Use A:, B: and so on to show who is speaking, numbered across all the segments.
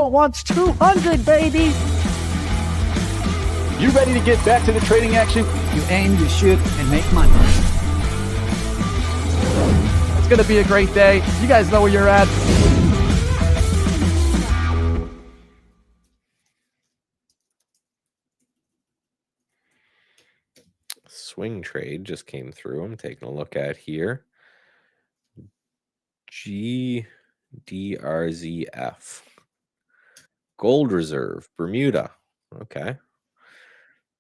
A: wants 200, baby.
B: You ready to get back to the trading action?
A: You aim, you shoot, and make money.
B: It's going to be a great day. You guys know where you're at.
C: Swing trade just came through. I'm taking a look at here. GDRZF. Gold reserve, Bermuda. Okay.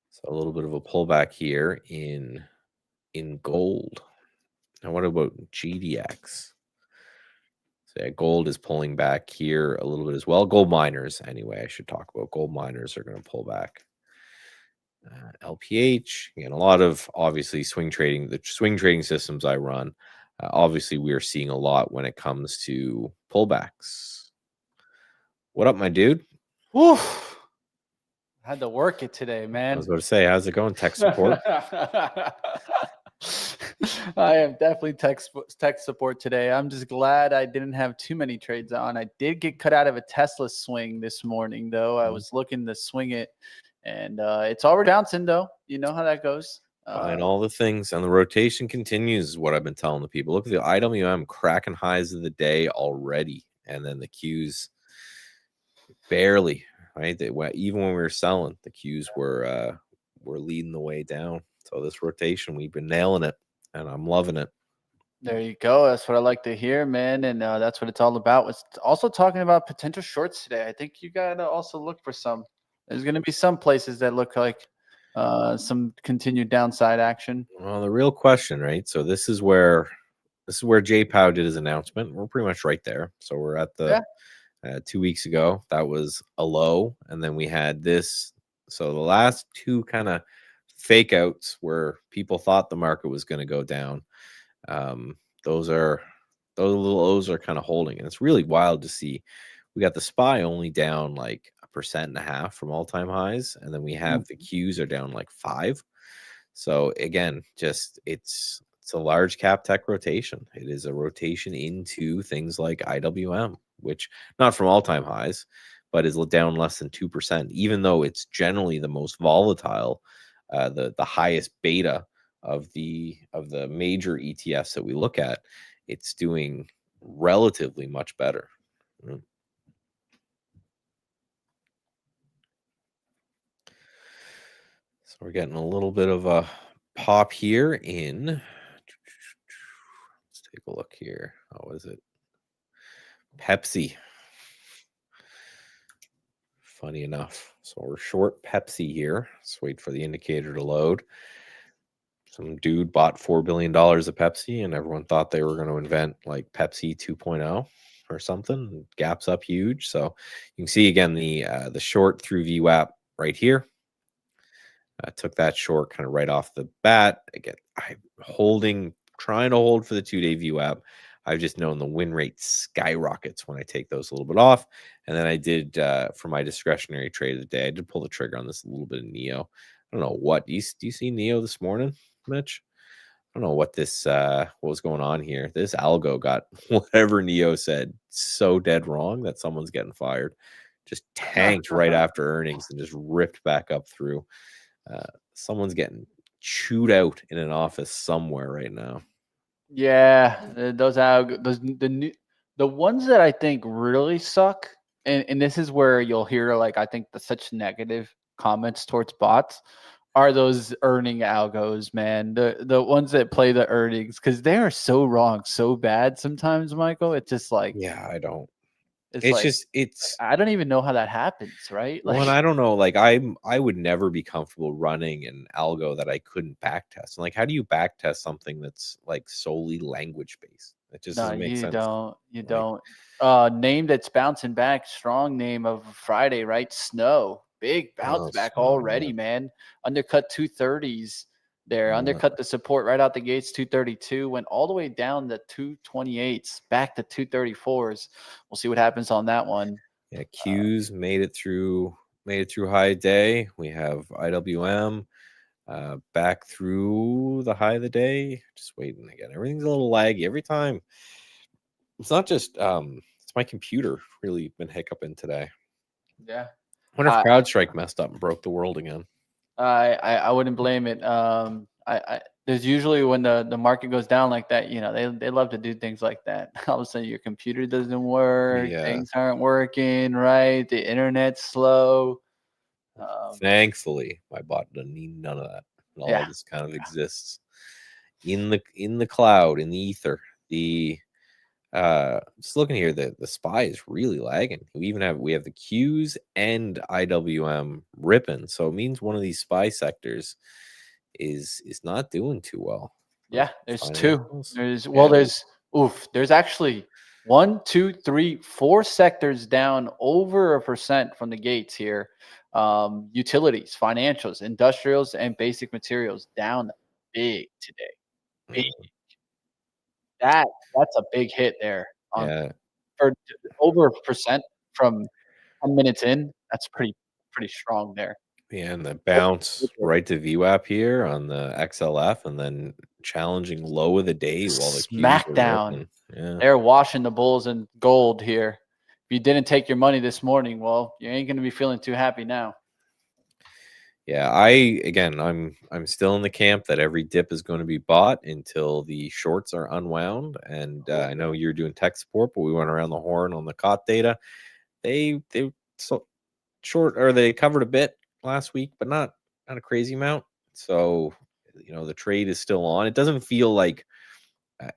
C: So a little bit of a pullback here in gold. Now what about GDX? So yeah, gold is pulling back here a little bit as well. Gold miners, anyway, I should talk about. Gold miners are going to pull back. LPH, again, a lot of obviously swing trading, the swing trading systems I run. Obviously, we are seeing a lot when it comes to pullbacks. What up, my dude?
D: Whew. Had to work it today, man.
C: I was about to say, how's it going, tech support?
D: I am definitely tech support today. I'm just glad I didn't have too many trades on. I did get cut out of a Tesla swing this morning, though. I was looking to swing it, and it's already bouncing, though. You know how that goes.
C: And all the things, and the rotation continues is what I've been telling the people. Look at the IWM cracking highs of the day already, and then the Qs barely, right? Even when we were selling, the Qs were leading the way down. So this rotation, we've been nailing it, and I'm loving it.
D: There you go. That's what I like to hear, man. And that's what it's all about. It's also talking about potential shorts today. I think you got to also look for some. There's going to be some places that look like some continued downside action.
C: Well, the real question, right? So this is where Jay Powell did his announcement. We're pretty much right there. So we're at the 2 weeks ago. That was a low, and then we had this. So the last two kind of fake outs where people thought the market was going to go down. Those little lows are kind of holding, and it's really wild to see. We got the SPY only down like 1.5% from all-time highs, and then we have the Qs are down like 5%. So again, just it's a large cap tech rotation. It is a rotation into things like IWM, which not from all-time highs, but is down less than 2%, even though it's generally the most volatile, the highest beta of the major ETFs that we look at. It's doing relatively much better. So we're getting a little bit of a pop here in. Let's take a look here. How is it? Pepsi. Funny enough. So we're short Pepsi here. Let's wait for the indicator to load. Some dude bought $4 billion of Pepsi, and everyone thought they were going to invent like Pepsi 2.0 or something. Gaps up huge. So you can see again the short through VWAP right here. I took that short kind of right off the bat. Again, I'm trying to hold for the 2-day VWAP. I've just known the win rate skyrockets when I take those a little bit off. And then I did, for my discretionary trade of the day, I did pull the trigger on this a little bit of NEO. I don't know what. Do you see NEO this morning, Mitch? I don't know what was going on here. This algo got whatever NEO said so dead wrong that someone's getting fired. Just tanked right after earnings and just ripped back up through. Someone's getting chewed out in an office somewhere right now.
D: Yeah, the ones that I think really suck, and this is where you'll hear like I think such negative comments towards bots are those earning algos, man. The ones that play the earnings, because they are so wrong, so bad sometimes, Michael. It's just like
C: I don't.
D: It's I don't even know how that happens, right?
C: Like, well, I don't know. Like I would never be comfortable running an algo that I couldn't backtest. And like, how do you backtest something that's like solely language based? It just doesn't make sense.
D: You don't. Name that's bouncing back. Strong name of Friday, right? Snow. Big bounce back already, man. Undercut 230s. There, undercut the support right out the gates, 232, went all the way down to 228s, back to 234s. We'll see what happens on that one.
C: Yeah, Qs made it through high day. We have IWM back through the high of the day. Just waiting again. Everything's a little laggy every time. It's not just it's my computer really been hiccuping today.
D: Yeah.
C: I wonder if
D: I
C: CrowdStrike messed up and broke the world again.
D: I wouldn't blame it. There's usually when the market goes down like that, they love to do things like that. All of a sudden your computer doesn't work,
C: Yeah.
D: things aren't working right, the internet's slow.
C: Thankfully, my bot doesn't need none of that. It all
D: Yeah.
C: just kind of exists in the cloud, in the ether. The just looking here, the SPY is really lagging. We have the Qs and IWM ripping, so it means one of these SPY sectors is not doing too well.
D: Yeah, there's two.
C: Financials.
D: There's actually 1, 2, 3, 4 sectors down over 1% from the gates here. Utilities, financials, industrials, and basic materials down big today. Big. That's a big hit there on
C: Yeah,
D: for over 1% from 10 minutes in. That's pretty strong there.
C: yeah, and the
D: Oh,
C: bounce right to VWAP here on the XLF, and then challenging low of the day while the Qs are
D: Smackdown.
C: ripping. Yeah.
D: They're washing the bulls in gold here. If you didn't take your money this morning, well, you ain't gonna be feeling too happy now.
C: Yeah, I'm still in the camp that every dip is going to be bought until the shorts are unwound. And I know you're doing tech support, but we went around the horn on the COT data. They so short, or they covered a bit last week, but not a crazy amount. So the trade is still on. It doesn't feel like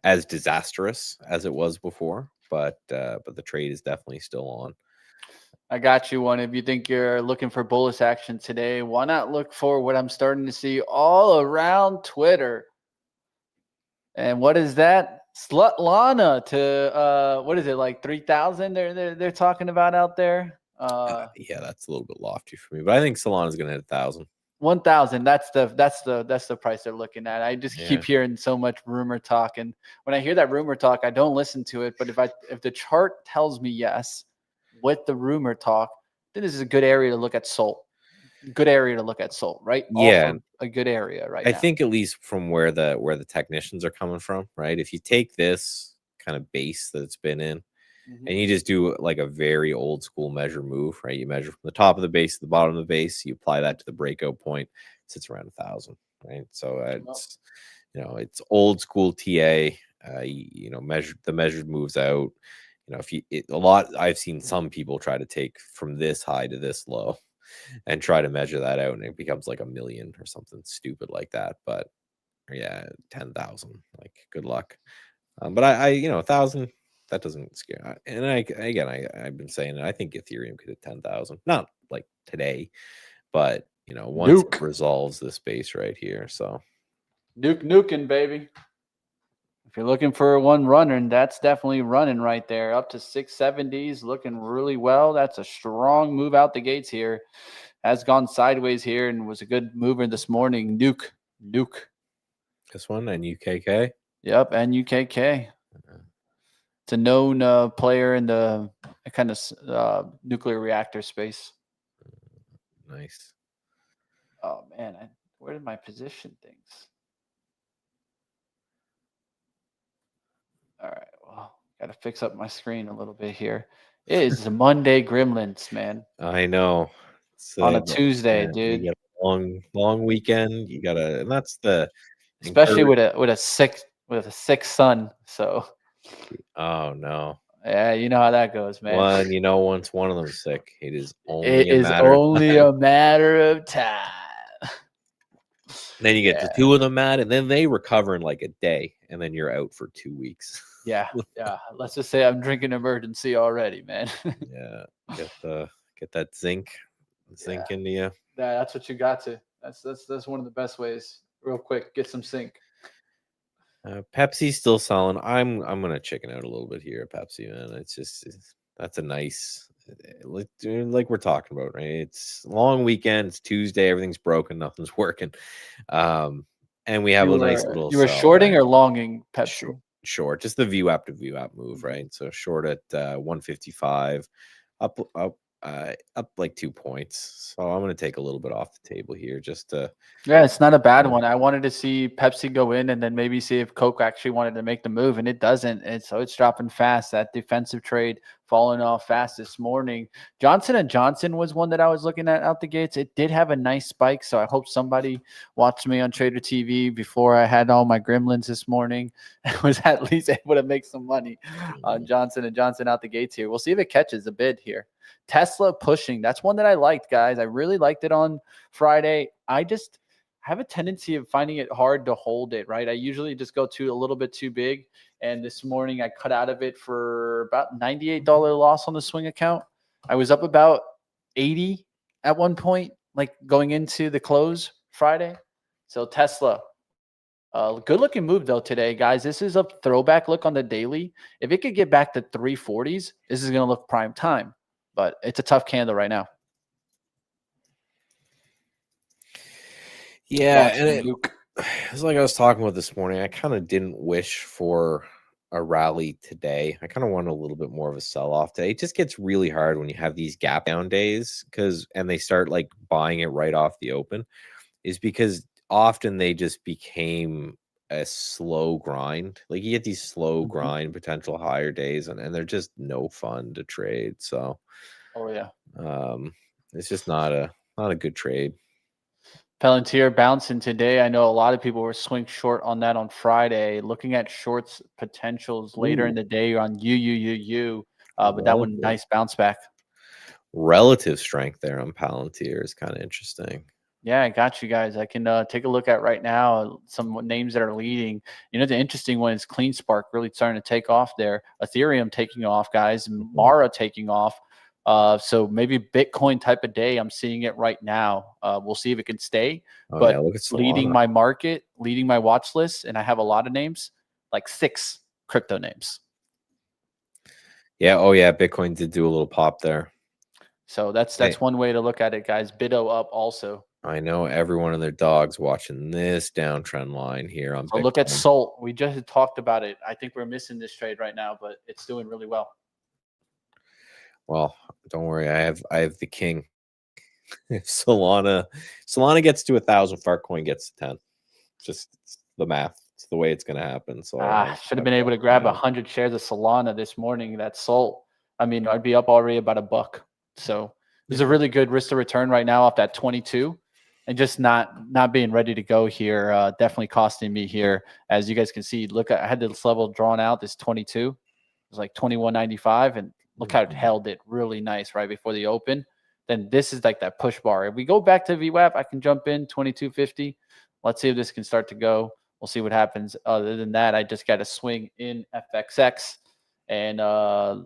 C: as disastrous as it was before, but the trade is definitely still on.
D: I got you one. If you think you're looking for bullish action today, why not look for what I'm starting to see all around Twitter? And what is that? Slut Lana to what is it, like 3,000? They're talking about out there.
C: Yeah, that's a little bit lofty for me, but I think Solana's going to hit 1,000.
D: 1,000. That's the price they're looking at. I just keep
C: Yeah.
D: hearing so much rumor talk, and when I hear that rumor talk, I don't listen to it. But if the chart tells me yes with the rumor talk, then this is a good area to look at SOL. Good area to look at SOL, right?
C: Yeah.
D: Also a good area right
C: I
D: now.
C: think at least from where the technicians are coming from, right? If you take this kind of base that it's been in, and you just do like a very old school measure move, right? You measure from the top of the base to the bottom of the base, you apply that to the breakout point, it sits around 1,000, right? So it's old school TA. Measured moves out. I've seen some people try to take from this high to this low and try to measure that out, and it becomes like 1 million or something stupid like that. But yeah, 10,000, like good luck. But I 1,000, that doesn't scare. And I've been saying it. I think Ethereum could hit 10,000, not like today, but once it resolves this base right here. So
D: nuking, baby. If you're looking for one runner, that's definitely running right there. Up to 670s, looking really well. That's a strong move out the gates here. Has gone sideways here and was a good mover this morning. Nuke.
C: This one and UKK.
D: Yep, and UKK. It's a known player in the kind of nuclear reactor space.
C: Nice.
D: Oh man, where did my position things? All right, well, got to fix up my screen a little bit here. It is the Monday Gremlins, man.
C: I know.
D: On a Tuesday,
C: yeah,
D: dude.
C: You got a long weekend. You gotta, and that's
D: especially with a sick son. So.
C: Oh no.
D: Yeah, you know how that goes, man.
C: Once one of them's sick, it is only
D: a matter of time.
C: Then you get the two of them mad, and then they recover in like a day, and then you're out for 2 weeks.
D: Yeah. Let's just say I'm drinking emergency already, man.
C: Yeah, get that zinc into you.
D: That's what you got to. That's one of the best ways. Real quick, get some zinc.
C: Pepsi's still selling. I'm gonna chicken out a little bit here at Pepsi, man. That's a nice, like we're talking about, right? It's long weekend. It's Tuesday. Everything's broken. Nothing's working. And we have a nice little.
D: You were shorting or longing Pepsi?
C: Short, just the VWAP to VWAP move, right? So short at 155, up up like 2 points. So I'm going to take a little bit off the table here just to.
D: Yeah, it's not a bad
C: Yeah.
D: one. I wanted to see Pepsi go in and then maybe see if Coke actually wanted to make the move, and it doesn't. And so it's dropping fast. That defensive trade falling off fast this morning. Johnson & Johnson was one that I was looking at out the gates. It did have a nice spike, so I hope somebody watched me on Trader TV before I had all my gremlins this morning and was at least able to make some money on Johnson & Johnson out the gates here. We'll see if it catches a bid here. Tesla pushing. That's one that I liked, guys. I really liked it on Friday. I just have a tendency of finding it hard to hold it, right? I usually just go a little bit too big. And this morning I cut out of it for about $98 loss on the swing account. I was up about 80 at one point, like going into the close Friday. So Tesla, good looking move though today, guys. This is a throwback look on the daily. If it could get back to 340s, this is going to look prime time, but it's a tough candle right now.
C: Yeah, and it's like I was talking about this morning. I kind of didn't wish for a rally today. I kind of want a little bit more of a sell-off today. It just gets really hard when you have these gap down days and they start like buying it right off the open, is because often they just became a slow grind. Like you get these slow grind potential higher days, and they're just no fun to trade. So it's just not a good trade.
D: Palantir bouncing today. I know a lot of people were swing short on that on Friday. Looking at shorts potentials later in the day on but that one nice bounce back.
C: Relative strength there on Palantir is kind of interesting.
D: Yeah, I got you guys. I can take a look at right now some names that are leading. The interesting one is CleanSpark really starting to take off there. Ethereum taking off, guys. Mara taking off. So maybe Bitcoin type of day. I'm seeing it right now. We'll see if it can stay. But
C: look at
D: leading my market, leading my watch list, and I have a lot of names, like 6 crypto names.
C: Yeah. Oh yeah, Bitcoin did do a little pop there.
D: So that's one way to look at it, guys. Bitto up also.
C: I know everyone and their dogs watching this downtrend line here on Bitcoin.
D: Look at Salt. We just talked about it. I think we're missing this trade right now, but it's doing really well.
C: Well, don't worry. I have the king. If Solana gets to 1,000, Farcoin gets to 10. Just the math. It's the way it's going to happen. So
D: should have been able to grab 100 shares of Solana this morning. That Salt. I mean, I'd be up already about $1. So there's a really good risk to return right now off that 22. And just not being ready to go here, definitely costing me here. As you guys can see, look, I had this level drawn out, this 22. It was like 21.95, and look how it held it really nice right before the open. Then this is like that push bar. If we go back to VWAP, I can jump in 22.50. Let's see if this can start to go. We'll see what happens. Other than that, I just got a swing in FXX and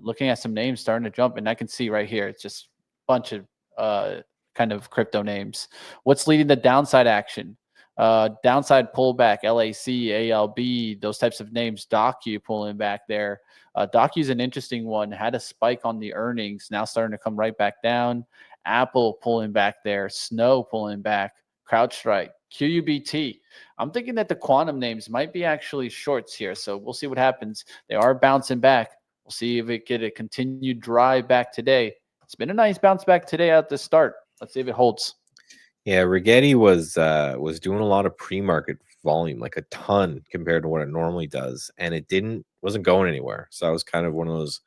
D: looking at some names starting to jump, and I can see right here, it's just a bunch of kind of crypto names. What's leading the downside action? Downside pullback, LAC, ALB, those types of names. Docu pulling back there. Docu is an interesting one. Had a spike on the earnings, now starting to come right back down. Apple pulling back there. Snow pulling back. CrowdStrike, QUBT. I'm thinking that the quantum names might be actually shorts here, so we'll see what happens. They are bouncing back. We'll see if it get a continued drive back today. It's been a nice bounce back today at the start. Let's see if it holds.
C: Yeah, Rigetti was doing a lot of pre-market volume, like a ton compared to what it normally does, and it wasn't going anywhere. So that was kind of one of those,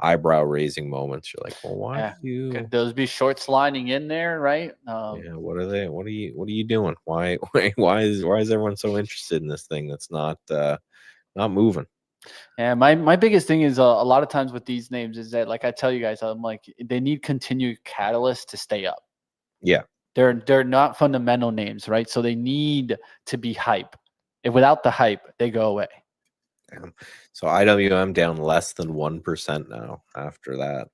C: eyebrow raising moments. You're like, well, why
D: could those be shorts lining in there, right?
C: Yeah, what are they? What are you doing? Why is everyone so interested in this thing that's not moving?
D: Yeah, my biggest thing is a lot of times with these names is that, like I tell you guys, I'm like, they need continued catalysts to stay up.
C: Yeah.
D: They're not fundamental names, right? So they need to be hype. If without the hype, they go away.
C: So IWM down less than 1% now after that.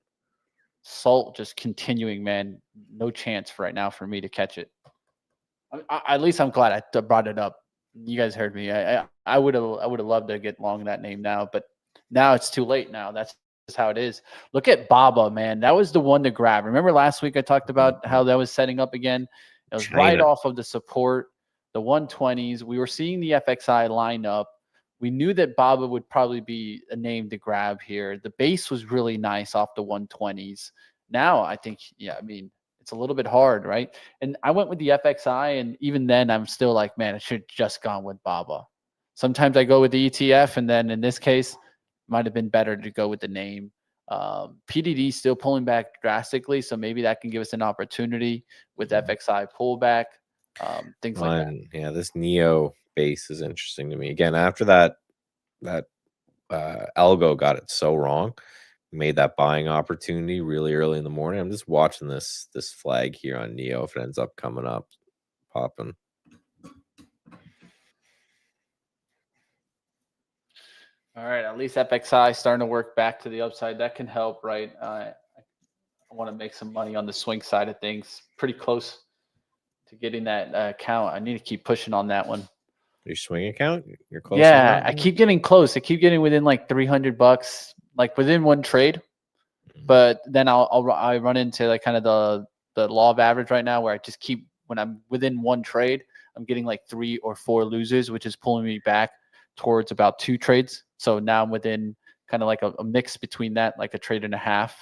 D: Salt just continuing, man. No chance for right now for me to catch it. At least I'm glad I brought it up. You guys heard me. I would have loved to get long that name now, but now it's too late. Now that's just how it is. Look at Baba, man. That was the one to grab. Remember last week I talked about how that was setting up again. It was right off of the support, the 120s. We were seeing the FXI line up. We knew that Baba would probably be a name to grab here. The base was really nice off the 120s. Now I think, yeah, I mean, it's a little bit hard, right? And I went with the FXI, and even then, I'm still like, man, I should have just gone with BABA. Sometimes I go with the ETF, and then in this case, might have been better to go with the name. PDD still pulling back drastically, so maybe that can give us an opportunity with FXI pullback, things like that.
C: Yeah, this Neo base is interesting to me. Again, after that algo got it so wrong, made that buying opportunity really early in the morning. I'm just watching this flag here on Neo if it ends up coming up, popping.
D: All right, at least FXI starting to work back to the upside. That can help, right? I want to make some money on the swing side of things. Pretty close to getting that count. I need to keep pushing on that one.
C: Your swing account? You're close.
D: Yeah, I keep getting close. I keep getting within like $300, like within one trade. But then I run into like kind of the law of average right now, where I just keep, when I'm within one trade, I'm getting like 3 or 4 losers, which is pulling me back towards about 2 trades. So now I'm within kind of like a mix between that, like a trade and a half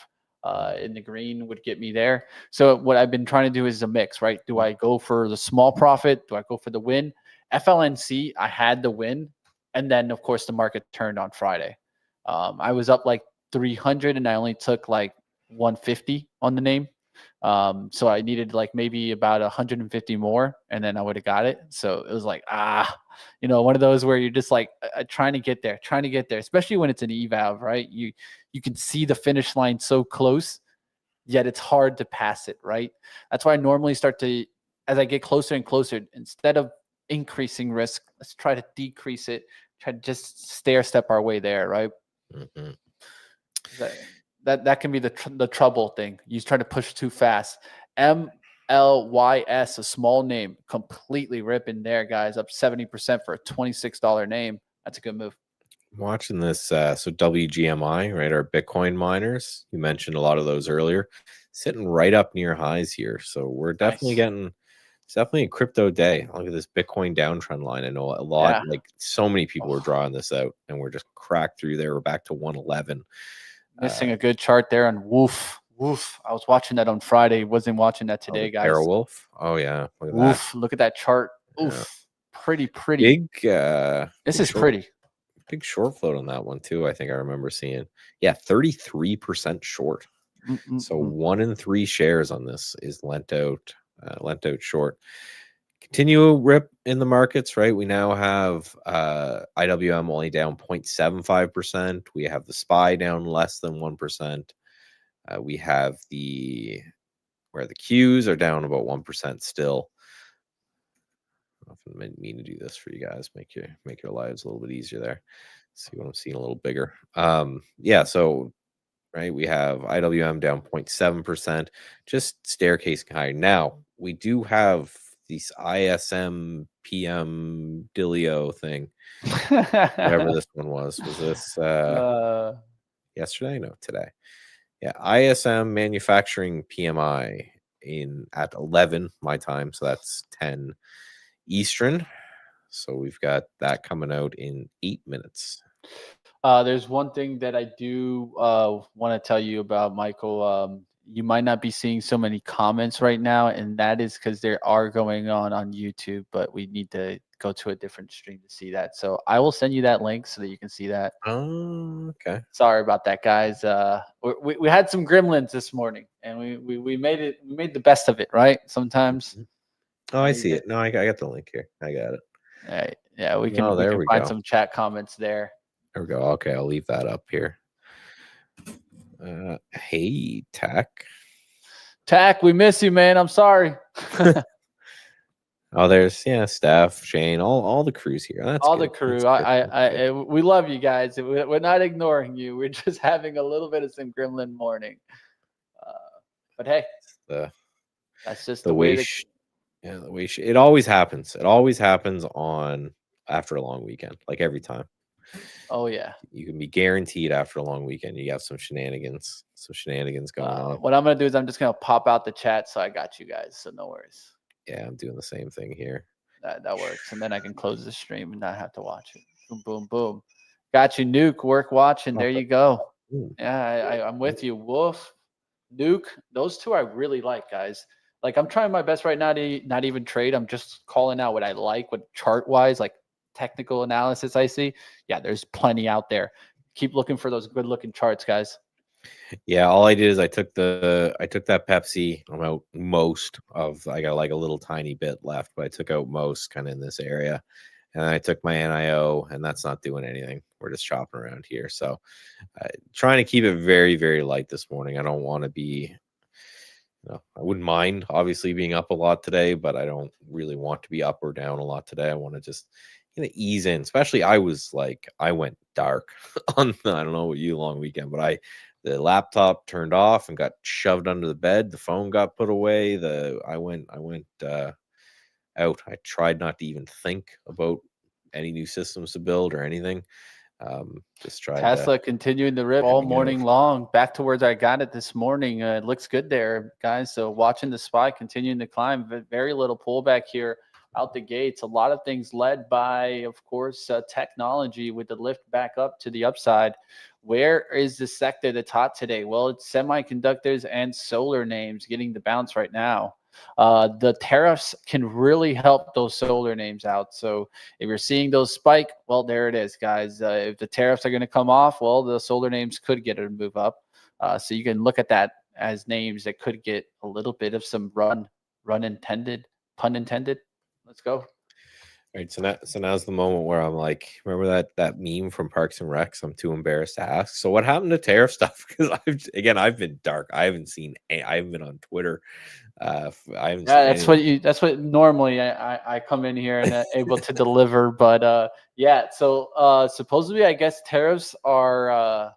D: in the green would get me there. So what I've been trying to do is a mix, right? Do I go for the small profit? Do I go for the win? FLNC, I had the win. And then, of course, the market turned on Friday. I was up like 300 and I only took like 150 on the name. So I needed like maybe about 150 more, and then I would have got it. So it was like, one of those where you're just like trying to get there, especially when it's an eval, right? You can see the finish line so close, yet it's hard to pass it, right? That's why I normally start to, as I get closer and closer, instead of increasing risk, let's try to decrease it, try to just stair step our way there, right?
C: Mm-hmm.
D: That can be the trouble thing. You try to push too fast. MLYS, a small name, completely ripping there, guys. Up 70% for a $26 name. That's a good move.
C: Watching this, so WGMI, right? Our Bitcoin miners. You mentioned a lot of those earlier, sitting right up near highs here. So we're definitely it's definitely a crypto day. Look at this Bitcoin downtrend line. I know a lot, like so many people were drawing this out, and we're just cracked through there. We're back to 111.
D: Missing a good chart there on Woof. I was watching that on Friday. Wasn't watching that today, guys.
C: Airwolf. Oh yeah. Look at
D: that. Look at that chart. Oof. Yeah. Pretty.
C: Big.
D: This is pretty.
C: Big short float on that one too. I think I remember seeing. Yeah, 33% short. So 1 in 3 shares on this is lent out short. Continue rip in the markets, right? We now have IWM only down 0.75%. We have the SPY down less than 1%. We have where the Qs are down about 1% still. I didn't mean to do this for you guys. Make your lives a little bit easier there. See what I'm seeing a little bigger. Yeah, so right, we have IWM down 0.7%, just staircasing higher. Now we do have these ISM PM Dilio thing. Whatever this one was this yesterday? No, today. Yeah, ISM manufacturing PMI at 11 my time, so that's 10 Eastern. So we've got that coming out in 8 minutes.
D: There's one thing that I do want to tell you about, Michael. You might not be seeing so many comments right now, and that is because there are going on YouTube, but we need to go to a different stream to see that. So I will send you that link so that you can see that.
C: Oh, okay.
D: Sorry about that, guys. We had some gremlins this morning, and we made it. We made the best of it, right? Sometimes.
C: Oh, I see it. No, I got the link here. I got it.
D: All right. Yeah, we can find some chat comments there.
C: There we go. Okay, I'll leave that up here. Hey, Tack,
D: we miss you, man. I'm sorry.
C: Oh, there's Steph, Shane, all the crews here. That's
D: all
C: good.
D: The crew. We love you guys. We're not ignoring you. We're just having a little bit of some gremlin morning. But hey, that's just the way.
C: The way it always happens. It always happens after a long weekend, like every time.
D: Oh yeah,
C: you can be guaranteed after a long weekend you have some shenanigans going on.
D: What I'm gonna do is I'm just gonna pop out the chat, so I got you guys, so no worries.
C: Yeah, I'm doing the same thing here.
D: That works, and then I can close the stream and not have to watch it. Boom, boom, boom. Got you, Nuke. Work watching. There you go. Yeah, I'm with you, Wolf. Nuke, those two I really like, guys. Like I'm trying my best right now to not even trade. I'm just calling out what I like, what chart wise, like technical analysis I see. Yeah, there's plenty out there. Keep looking for those good looking charts, guys.
C: Yeah, all I did is I took that Pepsi. I'm out most of. I got like a little tiny bit left, but I took out most kind of in this area, and I took my NIO, and that's not doing anything. We're just chopping around here, so trying to keep it very, very light this morning. I don't want to be. I wouldn't mind obviously being up a lot today, but I don't really want to be up or down a lot today. I want to just ease in. Especially I went dark on I don't know what you long weekend, but the laptop turned off and got shoved under the bed. The phone got put away. I went out. I tried not to even think about any new systems to build or anything. Just tried
D: Tesla continuing the rip all morning long. Back towards I got it this morning. It looks good there, guys. So watching the SPY continuing to climb. Very little pullback here out the gates. A lot of things led by, of course, technology with the lift back up to the upside. Where is the sector that's hot today? Well, it's semiconductors and solar names getting the bounce right now. The tariffs can really help those solar names out. So if you're seeing those spike, well, there it is, guys. If the tariffs are going to come off, well, the solar names could get a move up. So you can look at that as names that could get a little bit of some run intended, pun intended. Let's go.
C: All right, so now's the moment where I'm like, remember that meme from Parks and Recs? I'm too embarrassed to ask. So what happened to tariff stuff? Because I've been dark. I haven't been on Twitter. I haven't.
D: Yeah, that's what normally I come in here and able to deliver. But yeah, so supposedly I guess tariffs are.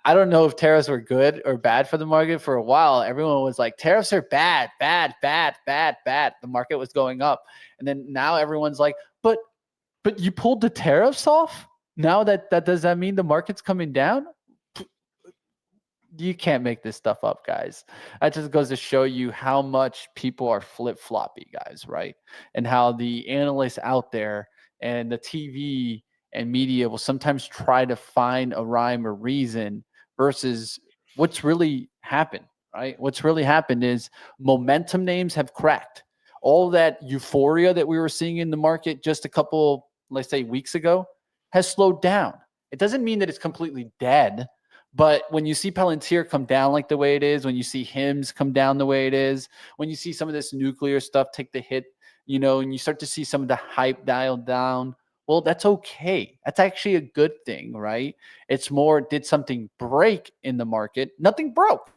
D: I don't know if tariffs were good or bad for the market. For a while, everyone was like, tariffs are bad, bad, bad, bad, bad. The market was going up. And then now everyone's like, but you pulled the tariffs off? Now that does that mean the market's coming down? You can't make this stuff up, guys. That just goes to show you how much people are flip-floppy, guys, right? And how the analysts out there and the TV and media will sometimes try to find a rhyme or reason versus what's really happened, right? What's really happened is momentum names have cracked. All that euphoria that we were seeing in the market just a couple, let's say, weeks ago has slowed down. It doesn't mean that it's completely dead, but when you see Palantir come down like the way it is, when you see HIMS come down the way it is, when you see some of this nuclear stuff take the hit, and you start to see some of the hype dialed down, well, that's okay. That's actually a good thing, right? It's more, did something break in the market? Nothing broke.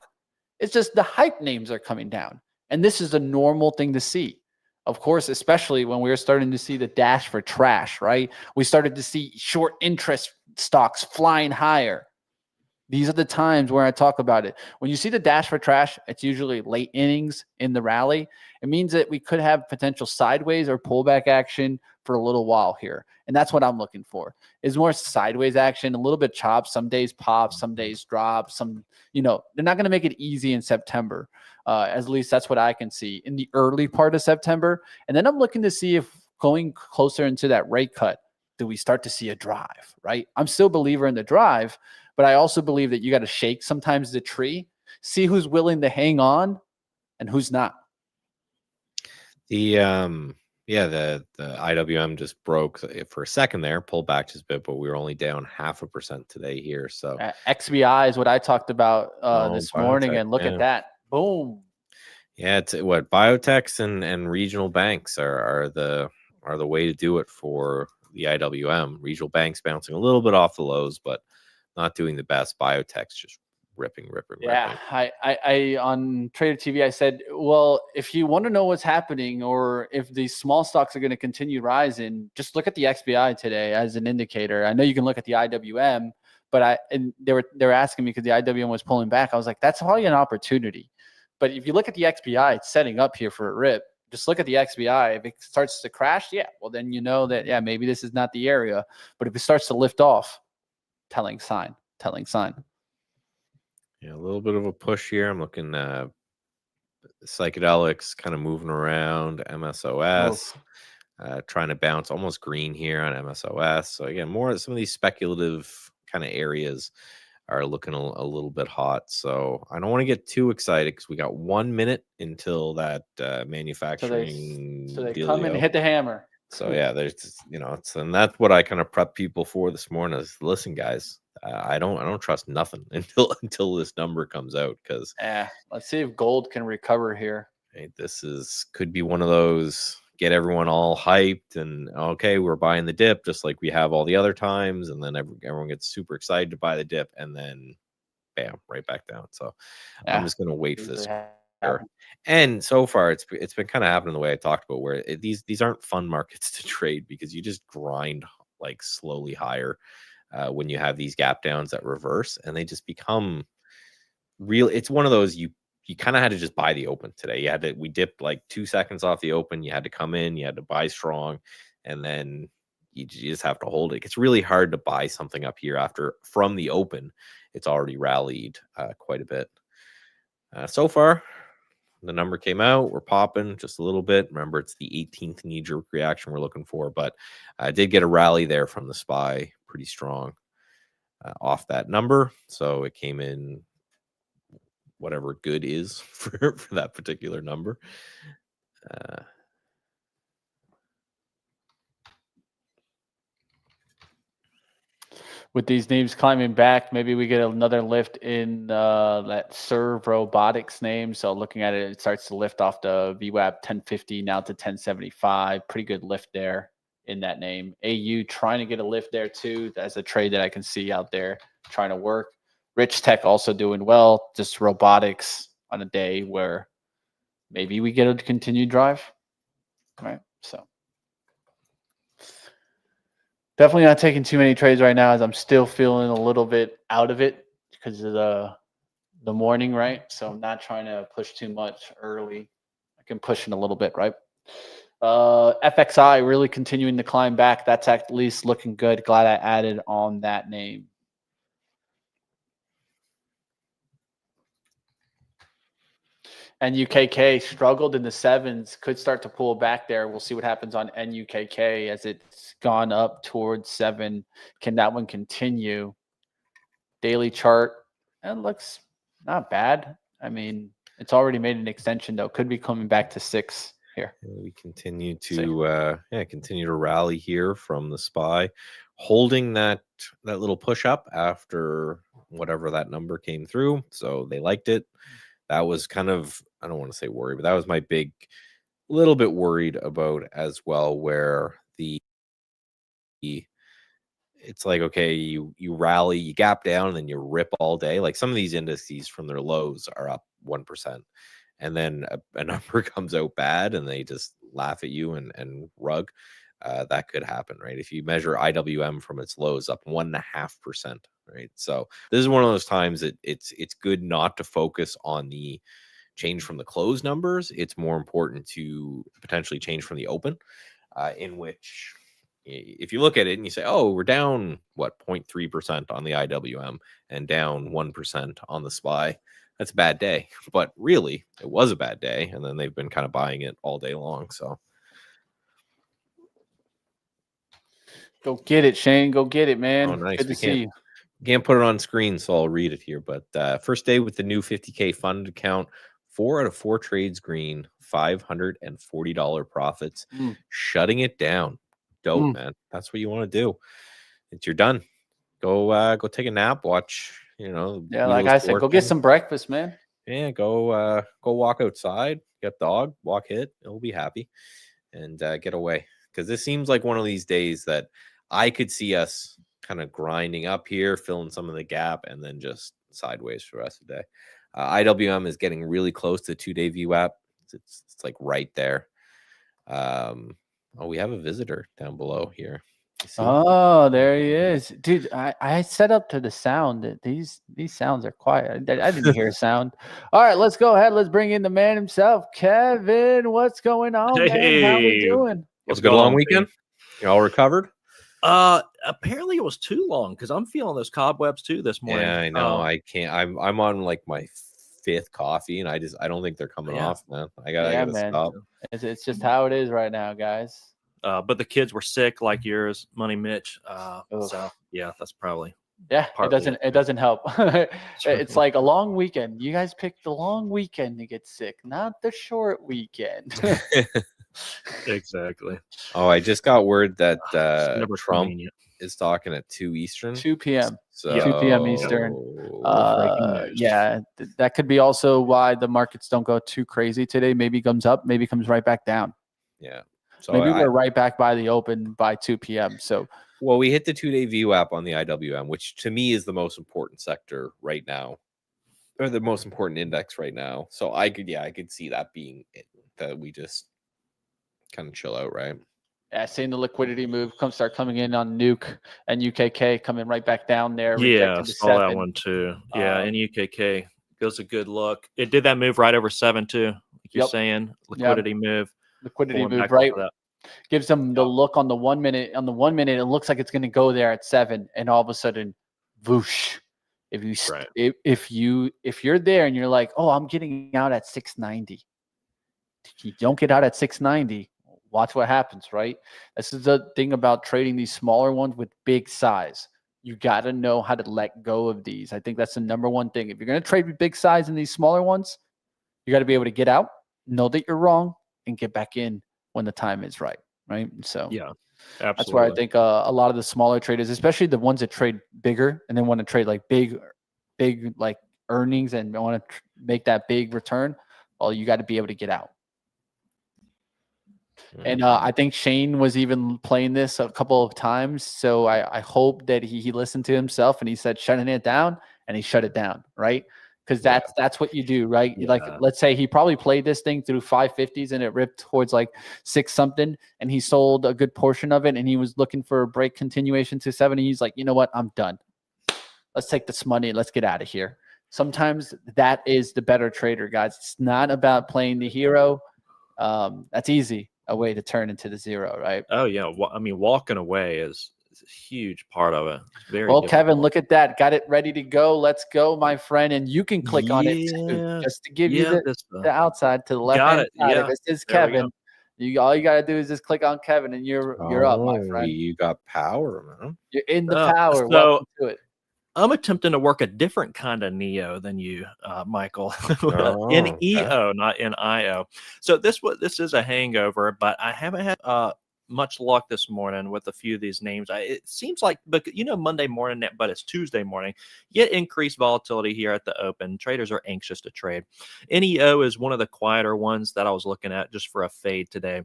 D: It's just the hype names are coming down. And this is a normal thing to see. Of course, especially when we were starting to see the dash for trash, right? We started to see short interest stocks flying higher. These are the times where I talk about it. When you see the dash for trash, it's usually late innings in the rally. It means that we could have potential sideways or pullback action for a little while here. And that's what I'm looking for, is more sideways action, a little bit chop. Some days pop, some days drop. They're not going to make it easy in September. At least that's what I can see in the early part of September. And then I'm looking to see if going closer into that rate cut, do we start to see a drive, right? I'm still a believer in the drive, but I also believe that you got to shake sometimes the tree, see who's willing to hang on and who's not.
C: The IWM just broke for a second there, pulled back just a bit, but we were only down 0.5% today here. So
D: XBI is what I talked about this morning, and look at that. Boom.
C: Yeah, it's what biotechs and regional banks are the way to do it for the IWM. Regional banks bouncing a little bit off the lows, but not doing the best. Biotech's just ripping.
D: Yeah, I on Trader TV, I said, well, if you want to know what's happening or if these small stocks are going to continue rising, just look at the XBI today as an indicator. I know you can look at the IWM, but they were asking me because the IWM was pulling back. I was like, that's probably an opportunity. But if you look at the XBI, it's setting up here for a rip. Just look at the XBI. If it starts to crash, yeah, well, then you know that, yeah, maybe this is not the area. But if it starts to lift off, telling sign.
C: Yeah, a little bit of a push here. I'm looking psychedelics kind of moving around, MSOS, trying to bounce almost green here on MSOS. So again, more some of these speculative kind of areas. are looking a little bit hot. So I don't want to get too excited because we got 1 minute until that manufacturing
D: So they come and
C: dealio.
D: hit the hammer.
C: So yeah, there's and that's what I kind of prep people for this morning is listen, guys, I don't trust nothing until this number comes out because
D: Let's see if gold can recover here.
C: this could be one of those get everyone all hyped and okay, we're buying the dip just like we have all the other times, and then everyone gets super excited to buy the dip, and then bam, right back down. So I'm just gonna wait for this. And so far, it's been kind of happening the way I talked about, where these aren't fun markets to trade because you just grind like slowly higher when you have these gap downs that reverse, and they just become real. It's one of those you kind of had to just buy the open today. We dipped like 2 seconds off the open. You had to come in, you had to buy strong, and then you just have to hold it. It's really hard to buy something up here after from the open. It's already rallied quite a bit. So far, the number came out. We're popping just a little bit. Remember, it's the 18th knee-jerk reaction we're looking for, but I did get a rally there from the SPY pretty strong off that number. So it came in whatever good is for that particular number.
D: With these names climbing back, maybe we get another lift in that Serve Robotics name. So looking at it, it starts to lift off the VWAP 1050 now to 1075. Pretty good lift there in that name. AU trying to get a lift there too. That's a trade that I can see out there trying to work. Rich Tech also doing well. Just robotics on a day where maybe we get a continued drive. Right. So definitely not taking too many trades right now as I'm still feeling a little bit out of it because of the morning, right? So I'm not trying to push too much early. I can push in a little bit, right? FXI really continuing to climb back. That's at least looking good. Glad I added on that name. NUKK struggled in the sevens, could start to pull back there. We'll see what happens on NUKK as it's gone up towards 7. Can that one continue? Daily chart, it looks not bad. I mean, it's already made an extension though. Could be coming back to 6 here.
C: We continue to continue to rally here from the SPY, holding that little push up after whatever that number came through. So they liked it. That was kind of, I don't want to say worry, but that was my big little bit worried about as well, where it's like, okay, you rally, you gap down, and then you rip all day. Like some of these indices from their lows are up 1%. And then a number comes out bad and they just laugh at you and rug. That could happen, right? If you measure IWM from its lows up 1.5%, right? So this is one of those times that it's good not to focus on the change from the close numbers. It's more important to potentially change from the open, in which if you look at it and you say, oh, we're down, 0.3% on the IWM and down 1% on the SPY, that's a bad day. But really, it was a bad day. And then they've been kind of buying it all day long. So
D: go get it, Shane. Go get it, man.
C: oh, nice.
D: Good to see you.
C: Can't put it on screen, so I'll read it here. But first day with the new 50K funded account, 4 out of 4 trades green, $540 profits, shutting it down. Dope, man. That's what you want to do. You're done. Go take a nap, watch,
D: Yeah, like I said, go get some breakfast, man.
C: Yeah, go walk outside, get dog, walk hit. It'll be happy and get away. Because this seems like one of these days that I could see us kind of grinding up here, filling some of the gap, and then just sideways for the rest of the day. IWM is getting really close to 2-day VWAP. It's like right there. We have a visitor down below here.
D: Oh, there he is. Dude, I set up to the sound that these sounds are quiet. I didn't hear a sound. All right, let's go ahead. Let's bring in the man himself. Kevin, what's going on, man? How we doing?
C: It was a good long weekend. You all recovered?
E: Apparently it was too long because I'm feeling those cobwebs too this morning.
C: Yeah, I know. I can't. I'm on like my 5th coffee, and I don't think they're coming off, man. I gotta stop.
D: It's just how it is right now, guys.
E: But the kids were sick like yours, Money Mitch. So yeah, that's probably
D: Yeah,
E: partly
D: it doesn't help. It's like a long weekend. You guys pick the long weekend to get sick, not the short weekend.
E: exactly.
C: Oh, I just got word that
E: It's never
C: Trump
E: convenient.
C: is talking at 2 Eastern.
D: 2 p.m.
C: So
D: 2 p.m. Eastern.
E: Breaking news.
D: Yeah, that could be also why the markets don't go too crazy today. Maybe comes up, maybe comes right back down.
C: yeah. So
D: Maybe we're right back by the open by 2 p.m. So
C: well, we hit the 2-day VWAP on the IWM, which to me is the most important sector right now, or the most important index right now. So I could see that being it, that we just kind of chill out, right?
D: yeah, seeing the liquidity move start coming in on Nuke and UKK coming right back down there.
E: Yeah,
D: Rejected the
E: saw that
D: 7.
E: one too. Yeah,
D: Um,
E: and UKK goes a good look. It did that move right over 7 too, like you're
D: Yep.
E: saying. Liquidity move.
D: Liquidity
E: Pulling
D: move
E: back
D: right.
E: off of that.
D: Gives them the look on the 1 minute. On the 1 minute, it looks like it's going to go there at 7, and all of a sudden, whoosh. If you
E: Right.
D: if you're there and you're like, oh, I'm getting out at 690. If you don't get out at 690, watch what happens, right? This is the thing about trading these smaller ones with big size. You got to know how to let go of these. I think that's the number one thing. If you're going to trade with big size in these smaller ones, you got to be able to get out, know that you're wrong, and get back in when the time is right, right? So
E: Yeah,
D: that's where I
E: absolutely.
D: think a lot of the smaller traders, especially the ones that trade bigger and then want to trade like big like earnings and want to make that big return, well, you got to be able to get out. And I think Shane was even playing this a couple of times. So I hope that he listened to himself and he said shutting it down, and he shut it down, right? Because that's what you do, right?
E: Yeah.
D: Like, let's say he probably played this thing through 550s and it ripped towards like 6 something, and he sold a good portion of it, and he was looking for a break continuation to 70. He's like, you know what? I'm done. Let's take this money. Let's get out of here. Sometimes that is the better trader, guys. It's not about playing the hero. That's easy. A way to turn into the zero, right?
E: Oh yeah. I mean, walking away is a huge part of it. It's very
D: well,
E: difficult.
D: Kevin, look at that. Got it ready to go. Let's go, my friend. And you can click on it too, just to give you the outside to the left hand side. If it says Kevin, all you gotta do is just click on Kevin, and you're up, my friend.
C: You got power, man.
D: You're in the power.
E: So
D: welcome to it.
E: I'm attempting to work a different kind of Neo than you, Michael. NEO, not NIO. So this is a hangover, but I haven't had much luck this morning with a few of these names. It seems like, but Monday morning, but it's Tuesday morning. Yet increased volatility here at the open. Traders are anxious to trade. NEO is one of the quieter ones that I was looking at just for a fade today.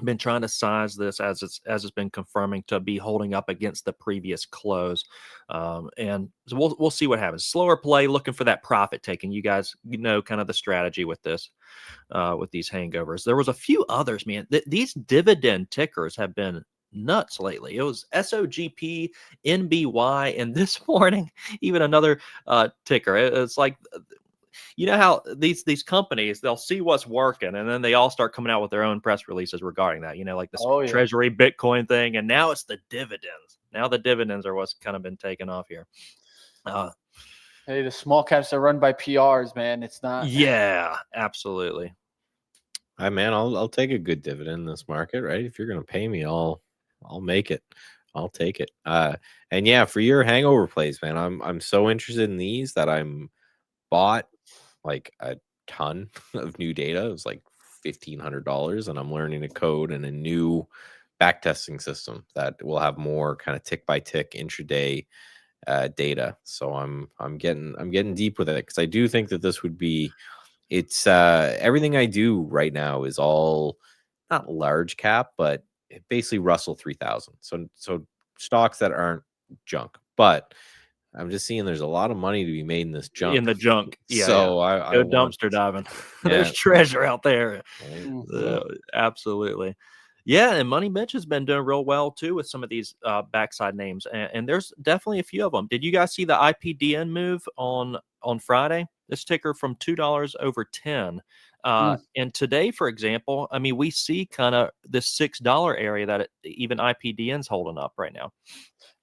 E: Been trying to size this as it's been confirming to be holding up against the previous close, and so we'll see what happens. Slower play, looking for that profit taking. You guys know kind of the strategy with this, with these hangovers. There was a few others, man. These dividend tickers have been nuts lately. It was SOGP, NBY, and this morning even another ticker. It's like, you know how these companies, they'll see what's working, and then they all start coming out with their own press releases regarding that, like this treasury Bitcoin thing. And now it's the dividends. Now the dividends are what's kind of been taken off here.
D: Hey, the small caps are run by PRs, man. It's not.
E: Yeah, absolutely.
C: Man, I'll take a good dividend in this market, right? If you're going to pay me, I'll make it. I'll take it. And yeah, for your hangover plays, man, I'm so interested in these that I'm bought like a ton of new data. It was like $1,500, and I'm learning a code and a new backtesting system that will have more kind of tick by tick intraday data. So I'm getting deep with it, because I do think that this would be, it's everything I do right now is all not large cap, but basically Russell 3000. So stocks that aren't junk, but I'm just seeing there's a lot of money to be made in this junk.
E: In the junk. Yeah.
C: So
E: yeah. I dumpster diving. There's treasure out there. Absolutely. Yeah, and Money Bench has been doing real well too with some of these backside names, and there's definitely a few of them. Did you guys see the IPDN move on Friday? This ticker from $2 over 10. And today, for example, I mean, we see kind of this $6 area that even IPDN's holding up right now.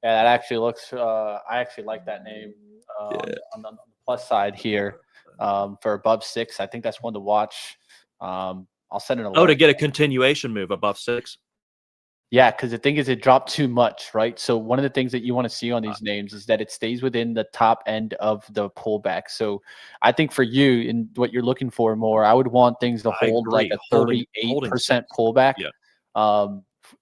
D: Yeah, that actually looks. I actually like that name on the plus side here for above 6. I think that's one to watch. I'll send an alert.
E: Oh, to get a continuation move above 6.
D: Yeah, because the thing is, it dropped too much, right? So one of the things that you want to see on these names is that it stays within the top end of the pullback. So I think for you and what you're looking for more, I would want things to
E: I
D: hold like
E: agree.
D: a
E: Holding
D: 38% pullback,
E: Yeah.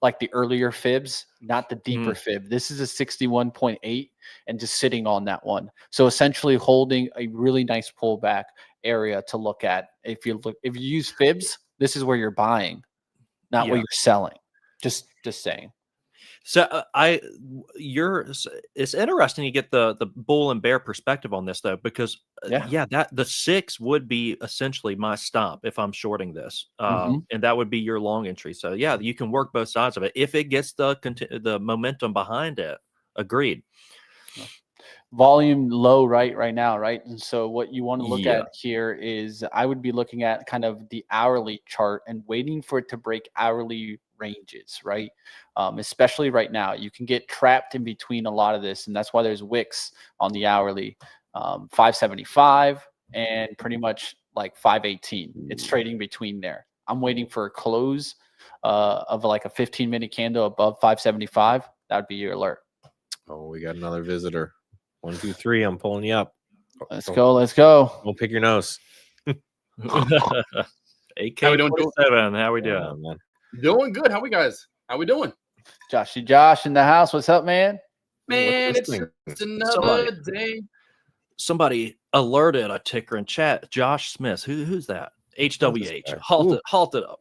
D: like the earlier fibs, not the deeper
E: Mm.
D: fib. This is a 61.8 and just sitting on that one. So essentially holding a really nice pullback area to look at. If you use fibs, this is where you're buying, not where
E: Yeah.
D: you're selling. Just saying.
E: So it's interesting you get the bull and bear perspective on this though, because
D: Yeah.
E: that the 6 would be essentially my stop if I'm shorting this,
D: Mhm.
E: and that would be your long entry. So yeah, you can work both sides of it if it gets the momentum behind it. Agreed.
D: Volume low right now, right? And so what you want to look
E: Yeah.
D: at here is I would be looking at kind of the hourly chart and waiting for it to break hourly ranges, right? Especially right now, you can get trapped in between a lot of this, and that's why there's wicks on the hourly, 575 and pretty much like 518. It's trading between there. I'm waiting for a close of like a 15-minute candle above 575. That would be your alert.
C: Oh, we got another visitor. 1, 2, 3. I'm pulling you up.
D: Let's go. Let's go.
C: Don't pick your nose.
E: AK-47, how we doing?
C: Yeah, man.
F: Doing good. How we guys? How we doing?
D: Josh in the house. What's up, man?
F: Man,
C: What's this
F: it's
C: thing?
F: another day.
E: Somebody alerted a ticker in chat. Josh Smith. Who's that? HWH.
C: guy?
E: Halt it up.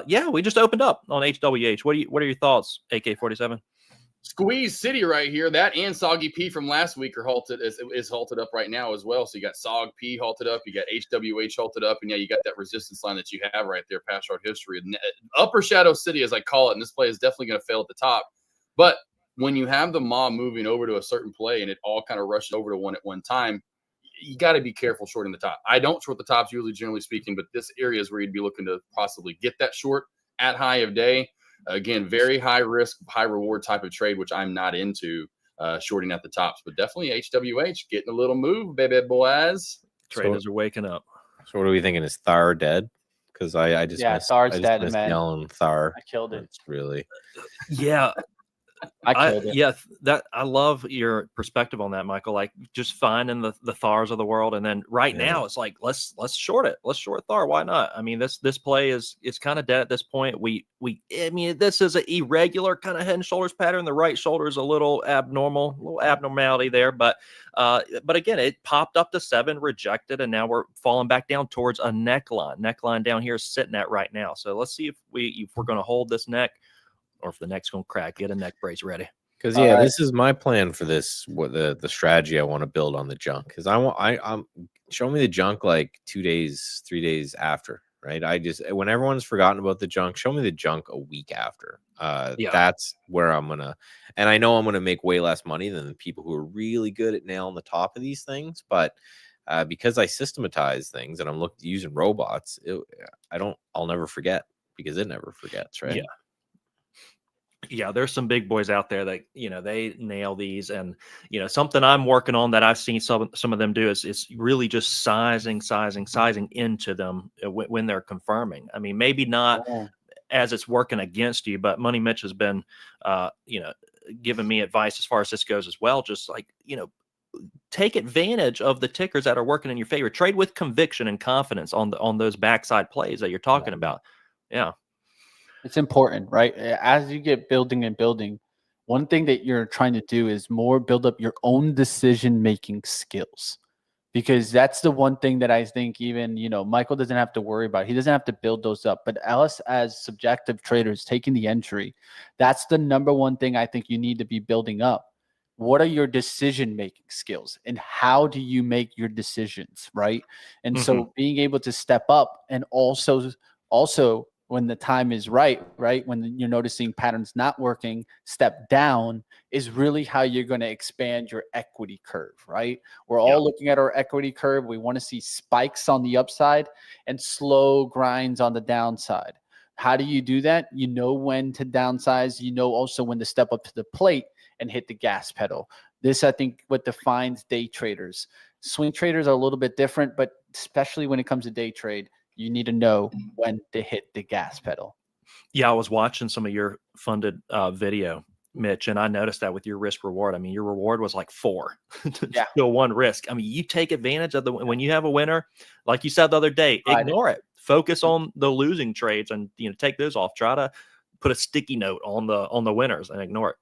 E: Yeah, we just opened up on HWH. What are your thoughts, AK-47?
F: Squeeze City right here. That and Soggy P from last week are halted is halted up right now as well. So you got Sog P halted up, you got HWH halted up, and yeah, you got that resistance line that you have right there, past chart history. Upper Shadow City, as I call it, and this play is definitely going to fail at the top. But when you have the mob moving over to a certain play and it all kind of rushes over to one at one time, you got to be careful shorting the top. I don't short the tops usually, generally speaking, but this area is where you'd be looking to possibly get that short at high of day. Again, very high risk, high reward type of trade, which I'm not into shorting at the tops, but definitely HWH getting a little move, baby boys.
E: Traders are waking up.
C: So what are we thinking? Is Thar dead? Because I just missed,
D: Thar's dead, man.
C: yelling Thar.
D: I killed it.
C: It's really
E: Yeah.
D: I killed it.
E: Yeah, that I love your perspective on that, Michael. Like just finding the Thars of the world, and then now it's like let's short it. Let's short Thar. Why not? I mean, this play is kind of dead at this point. I mean, this is an irregular kind of head and shoulders pattern. The right shoulder is a little abnormality there, but again, it popped up to 7, rejected, and now we're falling back down towards a neckline. Neckline down here is sitting at right now. So let's see if we're going to hold this neck, or if the neck's going to crack. Get a neck brace ready.
C: because this is my plan for this. What the strategy I want to build on the junk, because I'm show me the junk like 2 days, 3 days after, right? When everyone's forgotten about the junk, show me the junk a week after. That's where I'm gonna, and I know I'm gonna make way less money than the people who are really good at nailing the top of these things, but because I systematize things and I'm using robots, I'll never forget, because it never forgets, right?
E: Yeah, there's some big boys out there that they nail these, and something I'm working on that I've seen some of them do is really just sizing into them when they're confirming. I mean, maybe not as it's working against you, but Money Mitch has been giving me advice as far as this goes as well. Just like take advantage of the tickers that are working in your favor. Trade with conviction and confidence on those backside plays that you're talking about. Yeah.
D: It's important, right? As you get building and building, one thing that you're trying to do is more build up your own decision-making skills, because that's the one thing that I think even, Michael doesn't have to worry about. He doesn't have to build those up, but us as subjective traders taking the entry, that's the number one thing I think you need to be building up. What are your decision-making skills, and how do you make your decisions, right? And so being able to step up, and also when the time is right, when you're noticing patterns not working, step down is really how you're going to expand your equity curve, right? We're all looking at our equity curve. We want to see spikes on the upside and slow grinds on the downside. How do you do that? You know when to downsize. You know also when to step up to the plate and hit the gas pedal. This, I think, what defines day traders. Swing traders are a little bit different, but especially when it comes to day trade, you need to know when to hit the gas pedal.
E: Yeah, I was watching some of your funded video, Mitch, and I noticed that with your risk reward. I mean, your reward was like 4 to
D: Yeah.
E: still 1 risk. I mean, you take advantage of when you have a winner, like you said the other day,
D: Right.
E: ignore it. Focus on the losing trades and take those off. Try to put a sticky note on the winners and ignore it.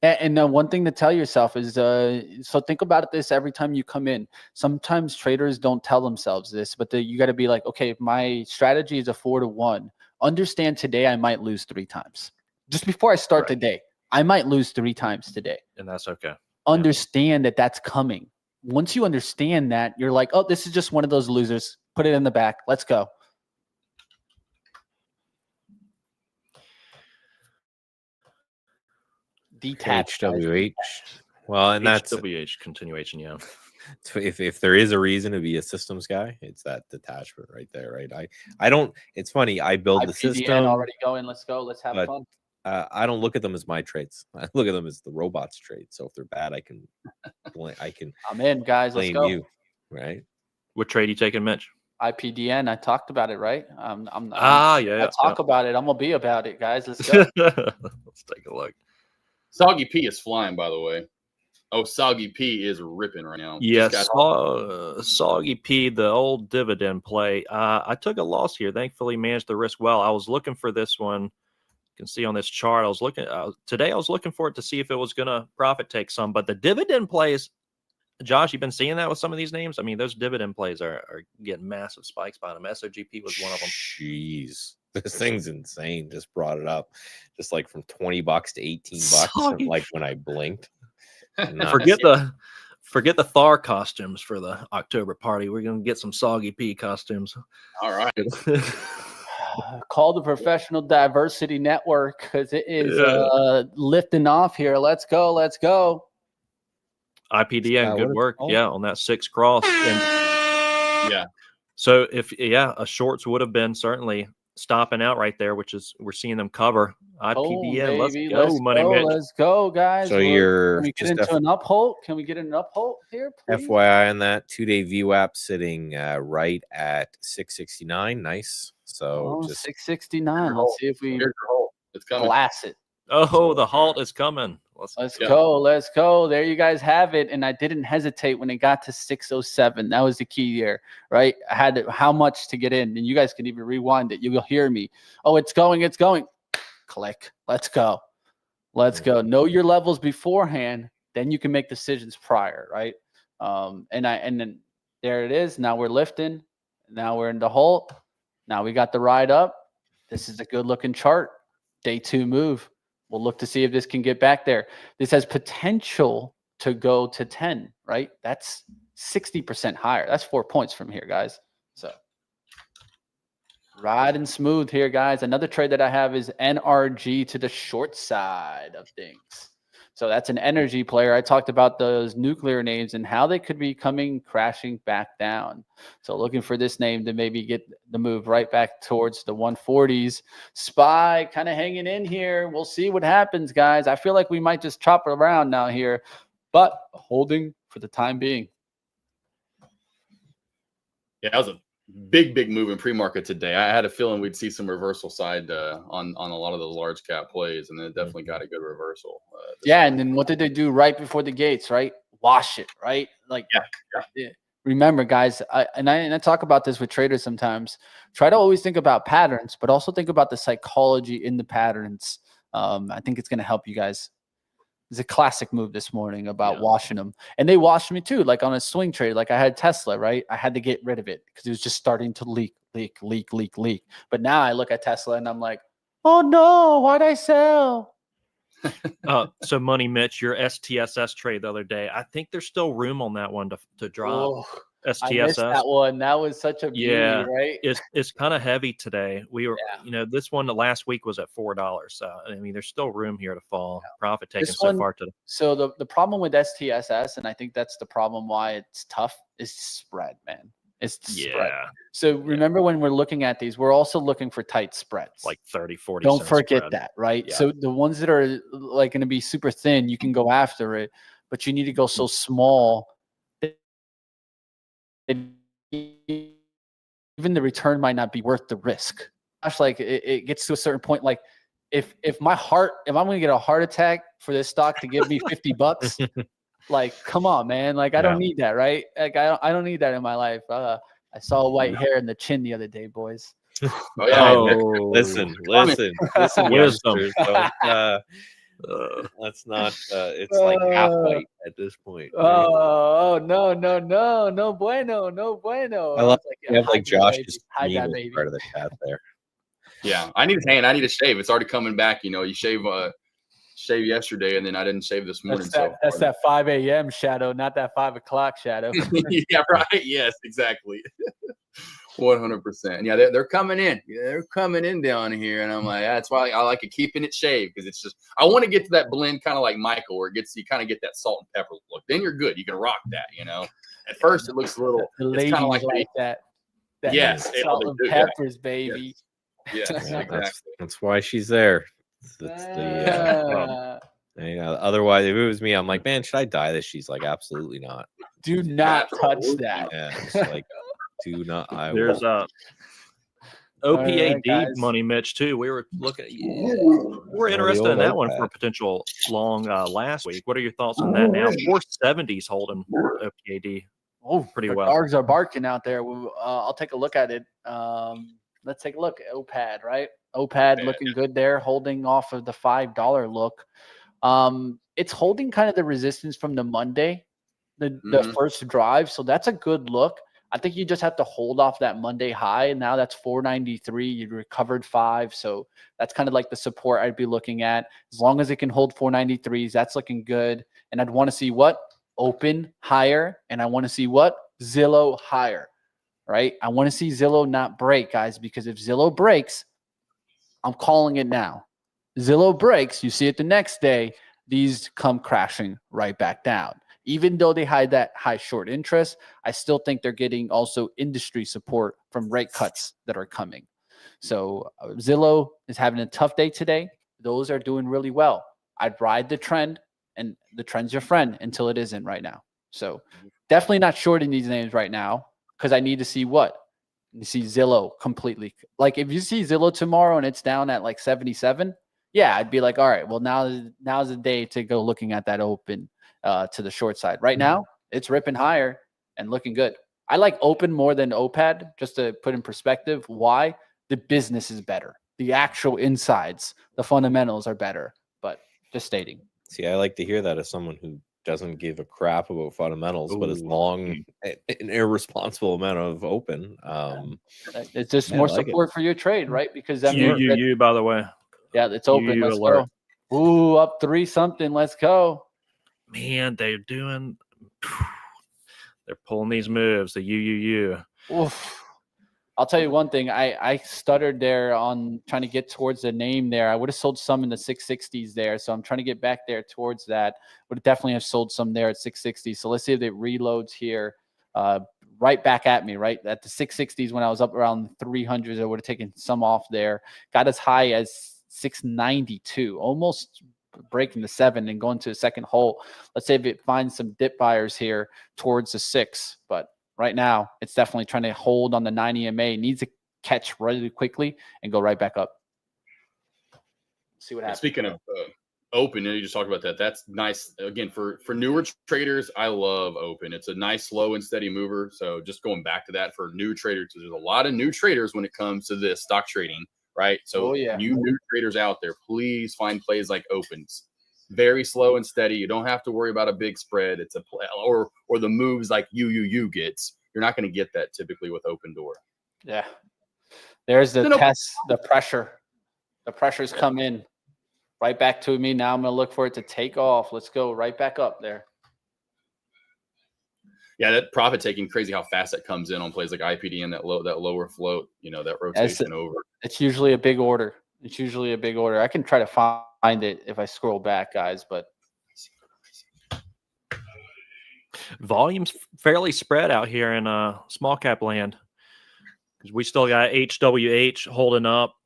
D: And one thing to tell yourself is, so think about this every time you come in. Sometimes traders don't tell themselves this, but you got to be like, okay, if my strategy is a 4-to-1, understand today I might lose 3 times. Just before I start the day, I might lose 3 times today.
E: And that's okay.
D: Understand that that's coming. Once you understand that, you're like, oh, this is just one of those losers. Put it in the back. Let's go. Detached.
C: HWH. Well, and that's
E: HWH continuation, yeah.
C: if there is a reason to be a systems guy, it's that detachment right there, right? I don't. It's funny. I build the
D: IPDN
C: system
D: already going. Let's go. Let's have
C: but,
D: fun.
C: I don't look at them as my traits. I look at them as the robot's traits. So if they're bad, I can
D: I'm in, guys. Let's
C: blame
D: go.
C: you, right?
E: What trade you taking, Mitch?
D: IPDN. I talked about it, right?
E: Yeah.
D: I talk about it. I'm gonna be about it, guys. Let's go.
E: Let's take a look.
F: Soggy P is flying, by the way. Oh, Soggy P is ripping right now.
E: Yes, Soggy P, the old dividend play. I took a loss here. Thankfully, managed the risk well. I was looking for this one. You can see on this chart. I was looking today. I was looking for it to see if it was going to profit take some. But the dividend plays, Josh, you've been seeing that with some of these names. I mean, those dividend plays are getting massive spikes by them. SOGP was one of them.
C: Jeez, this thing's insane. Just brought it up, just like from $20 to $18.
E: Soggy.
C: Like when I blinked.
E: Forget the Thar costumes for the October party. We're gonna get some Soggy P costumes.
F: All right.
D: Call the Professional Diversity Network because it is lifting off here. Let's go. Let's go.
E: IPDN, good work. Yeah, on that 6 cross. And
F: Yeah.
E: so a shorts would have been certainly stopping out right there, which is we're seeing them cover. IPDN, let's go, Money Mitch.
D: Let's go, guys.
C: So
D: can we get into an uphold? Can we get an uphold here, please?
C: FYI on that 2-day VWAP sitting right at 669. Nice. So just
D: 669. Let's see if we
F: It's coming.
D: blast it.
E: Oh, the halt is coming.
D: Let's go. Let's go. There you guys have it. And I didn't hesitate when it got to 607. That was the key here, right? I had how much to get in. And you guys can even rewind it. You'll hear me. Oh, it's going. It's going. Click. Let's go. Let's go. Know your levels beforehand. Then you can make decisions prior, right? And then there it is. Now we're lifting. Now we're in the halt. Now we got the ride up. This is a good looking chart. Day 2 move. We'll look to see if this can get back there. This has potential to go to 10, right? That's 60% higher. That's 4 points from here, guys. So riding smooth here, guys. Another trade that I have is NRG to the short side of things. So that's an energy player. I talked about those nuclear names and how they could be coming crashing back down. So looking for this name to maybe get the move right back towards the 140s. SPY kind of hanging in here. We'll see what happens, guys. I feel like we might just chop around now here, but holding for the time being.
F: Yeah, that was a big move in pre-market today. I had a feeling we'd see some reversal side on a lot of those large cap plays, and it definitely got a good reversal.
D: Yeah, and then what did they do right before the gates, right? Wash it, right? Like, yeah. Remember, guys, I talk about this with traders sometimes. Try to always think about patterns, but also think about the psychology in the patterns. I think it's going to help you guys. It's a classic move this morning about washing them. And they washed me too, like on a swing trade. Like I had Tesla, right? I had to get rid of it because it was just starting to leak. But now I look at Tesla and I'm like, oh no, why'd I sell?
E: So Money Mitch, your STSS trade the other day, I think there's still room on that one to drop.
D: Oh,
E: STSS.
D: I missed that one. That was such a beauty, right?
E: It's kind of heavy today. We were, this one last week was at $4. So I mean, there's still room here to fall. Profit taken so far today.
D: So the problem with STSS, and I think that's the problem why it's tough, is spread, man. It's spread. So remember when we're looking at these, we're also looking for tight spreads.
E: Like 30, 40
D: Don't
E: cents
D: forget
E: spread.
D: that, right?
E: Yeah.
D: So the ones that are like going to be super thin, you can go after it, but you need to go so small that even the return might not be worth the risk. like it gets to a certain point. Like if I'm going to get a heart attack for this stock to give me $50, like, come on, man. Like, I don't need that, right? Like, I don't need that in my life. I saw white hair in the chin the other day, boys.
F: Oh yeah.
C: Listen,
E: Wisdom.
C: youngsters, let's not. It's like half white at this point. Right?
D: Oh no bueno.
C: I love you have
D: hide
C: like
D: that
C: Josh's
D: hide that
C: meme as
D: baby.
C: part of the chat there.
F: Yeah, I need a shave. It's already coming back. You know, you shave yesterday, and then I didn't shave this morning.
D: That's that 5 a.m. shadow, not that 5 o'clock shadow.
F: Yeah, right. Yes, exactly. 100%. Yeah, they're coming in. They're coming in down here, and I'm like, that's why I like it keeping it shaved, because it's just I want to get to that blend, kind of like Michael, where you kind of get that salt and pepper look. Then you're good. You can rock that. You know, at first it looks a little.
D: It's kind of like that.
F: Yes,
D: salt and peppers, baby.
F: Yes, exactly.
C: That's why she's there. That's the. Otherwise, if it was me, I'm like, man, should I dye this? She's like, absolutely not.
D: Do not touch that.
C: Yeah, it's like, do not.
E: There's OPAD money, Mitch, too. We were looking. We're interested in that one for a potential long last week. What are your thoughts on that now? 470s holding OPAD.
D: Oh,
E: pretty well.
D: Dogs are barking out there. I'll take a look at it. Let's take a look. OPAD, right? OPAD looking good there, holding off of the $5 look. It's holding kind of the resistance from the Monday, the first drive. So that's a good look. I think you just have to hold off that Monday high. And now that's 493. You recovered 5. So that's kind of like the support I'd be looking at. As long as it can hold 493s, that's looking good. And I'd want to see what? Open higher. And I want to see what? Zillow higher, right? I want to see Zillow not break, guys, because if Zillow breaks, I'm calling it now. Zillow breaks, you see it the next day, these come crashing right back down. Even though they hide that high short interest, I still think they're getting also industry support from rate cuts that are coming. So Zillow is having a tough day today. Those are doing really well. I'd ride the trend, and the trend's your friend until it isn't right now. So definitely not shorting these names right now, because I need to see what? You see Zillow completely. Like if you see Zillow tomorrow and it's down at like 77, yeah, I'd be like, all right, well, now's the day to go looking at that open to the short side. Right now, it's ripping higher and looking good. I like open more than OPAD, just to put in perspective. Why? The business is better. The actual insides, the fundamentals are better. But just stating.
C: See, I like to hear that as someone who doesn't give a crap about fundamentals, but is long an irresponsible amount of open.
D: It's just more support for your trade, right? Because that
E: you by the way.
D: Yeah, it's open. Let's go. Ooh, up 3 something. Let's go.
E: Man, they're pulling these moves. The you.
D: Oof. I'll tell you one thing. I stuttered there on trying to get towards the name there. I would have sold some in the 660s there. So I'm trying to get back there towards that. Would definitely have sold some there at 660. So let's see if it reloads here. Right back at me, right? At the 660s when I was up around 300s, I would have taken some off there. Got as high as 692, almost breaking the 7 and going to the second hole. Let's say if it finds some dip buyers here towards the 6, but right now it's definitely trying to hold on the 9 EMA. It needs to catch really quickly and go right back up. See what happens.
F: Speaking of open, you just talked about that. That's nice. Again, for newer traders, I love open. It's a nice, slow and steady mover. So just going back to that for new traders, there's a lot of new traders when it comes to this stock trading. Right. So you new traders out there, please find plays like opens. Very slow and steady. You don't have to worry about a big spread. It's a play or the moves like you gets. You're not going to get that typically with open door.
D: Yeah. There's the test, the pressure. The pressure's come in right back to me. Now I'm going to look for it to take off. Let's go right back up there.
F: Yeah, that profit taking, crazy how fast that comes in on plays like IPD and that lower float, that rotation over.
D: It's usually a big order. I can try to find it if I scroll back, guys, but
E: volume's fairly spread out here in small cap land. Because we still got HWH holding up,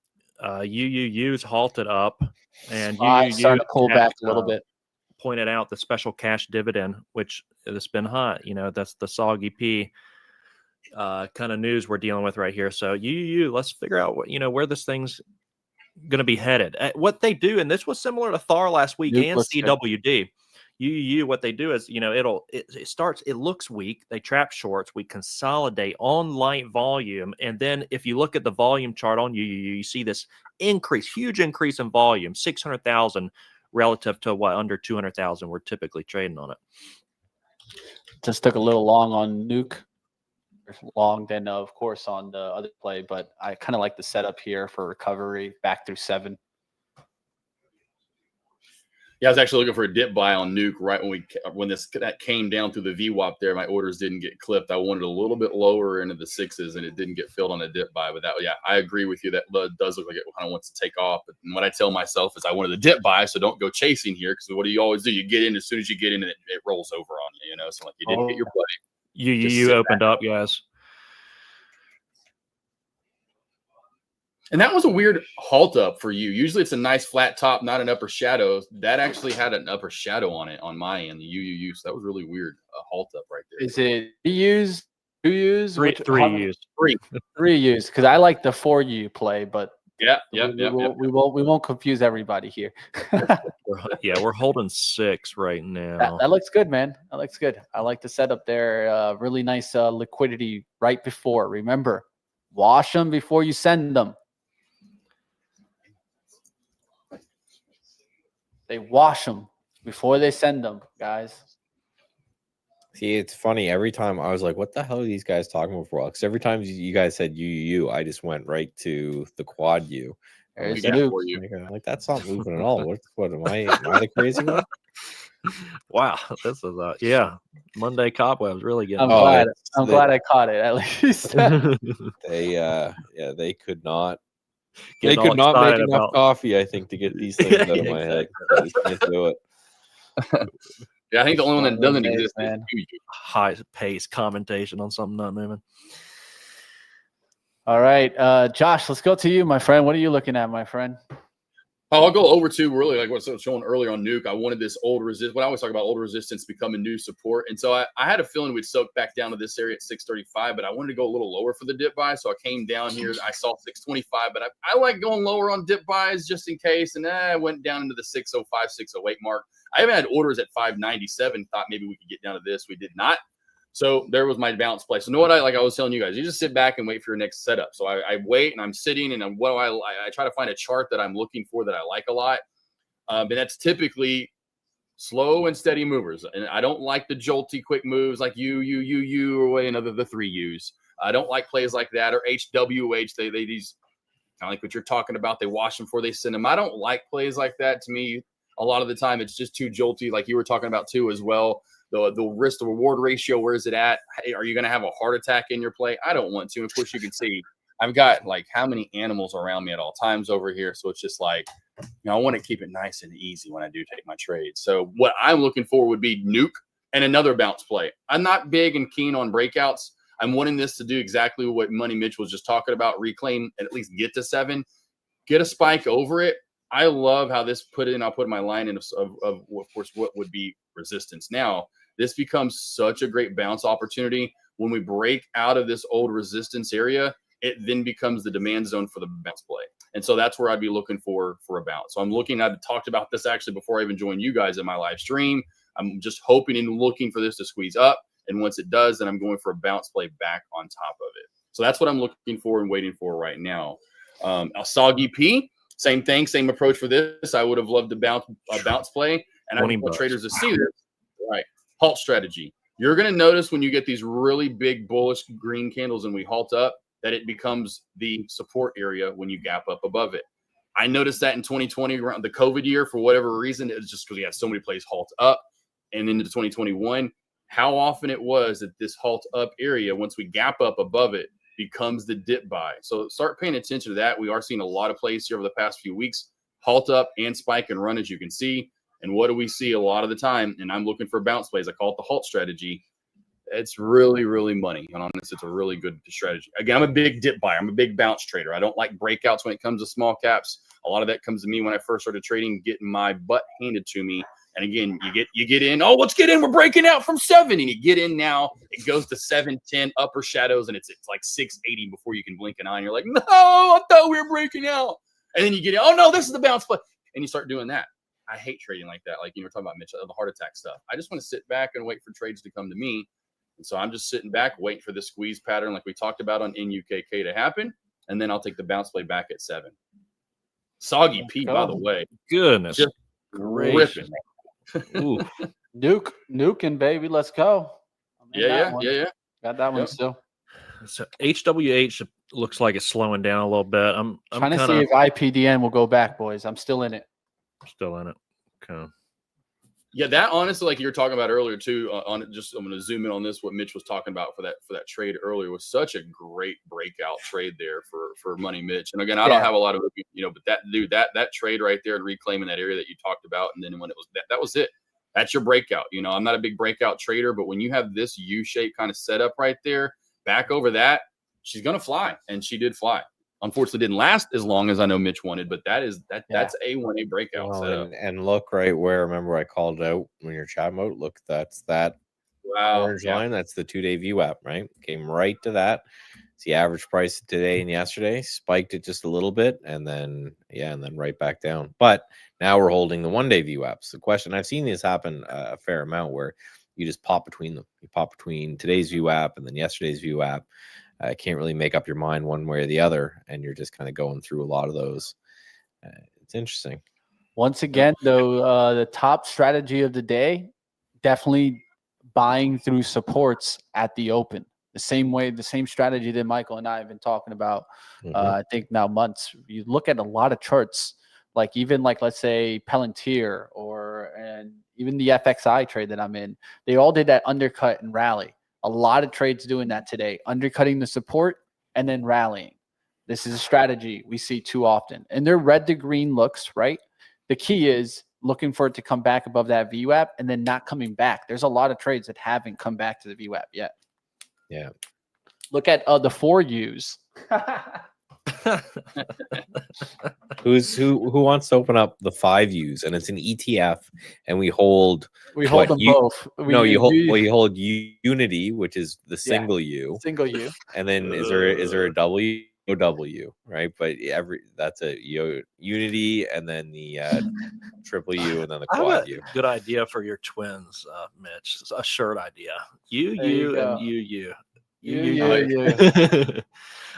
E: UUU's halted up, and UUU
D: starting to pull back a little bit.
E: Pointed out the special cash dividend, which has been hot. That's the soggy P. kind of news we're dealing with right here. So let's figure out what, where this thing's going to be headed. What they do, and this was similar to Thar last week and CWD. What they do is, it looks weak. They trap shorts. We consolidate on light volume. And then if you look at the volume chart on you see this huge increase in volume, 600,000 relative to what under 200,000 we're typically trading on it.
D: Just took a little long on Nuke. Long than of course on the other play, but I kind of like the setup here for recovery back through 7.
F: Yeah, I was actually looking for a dip buy on Nuke right when that came down through the VWAP there. My orders didn't get clipped. I wanted a little bit lower into the 6s, and it didn't get filled on a dip buy. But I agree with you. That does look like it kind of wants to take off. And what I tell myself is I wanted a dip buy, so don't go chasing here, because what do you always do? You get in as soon as you get in, and it rolls over on you. So like you didn't get your play.
E: You opened up, guys.
F: And that was a weird halt up for you. Usually it's a nice flat top, not an upper shadow. That actually had an upper shadow on it on my end, the UUU. So that was really weird. A halt up right there.
D: Is it 3Us, 2Us?
E: Three Us.
D: Three Us, because I like the 4U play, but we won't confuse everybody here.
E: We're holding 6 right now.
D: That looks good, man. That looks good. I like the setup there. Really nice liquidity right before. Remember, wash them before you send them. They wash them before they send them, guys.
C: See, it's funny. Every time I was like, what the hell are these guys talking about for? Because every time you guys said UUU, I just went right to the quad U.
D: There's
C: like, that's not moving at all. What am I the crazy one?
E: Wow, this is Monday cobwebs really getting.
D: I'm glad I caught it at least.
C: They could not. They could not make enough coffee, I think, to get these things out of my head. I just can't do it.
F: I think the only one that doesn't exist is
E: high pace commentation on something not moving.
D: All right, Josh, let's go to you, my friend. What are you looking at, my friend?
F: Oh, I'll go over to really like what I was showing earlier on Nuke. I wanted this old resistance. What I always talk about, old resistance becoming new support. And so I had a feeling we'd soak back down to this area at 635, but I wanted to go a little lower for the dip buy. So I came down here. I saw 625, but I like going lower on dip buys just in case. And I went down into the 605, 608 mark. I even had orders at 597. Thought maybe we could get down to this. We did not. So there was my bounce play. So know what I was telling you guys, you just sit back and wait for your next setup. So I wait and I'm sitting and I try to find a chart that I'm looking for that I like a lot. But that's typically slow and steady movers. And I don't like the jolty quick moves like you or another the 3Us. I don't like plays like that or HWH. They these kind of like what you're talking about. They wash them before they send them. I don't like plays like that. To me, a lot of the time it's just too jolty, like you were talking about too as well. The risk to reward ratio, where is it at? Hey, are you going to have a heart attack in your play? I don't want to. Of course, you can see I've got like how many animals around me at all times over here. So it's just like, I want to keep it nice and easy when I do take my trades. So what I'm looking for would be Nuke and another bounce play. I'm not big and keen on breakouts. I'm wanting this to do exactly what Money Mitch was just talking about, reclaim and at least get to 7, get a spike over it. I love how this I'll put my line in of course, what would be resistance. Now, this becomes such a great bounce opportunity. When we break out of this old resistance area, it then becomes the demand zone for the bounce play. And so that's where I'd be looking for a bounce. So I've talked about this actually before I even joined you guys in my live stream. I'm just hoping and looking for this to squeeze up. And once it does, then I'm going for a bounce play back on top of it. So that's what I'm looking for and waiting for right now. Soggy P, same thing, same approach for this. I would have loved a bounce play. And I want traders to see this. Right. Halt strategy. You're going to notice when you get these really big bullish green candles and we halt up, that it becomes the support area when you gap up above it. I noticed that in 2020 around the COVID year, for whatever reason, it was just because we had so many plays halt up. And into 2021, how often it was that this halt up area, once we gap up above it, becomes the dip buy. So start paying attention to that. We are seeing a lot of plays here over the past few weeks, halt up and spike and run, as you can see. And what do we see a lot of the time? And I'm looking for bounce plays. I call it the halt strategy. It's really, really money. And on this, it's a really good strategy. Again, I'm a big dip buyer. I'm a big bounce trader. I don't like breakouts when it comes to small caps. A lot of that comes to me when I first started trading, getting my butt handed to me. And again, you get in. Oh, let's get in. We're breaking out from 7, and you get in now. It goes to 710 upper shadows, and it's like 680 before you can blink an eye. And you're like, no, I thought we were breaking out. And then you get in. Oh no, this is the bounce play, and you start doing that. I hate trading like that. Like you were talking about, Mitch, the heart attack stuff. I just want to sit back and wait for trades to come to me. And so I'm just sitting back, waiting for the squeeze pattern, like we talked about on NUKK, to happen, and then I'll take the bounce play back at 7. Soggy P, by the way,
E: Goodness
F: just
E: gracious.
F: ripping.
D: Nuking, baby. Let's go.
F: Yeah.
D: Got that one still.
E: So HWH looks like it's slowing down a little bit. I'm
D: trying to see if IPDN will go back, boys. I'm still in it.
E: Still in it. Okay.
F: Yeah, that honestly, like you were talking about earlier too, I'm going to zoom in on this. What Mitch was talking about for that trade earlier was such a great breakout trade there for Money Mitch. And again, I don't have a lot of, but that trade right there and reclaiming that area that you talked about, and then when it was that was it. That's your breakout. I'm not a big breakout trader, but when you have this U-shape kind of setup right there, back over that, she's going to fly, and she did fly. Unfortunately, didn't last as long as I know Mitch wanted, but that's A1A breakout setup.
C: And look right where, remember I called out when you're chat mode. Look, that's that orange line. That's the 2-day VWAP, right? Came right to that. It's the average price today and yesterday. Spiked it just a little bit, and then right back down. But now we're holding the 1-day VWAPs. The question, I've seen this happen a fair amount, where you just pop between them. You pop between today's VWAP and then yesterday's VWAP. I can't really make up your mind one way or the other, and you're just kind of going through a lot of those. It's interesting.
D: Once again, though, the top strategy of the day, definitely buying through supports at the open. The same strategy that Michael and I have been talking about, I think now months. You look at a lot of charts, like even let's say Palantir and even the FXI trade that I'm in, they all did that undercut and rally. A lot of trades doing that today, undercutting the support and then rallying. This is a strategy we see too often. And they're red to green looks, right? The key is looking for it to come back above that VWAP and then not coming back. There's a lot of trades that haven't come back to the VWAP yet.
C: Yeah.
D: Look at the 4Us.
C: Who wants to open up the 5Us, and it's an ETF, and we hold
D: them both.
C: You hold Unity, which is the single U, and then is there a W, right? But that's a Unity, and then the triple U, and then the quad U.
E: Good idea for your twins, Mitch. It's a shirt idea. You and you.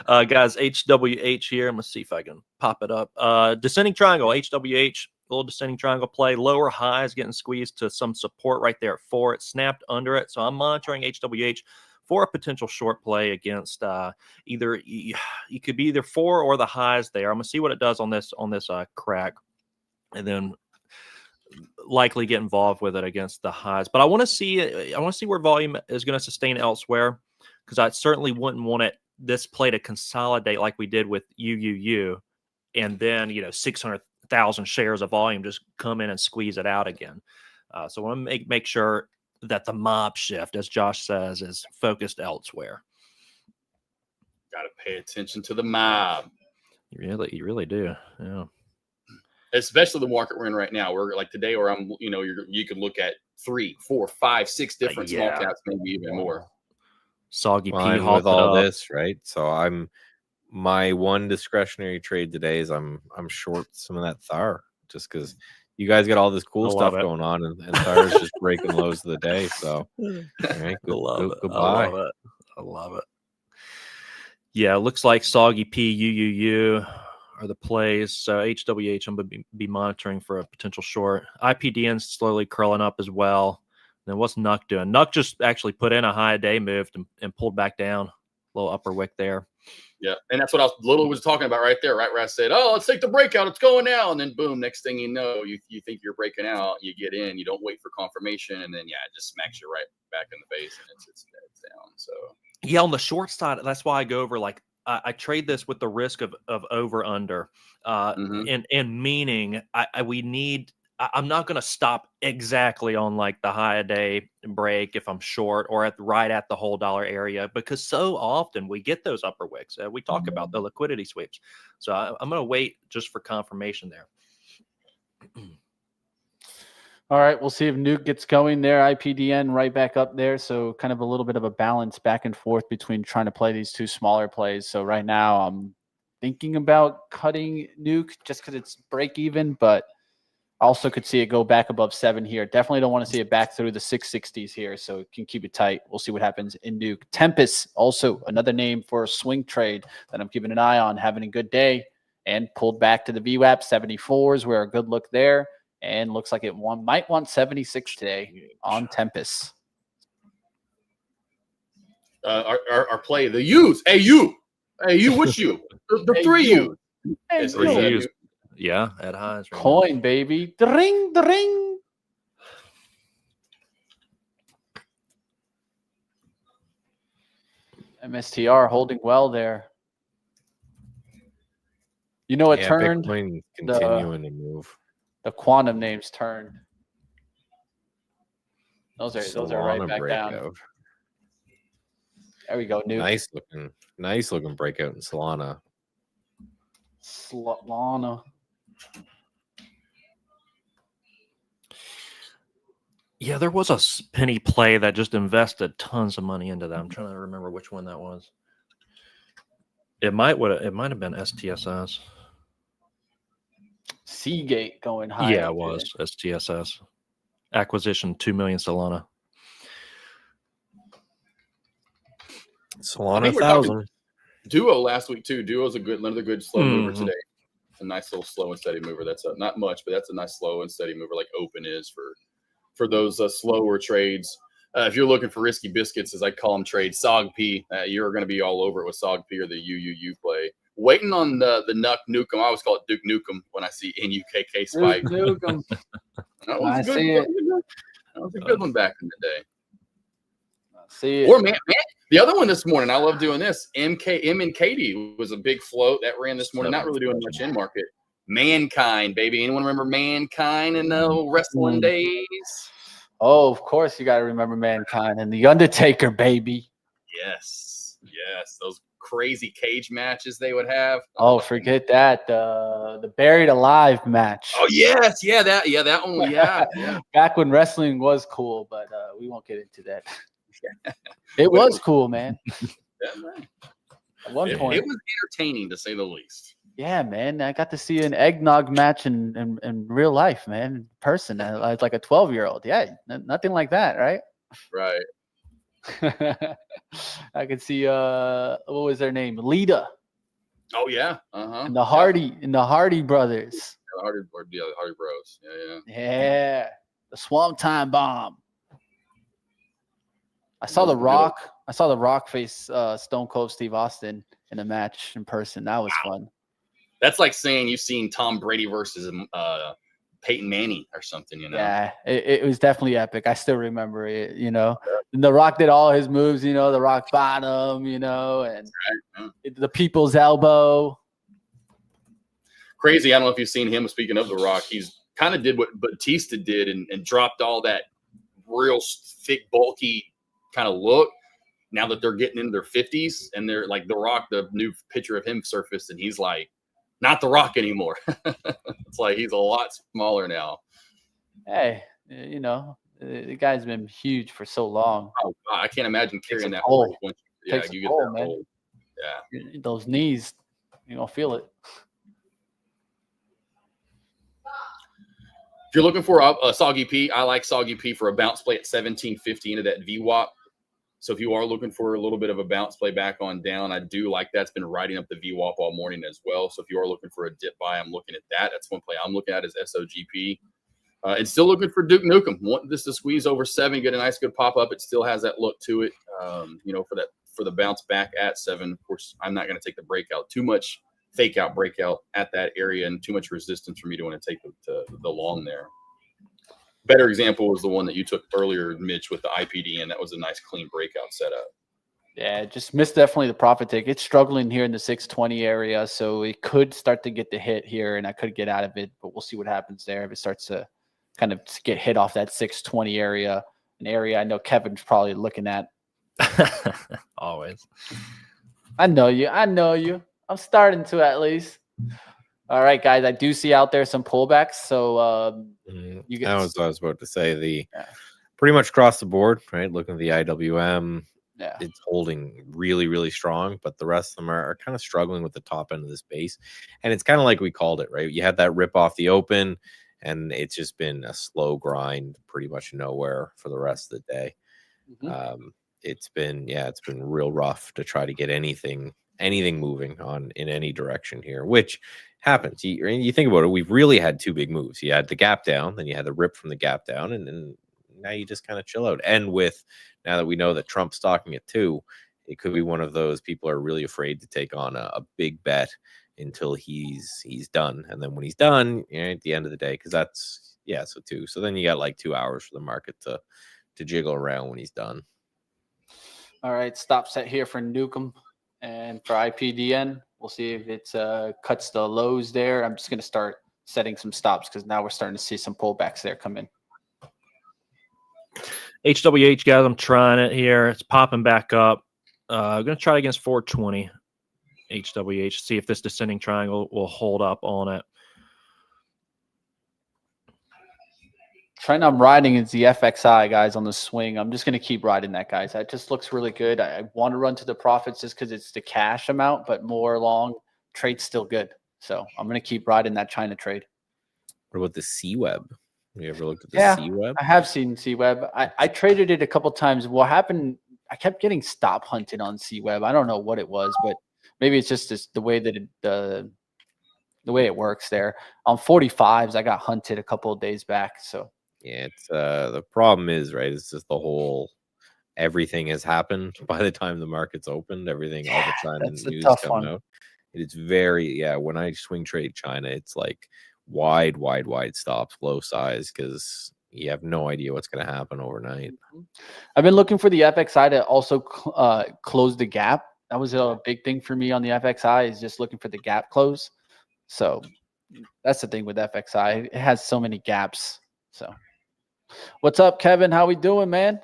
E: Guys, HWH here. I'm gonna see if I can pop it up. Descending triangle, HWH, little descending triangle play. Lower highs getting squeezed to some support right there at 4. It snapped under it, so I'm monitoring HWH for a potential short play against either you could be either 4 or the highs there. I'm gonna see what it does on this crack, and then likely get involved with it against the highs. But I want to see where volume is going to sustain elsewhere, because I certainly wouldn't want this play to consolidate like we did with UUU, and then 600,000 shares of volume just come in and squeeze it out again. So I want to make sure that the mob shift, as Josh says, is focused elsewhere.
F: Got to pay attention to the mob.
E: You really do. Yeah.
F: Especially the market we're in right now. We're like today, where I'm, you can look at 3, 4, 5, 6 different small caps, maybe even more.
E: Soggy P
C: with all this, right? So my one discretionary trade today is I'm short some of that Thar, just because you guys got all this cool stuff going on, and Thar is just breaking lows of the day. So, all right, goodbye.
E: I love it. Yeah, it looks like Soggy P, UUU are the plays. So HWH, I'm going to be monitoring for a potential short. IPDN slowly curling up as well. Then what's Nuck doing? Nuck just actually put in a high day move and pulled back down. A little upper wick there.
F: Yeah, and that's what Little was talking about right there, right where I said, oh, let's take the breakout. It's going now. And then, boom, next thing you know, you think you're breaking out. You get in. You don't wait for confirmation. And then, it just smacks you right back in the face, and it's down. So,
E: yeah, on the short side, that's why I go over, I trade this with the risk of over under, and meaning I'm not going to stop exactly on the high a day break if I'm short, or right at the whole dollar area, because so often we get those upper wicks. We talk about the liquidity sweeps, so I'm going to wait just for confirmation there.
D: All right, we'll see if Nuke gets going there. IPDN right back up there. So kind of a little bit of a balance back and forth between trying to play these two smaller plays. So right now I'm thinking about cutting Nuke just because it's break even, but I also could see it go back above 7 here. Definitely don't want to see it back through the 660s here, so it can keep it tight. We'll see what happens in Nuke. Tempest, also another name for a swing trade that I'm keeping an eye on, having a good day, and pulled back to the VWAP. 74s were a good look there, and looks like it might want 76 today on Tempest.
F: Our play, the U's. Hey, you. Hey, you, which you? The
D: Hey,
F: three
D: you.
F: U's.
D: Hey,
F: It's
D: yo.
F: you.
E: Yeah, at highs. Right now.
D: Coin, baby. Dring, dring. MSTR holding well there. You know, it turned.
C: Bitcoin continuing to move.
D: The quantum names turned. Those are right
C: Solana
D: back down.
C: breakout.
D: There we go. Nuke.
C: Nice looking breakout in Solana.
D: Solana.
E: Yeah, there was a penny play that just invested tons of money into that. I'm trying to remember which one that was. It might have been STSS.
D: Seagate going high.
E: Yeah, it was STSS. Acquisition 2 million Solana.
C: Solana
F: think we're talking
C: 1,000.
F: Duo last week too. Duo's another good slow mover
E: Mhm.
F: today. It's a nice little slow and steady mover. That's not much, but that's a nice slow and steady mover, like Open is for those slower trades. If you're looking for risky biscuits, as I call them, trades, SOG-P, you're going to be all over it with SOG-P or the UUU play. Waiting on the Nukem. I always call it Duke Nukem when I see NUKK spike.
D: Nukem.
F: That was
D: I
F: a good,
D: see it.
F: That was a good one back in the day.
D: See it.
F: Or man, the other one this morning, I love doing this. M and Katie was a big float that ran this morning. Not really doing much in market. Mankind, baby. Anyone remember Mankind in the wrestling days?
D: Oh, of course you got to remember Mankind and the Undertaker, baby.
F: Yes. Those crazy cage matches they would have.
D: Oh, forget that. The Buried Alive match.
F: Oh yes, that one. Yeah.
D: Back when wrestling was cool, but we won't get into that. It was cool, man. At one point,
F: it was entertaining to say the least.
D: yeah, man. I got to see an eggnog match in real life, man, in person. I was like a 12-year-old. Yeah, nothing like that, right?
F: Right.
D: I could see what was their name? Lita
F: Oh yeah.
D: and the Hardy brothers.
F: The Hardy Bros. Yeah.
D: Yeah. The Swamp Time Bomb. I saw The Rock face Stone Cold Steve Austin in a match in person. That was fun.
F: That's like saying you've seen Tom Brady versus Peyton Manning or something, you know?
D: Yeah, it was definitely epic. I still remember it, you know. And The Rock did all his moves, you know, the Rock Bottom, you know, and the People's Elbow.
F: Crazy. I don't know if you've seen him. Speaking of The Rock, he's kind of did what Batista did and dropped all that real thick, bulky kind of look. Now that they're getting into their 50s and they're like The Rock, the new picture of him surfaced, and he's like, not The Rock anymore. It's like he's a lot smaller now.
D: Hey, you know, the guy's been huge for so long.
F: Oh, I can't imagine carrying that
D: toll.
F: weight.
D: Takes a
F: you get
D: toll,
F: that
D: man.
F: old. Yeah.
D: Those knees, you're going to feel it.
F: If you're looking for a Soggy P, I like Soggy P for a bounce play at 1750 into that VWAP. So if you are looking for a little bit of a bounce play back on down, I do like that. It's been riding up the VWAP all morning as well. So if you are looking for a dip buy, I'm looking at that. That's one play I'm looking at is SOGP. And still looking for Duke Nukem. Want this to squeeze over 7, get a nice good pop up. It still has that look to it. You know, for the bounce back at 7. Of course, I'm not going to take the breakout. Too much fake out breakout at that area and too much resistance for me to want to take the long there. Better example was the one that you took earlier, Mitch, with the IPD, and that was a nice clean breakout setup.
D: Yeah, just missed definitely the profit take. It's struggling here in the 620 area, so it could start to get the hit here, and I could get out of it, but we'll see what happens there if it starts to kind of get hit off that 620 area, an area I know Kevin's probably looking at.
E: Always.
D: I know you. I'm starting to at least. All right, guys. I do see out there some pullbacks. So you
C: That
D: get
C: was what I was about to say.
D: Yeah.
C: Pretty much across the board, right? Looking at the IWM,
D: yeah.
C: it's holding really, really strong, but the rest of them are kind of struggling with the top end of this base. And it's kind of like we called it, right? You had that rip off the open, and it's just been a slow grind, pretty much nowhere for the rest of the day. It's been real rough to try to get anything moving in any direction here, which happens. You think about it, we've really had two big moves. You had the gap down, then you had the rip from the gap down, and then now you just kind of chill out. And with now that we know that Trump's talking it too, it could be one of those people are really afraid to take on a big bet until he's done. And then when he's done, at the end of the day, because that's so then you got like 2 hours for the market to jiggle around when he's done.
D: All right, stop set here for Nukem and for IPDN. We'll see if it cuts the lows there. I'm just going to start setting some stops because now we're starting to see some pullbacks there come in.
E: HWH, guys, I'm trying it here. It's popping back up. I'm going to try it against 420 HWH, see if this descending triangle will hold up on it.
D: Trend I'm riding is the FXI, guys, on the swing. I'm just going to keep riding that, guys. That just looks really good. I want to run to the profits just because it's the cash amount, but more long trade's still good. So I'm going to keep riding that China trade.
C: What about the C-Web? Have you ever looked at the
D: Yeah,
C: C-Web?
D: I have seen C-Web. I traded it a couple times. What happened, I kept getting stop hunted on C-Web. I don't know what it was, but maybe it's just the way that the way it works there. On 45s, I got hunted a couple of days back. So
C: yeah, it's the problem is, right, it's just the whole everything has happened by the time the market's opened. Everything, all the China news come out. It's very, when I swing trade China, it's like wide stops, low size, because you have no idea what's going to happen overnight.
D: I've been looking for the FXI to also close the gap. That was a big thing for me on the FXI, is just looking for the gap close. So that's the thing with FXI. It has so many gaps. So what's up, Kevin? How we doing, man?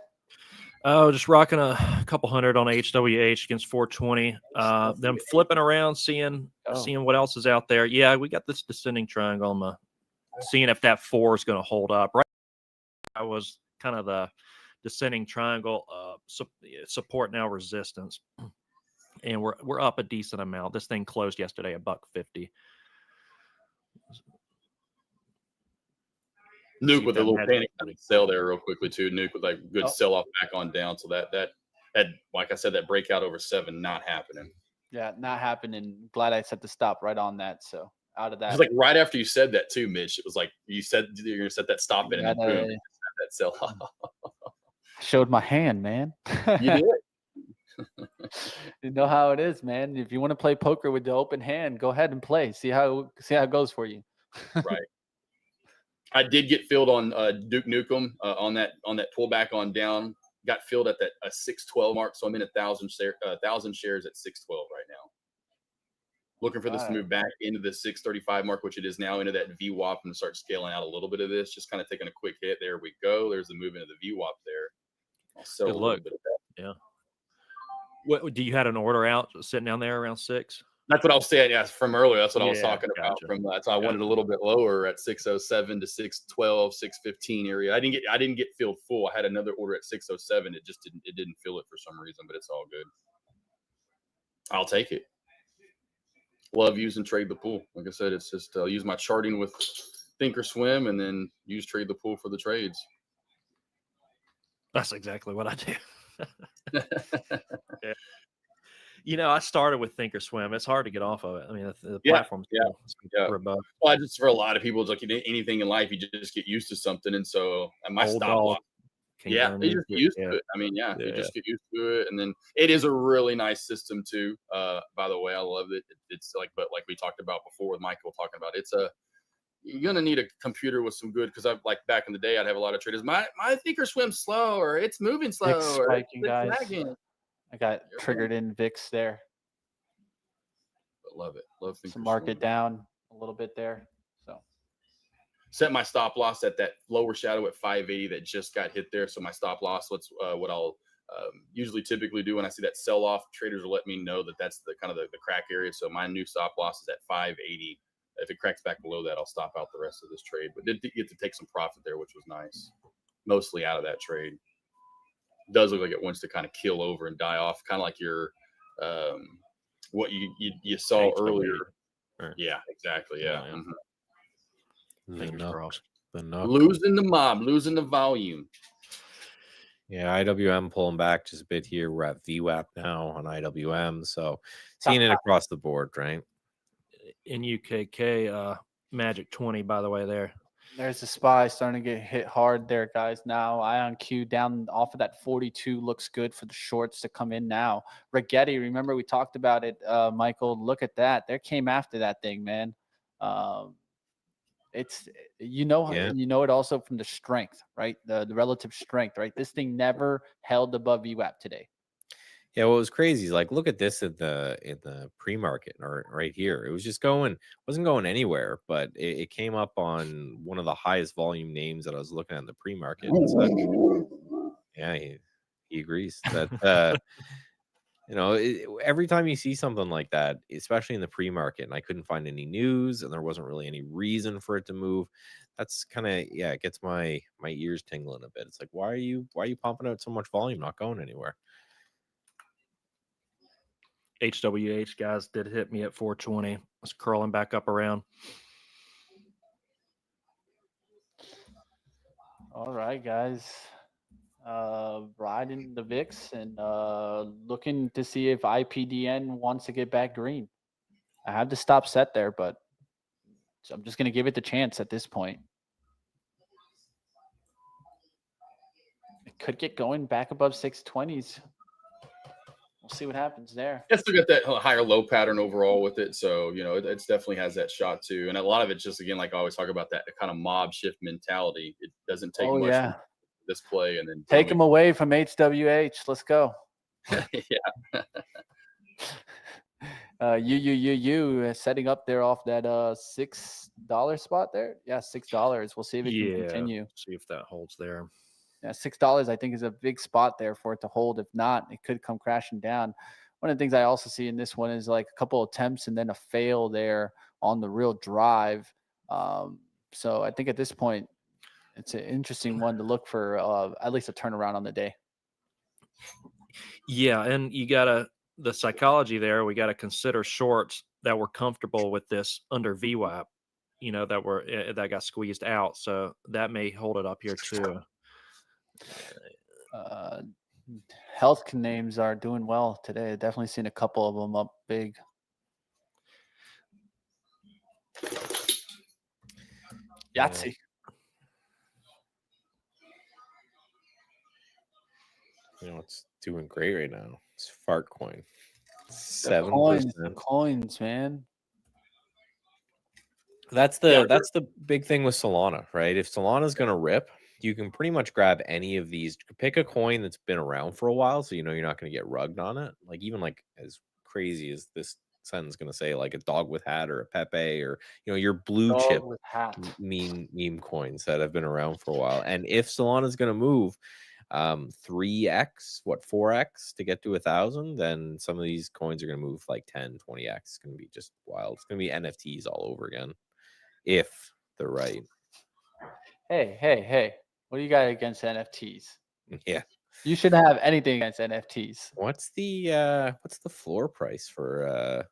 E: Oh, just rocking a couple hundred on HWH against 420. Them flipping around, seeing what else is out there. Yeah, we got this descending triangle. Seeing if that 4 is going to hold up. Right, I was kind of the descending triangle support now resistance, and we're up a decent amount. This thing closed yesterday $1.50.
F: Nuke with a little panic sell there real quickly too. Nuke with like good sell off back on down. So that had, like I said, that breakout over 7 not happening.
D: Yeah, not happening. Glad I set the stop right on that. So out of that,
F: it was like right after you said that too, Mitch. It was like you said you're gonna set that stop in, and then boom, that sell off.
D: Showed my hand, man.
F: You did.
D: You know how it is, man. If you want to play poker with the open hand, go ahead and play. See how it goes for you.
F: Right. I did get filled on Duke Nukem on that pullback on down. Got filled at that 612 mark, so I'm in 1,000 shares at 612 right now. Looking for this to move back into the 635 mark, which it is now, into that VWAP, and start scaling out a little bit of this. Just kind of taking a quick hit. There we go. There's the movement of the VWAP there. I'll sell a little bit of that.
E: Yeah. What do you had an order out sitting down there around 6?
F: That's what I was saying. Yeah, from earlier. That's what I was talking about. From that, so I wanted a little bit lower at 607 to 612, 615 area. I didn't get filled full. I had another order at 607. It just didn't fill it for some reason, but it's all good. I'll take it. Love using Trade the Pool. Like I said, it's just use my charting with Thinkorswim, and then use Trade the Pool for the trades.
E: That's exactly what I do. Yeah. I started with Thinkorswim. It's hard to get off of it. I mean, the platform's robust.
F: Well, just for a lot of people, it's like anything in life, you just get used to something. And so, my stop loss. Yeah, they just get used to it. I mean, you just get used to it. And then it is a really nice system too. By the way, I love it. It's like, but like we talked about before with Michael talking about, you're gonna need a computer with some good, because I've like back in the day, I'd have a lot of traders. My Thinkorswim's slow, or it's moving slow,
D: or spiking, guys. Lagging. I got triggered in VIX there.
F: But love it. Love
D: some market down a little bit there. So
F: set my stop loss at that lower shadow at 580 that just got hit there. So my stop loss, what I'll usually typically do when I see that sell off, traders will let me know that that's the kind of the crack area. So my new stop loss is at 580. if it cracks back below that, I'll stop out the rest of this trade. But did get to take some profit there, which was nice. Mostly out of that trade. Does look like it wants to kind of kill over and die off, kind of like your what you saw earlier. Yeah, exactly. Yeah.
E: Fingers crossed.
F: Losing the mob, losing the volume.
C: Yeah, IWM pulling back just a bit here. We're at VWAP now on IWM, so seeing it across the board, right?
E: In UKK, Magic 20, by the way, there.
D: There's the SPY starting to get hit hard there, guys. Now Ion Q down off of that 42 looks good for the shorts to come in now. Rigetti, remember we talked about it, Michael. Look at that. There came after that thing, man. It's you know it also from the strength, right? The relative strength, right? This thing never held above VWAP today.
C: Yeah, what was crazy is like look at this in the pre-market or right here. It was just wasn't going anywhere, but it came up on one of the highest volume names that I was looking at in the pre-market. Yeah, he agrees that every time you see something like that, especially in the pre-market, and I couldn't find any news and there wasn't really any reason for it to move, that's kind of it gets my ears tingling a bit. It's like why are you pumping out so much volume, not going anywhere?
E: HWH guys did hit me at 420. It's curling back up around.
D: All right, guys. Riding the VIX and looking to see if IPDN wants to get back green. I have the stop set there, but I'm just going to give it the chance at this point. It could get going back above 620s. We'll see what happens there.
F: It's still got that higher low pattern overall with it. So, it definitely has that shot too. And a lot of it's just, again, like I always talk about that kind of mob shift mentality. It doesn't take much from this play. And then
D: take them away from HWH. Let's go.
F: Yeah.
D: You setting up there off that $6 spot there. Yeah, $6. We'll see if it can continue.
E: See if that holds there.
D: Yeah, $6 I think is a big spot there for it to hold. If not, it could come crashing down. One of the things I also see in this one is like a couple attempts and then a fail there on the real drive. So I think at this point, it's an interesting one to look for at least a turnaround on the day.
E: Yeah, and you got the psychology there. We got to consider shorts that were comfortable with this under VWAP, that got squeezed out. So that may hold it up here too.
D: Health names are doing well today. Definitely seen a couple of them up big. Yahtzee.
C: It's doing great right now. It's fart coin.
D: 7%. Coins, man.
C: That's the big thing with Solana, right? If Solana's going to rip, you can pretty much grab any of these. Pick a coin that's been around for a while, so you're not going to get rugged on it. Like even like as crazy as this sentence going to say, like a dog with hat or a Pepe or your blue
D: dog
C: chip
D: with hat.
C: meme coins that have been around for a while. And if Solana's going to move 3x, 4x to get to 1,000, then some of these coins are going to move like 10, 20x. It's going to be just wild. It's going to be NFTs all over again if they're right.
D: Hey. What do you got against NFTs?
C: Yeah.
D: You shouldn't have anything against NFTs.
C: What's the floor price for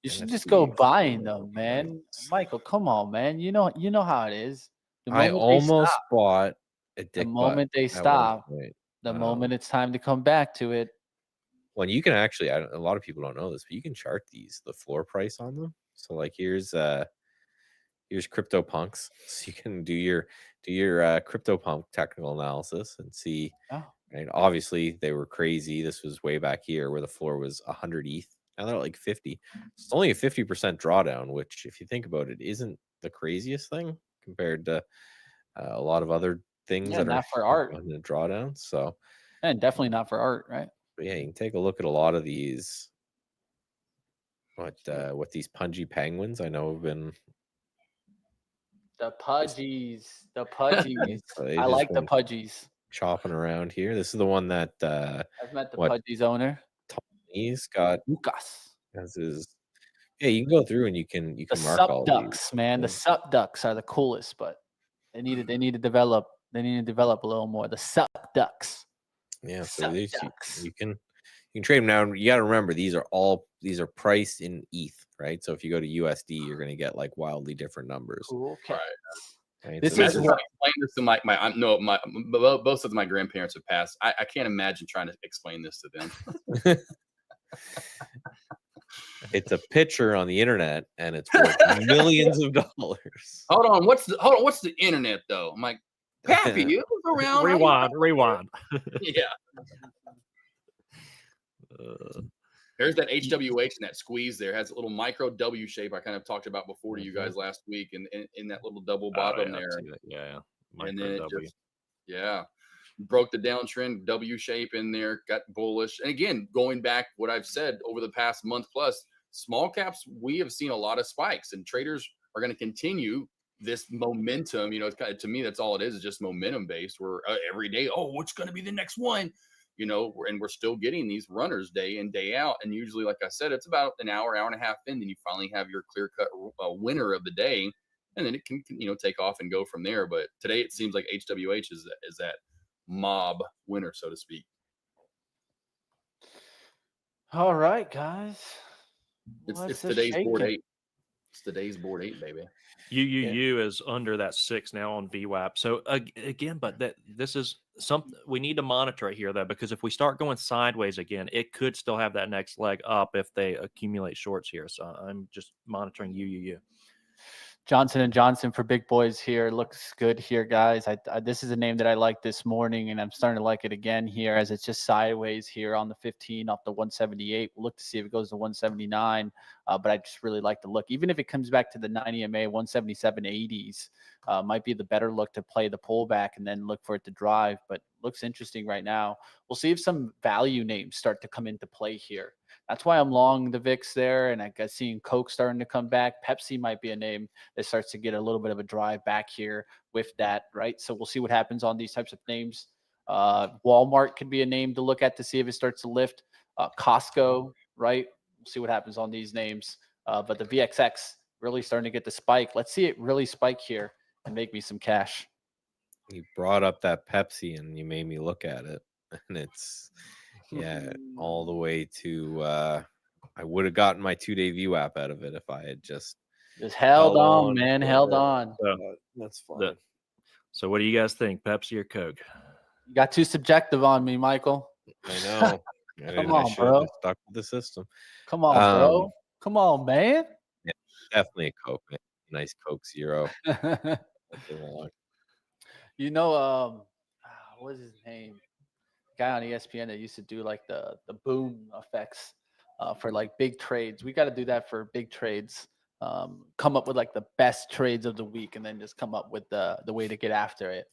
D: you should
C: NFT
D: just go buying them, man. Michael, come on, man. You know how it is.
C: I almost bought a dick.
D: The moment they stop, the moment it's time to come back to it.
C: Well, you can actually, a lot of people don't know this, but you can chart the floor price on them. So like here's CryptoPunks. So you can do your CryptoPunk technical analysis and see.
D: Oh.
C: Right? Obviously, they were crazy. This was way back here where the floor was 100 ETH. Now they're like 50. It's only a 50% drawdown, which, if you think about it, isn't the craziest thing compared to a lot of other things that
D: not
C: are
D: for art
C: on the drawdown. So,
D: and definitely not for art, right?
C: But yeah, you can take a look at a lot of these. What these Pungy Penguins I know have been.
D: The Pudgies. I like the Pudgies.
C: Chopping around here. This is the one that
D: I've met the Pudgies owner.
C: Tony's got
D: Lucas
C: as his Yeah, you can go through and you can
D: The
C: mark all these.
D: subducts, man. The
C: Yeah.
D: subducts are the coolest, but they need to develop a little more. The subducts.
C: Yeah, so these
D: Subducts.
C: you can trade them now. You got to remember these are priced in ETH, right? So if you go to USD, you're going to get like wildly different numbers.
D: Cool.
F: Right.
C: Right?
D: This
C: So
D: is
F: Imagine trying to explain this to my both of my grandparents have passed. I can't imagine trying to explain this to them.
C: it's a picture on the internet and it's worth millions of dollars.
F: Hold on, what's the internet though? I'm like, Pappy, it was around.
E: Rewind.
F: Yeah. There's that HWH and that squeeze there. It has a little micro W shape I kind of talked about before to you guys last week, and in that little double bottom there.
E: Yeah.
F: And then it
E: W.
F: just broke the downtrend, W shape in there, got bullish. And again, going back what I've said over the past month plus, small caps, we have seen a lot of spikes, and traders are going to continue this momentum. It's kind of, to me, that's all it is just momentum based. Where every day, what's going to be the next one? And we're still getting these runners day in, day out. And usually, like I said, it's about an hour and a half in, then you finally have your clear cut winner of the day. And then it can, take off and go from there. But today it seems like HWH is that mob winner, so to speak.
D: all right, guys.
F: It's today's board 8. It's today's board 8, baby.
E: UUU is under that 6 now on VWAP. So again, but this is something we need to monitor it here, though, because if we start going sideways again, it could still have that next leg up if they accumulate shorts here. So I'm just monitoring UUU.
D: Johnson & Johnson for big boys here. Looks good here, guys. This is a name that I liked this morning, and I'm starting to like it again here as it's just sideways here on the 15 off the 178. We'll look to see if it goes to 179, but I just really like the look. Even if it comes back to the 9 EMA 177.80s, might be the better look to play the pullback and then look for it to drive, but looks interesting right now. We'll see if some value names start to come into play here. That's why I'm long the VIX there, and I guess seeing Coke starting to come back. Pepsi might be a name that starts to get a little bit of a drive back here with that, right? So we'll see what happens on these types of names. Walmart could be a name to look at to see if it starts to lift. Costco, right? We'll see what happens on these names. But the VXX really starting to get the spike. Let's see it really spike here and make me some cash.
C: You brought up that Pepsi and you made me look at it, and it's all the way to I would have gotten my 2-day VWAP out of it if I had just
D: held on, man. Held on.
C: That's fine.
E: So what do you guys think, Pepsi or Coke?
D: You got too subjective on me, Michael.
C: I know.
D: I should have
C: stuck with the system.
D: Come on, bro. Come on, man.
C: Yeah, definitely a Coke, man. Nice Coke Zero.
D: What is his name? Guy on ESPN that used to do like the boom effects for like big trades. We got to do that for big trades. Come up with like the best trades of the week, and then just come up with the way to get after it.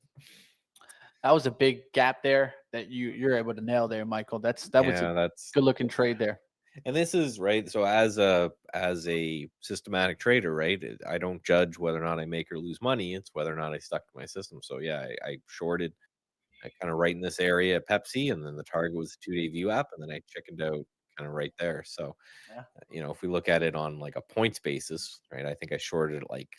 D: That was a big gap there that you're able to nail there, Michael. That's good looking trade there.
C: And this is right. So as a systematic trader, right, I don't judge whether or not I make or lose money. It's whether or not I stuck to my system. So yeah, I shorted. I kind of right in this area at Pepsi, and then the target was a 2-day VWAP, and then I chickened out kind of right there. So, if we look at it on like a points basis, right, I think I shorted it like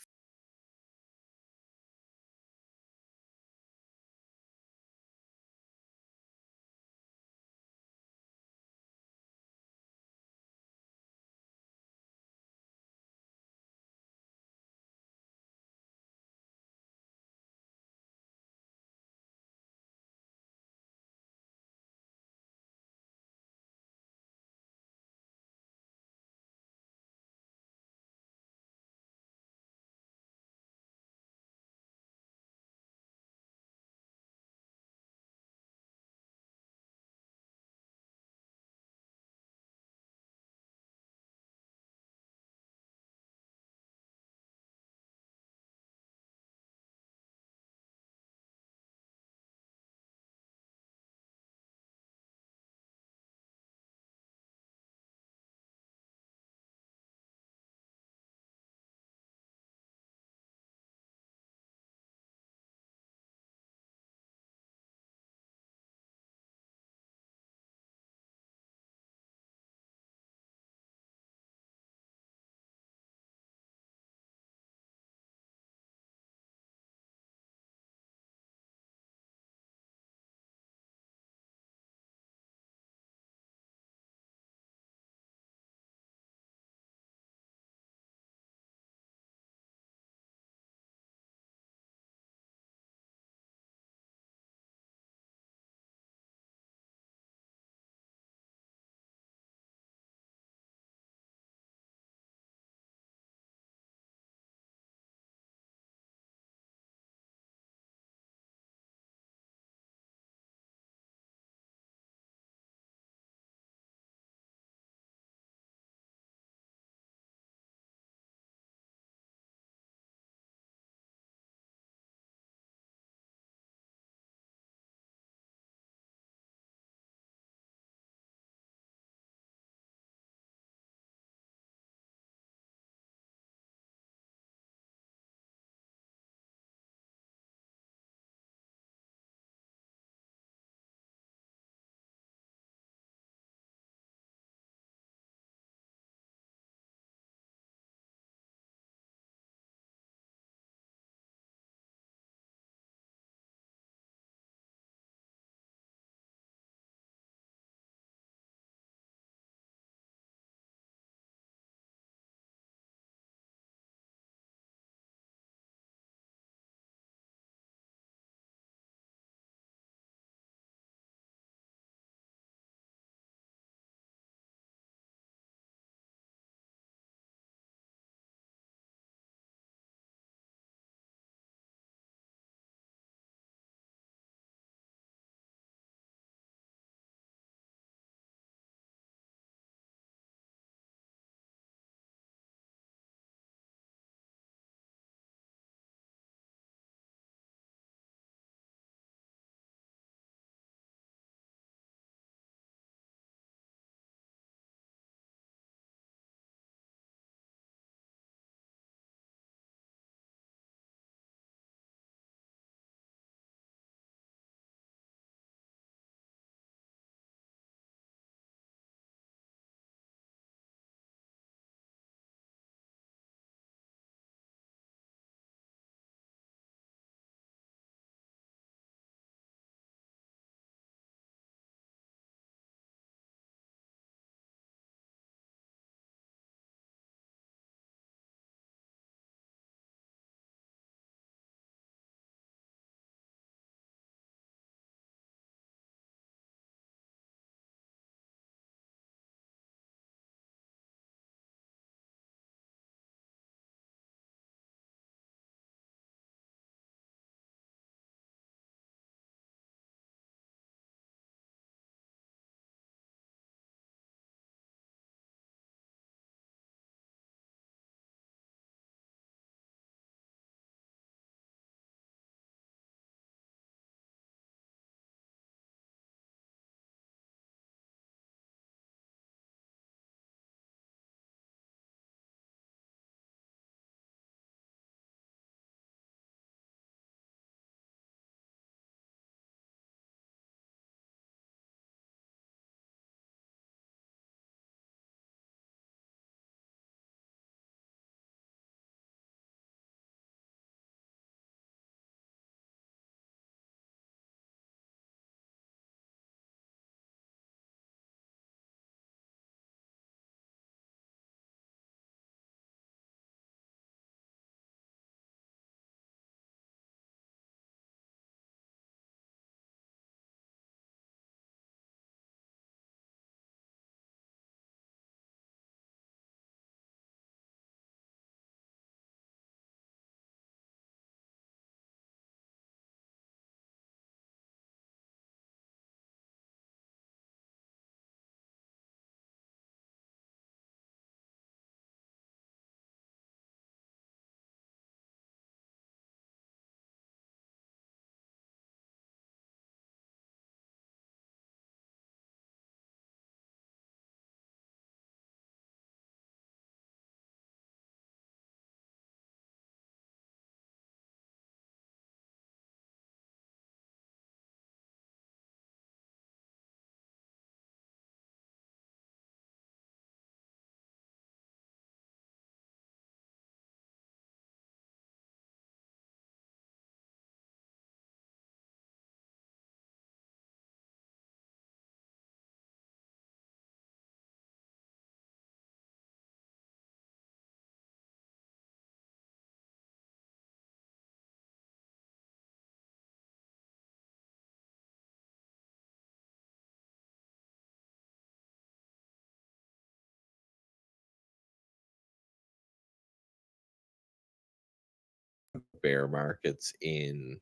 C: bear markets in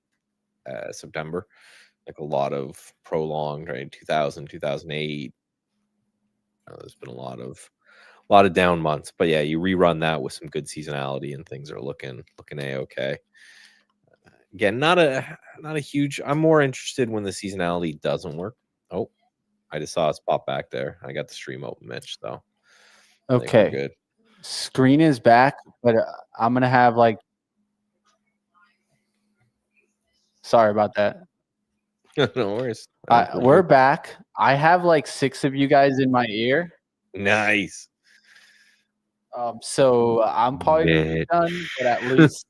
C: September, like a lot of prolonged, right? 2000, 2008. There's been a lot of down months, but yeah, you rerun that with some good seasonality and things are looking a-okay. Again, not a huge. I'm more interested when the seasonality doesn't work. Oh, I just saw us pop back there. I got the stream open, Mitch. So I think we're
D: Okay.
C: good.
D: Screen is back, but I'm gonna have like. Sorry about that.
C: No worries.
D: We're back. I have like 6 of you guys in my ear.
C: Nice.
D: So I'm probably done, but at least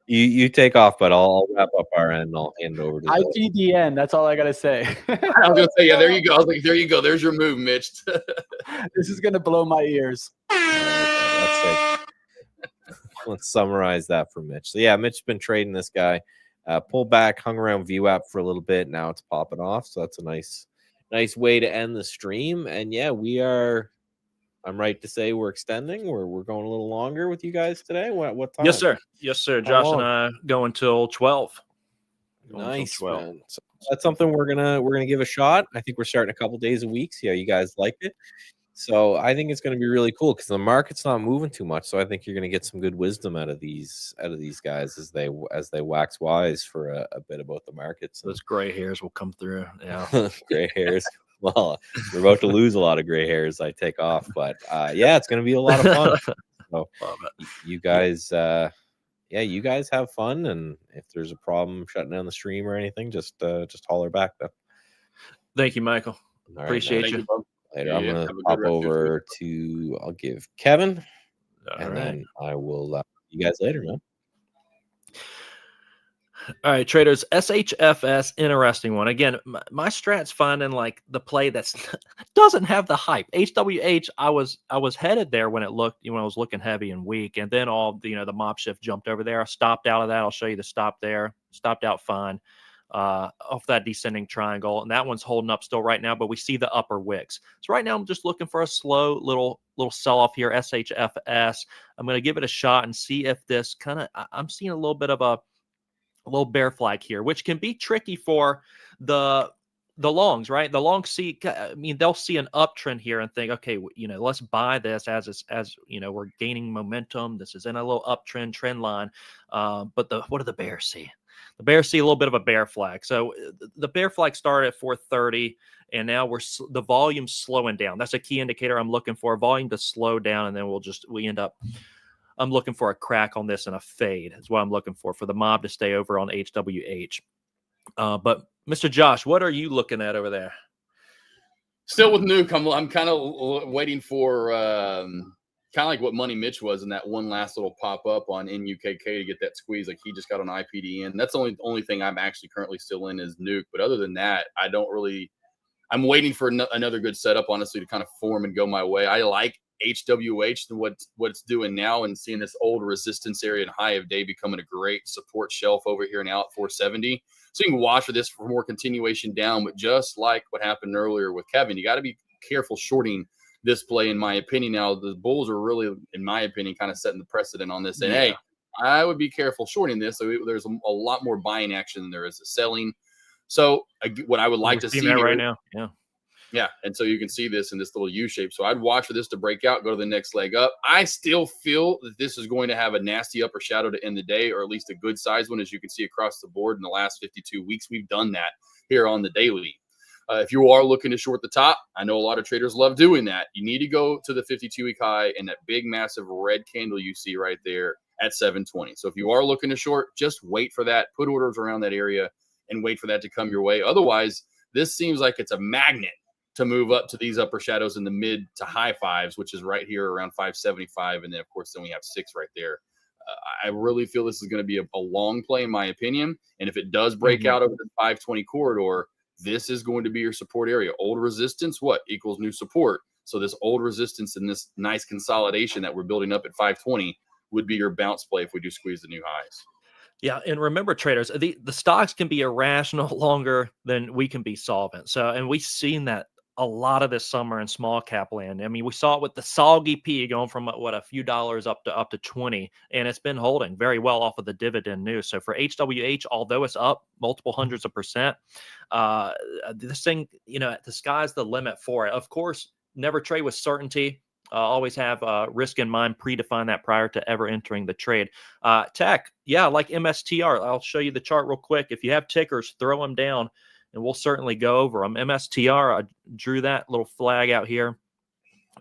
C: you take off, but I'll wrap up our end. I'll hand over to
D: IGDN. That's all I gotta say.
F: I was gonna say, yeah, there you go. I was like, there you go. There's your move, Mitch.
D: This is gonna blow my ears.
C: Let's summarize that for Mitch. So yeah, Mitch's been trading this guy. Pulled back, hung around VWAP for a little bit. Now it's popping off. So that's a nice way to end the stream. And yeah, I'm right to say we're extending. We're going a little longer with you guys today. What time?
E: Yes, sir. Yes, sir. Josh and I go until 12.
C: Nice, man. So that's something we're gonna give a shot. I think we're starting a couple days a week. See how you guys like it. So I think it's going to be really cool because the market's not moving too much. So I think you're going to get some good wisdom out of these guys as they wax wise for a bit about the markets.
E: Those gray hairs will come through. Yeah,
C: gray hairs. Well, we're about to lose a lot of gray hairs. I take off, but yeah, it's going to be a lot of fun. So you guys, you guys have fun. And if there's a problem shutting down the stream or anything, just holler back. Though.
E: Thank you, Michael.
C: Right,
E: appreciate you.
C: Later, I'm gonna pop over to. I'll give Kevin, then I will. See you guys later, man.
E: All right, traders. SHFS, interesting one. Again, my strat's finding like the play that's doesn't have the hype. HWH, I was headed there when it looked, when I was looking heavy and weak, and then all the mob shift jumped over there. I stopped out of that. I'll show you the stop there. Stopped out fine. Off that descending triangle, and that one's holding up still right now, but we see the upper wicks. So right now I'm just looking for a slow little sell-off here. SHFS, I'm going to give it a shot and see if this I'm seeing a little bit of a little bear flag here, which can be tricky for the longs, right? The longs they'll see an uptrend here and think, okay, let's buy this as we're gaining momentum. This is in a little uptrend trend line. But what do the bears see? The bears see a little bit of a bear flag. So the bear flag started at 430, and now the volume's slowing down. That's a key indicator I'm looking for. Volume to slow down, and then I'm looking for a crack on this and a fade. That's what I'm looking for the mob to stay over on HWH. But Mr. Josh, what are you looking at over there?
F: Still with Nuke. I'm kind of waiting for kind of like what Money Mitch was in that one last little pop up on NUKK to get that squeeze. Like he just got on IPDN. That's the only thing I'm actually currently still in is Nuke. But other than that, I'm waiting for another good setup, honestly, to kind of form and go my way. I like HWH and what it's doing now, and seeing this old resistance area and high of day becoming a great support shelf over here now at 470. So you can watch for this for more continuation down. But just like what happened earlier with Kevin, you got to be careful shorting this play, in my opinion. Now the bulls are really, in my opinion, kind of setting the precedent on this. And hey, I would be careful shorting this. So there's a lot more buying action than there is selling. So what I would like to see
E: that right now,
F: yeah. And so you can see this in this little U shape. So I'd watch for this to break out, go to the next leg up. I still feel that this is going to have a nasty upper shadow to end the day, or at least a good size one, as you can see across the board in the last 52 weeks. We've done that here on the daily. If you are looking to short the top, I know a lot of traders love doing that. You need to go to the 52-week high and that big, massive red candle you see right there at 720. So if you are looking to short, just wait for that. Put orders around that area and wait for that to come your way. Otherwise, this seems like it's a magnet to move up to these upper shadows in the mid to high fives, which is right here around 575. And then, of course, then we have 6 right there. I really feel this is going to be a long play, in my opinion. And if it does break out over the 520 corridor, this is going to be your support area. Old resistance, what equals new support? So this old resistance and this nice consolidation that we're building up at 520 would be your bounce play if we do squeeze the new highs.
E: Yeah, and remember, traders, the stocks can be irrational longer than we can be solvent. So, and we've seen that a lot of this summer in small cap land. I mean, we saw it with the soggy P going from a few dollars up to 20, and it's been holding very well off of the dividend news. So for HWH, although it's up multiple hundreds of percent, this thing, the sky's the limit for it. Of course, never trade with certainty. Always have risk in mind, predefine that prior to ever entering the trade. Tech, yeah, like MSTR. I'll show you the chart real quick. If you have tickers, throw them down, and we'll certainly go over them. MSTR, I drew that little flag out here,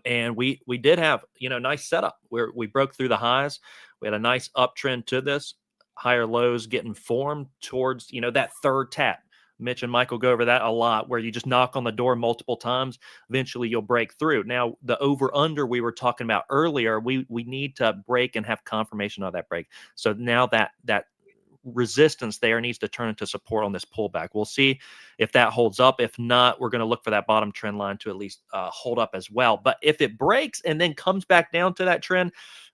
E: and we did have nice setup where we broke through the highs. We had a nice uptrend to this, higher lows getting formed towards that third tap. Mitch and Michael go over that a lot, where you just knock on the door multiple times. Eventually, you'll break through. Now, the over-under we were talking about earlier, we need to break and have confirmation of that break. So now that resistance there needs to turn into support on this pullback. We'll see if that holds up. If not, we're going to look for that bottom trend line to at least hold up as well. But if it breaks and then comes back down to that trend,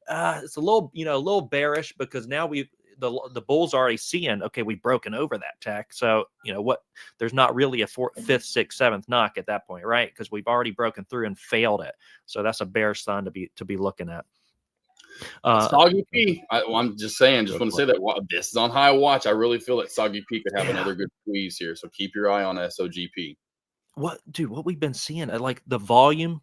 E: it's a little bearish, because now the bull's already seeing, okay, we've broken over that tech. So, there's not really a fifth, sixth, seventh knock at that point, right? Because we've already broken through and failed it. So that's a bearish sign to be looking at.
F: Soggy P. I'm just saying, just want to say that this is on high watch. I really feel that Soggy P could have another good squeeze here. So keep your eye on SOGP.
E: What we've been seeing, like the volume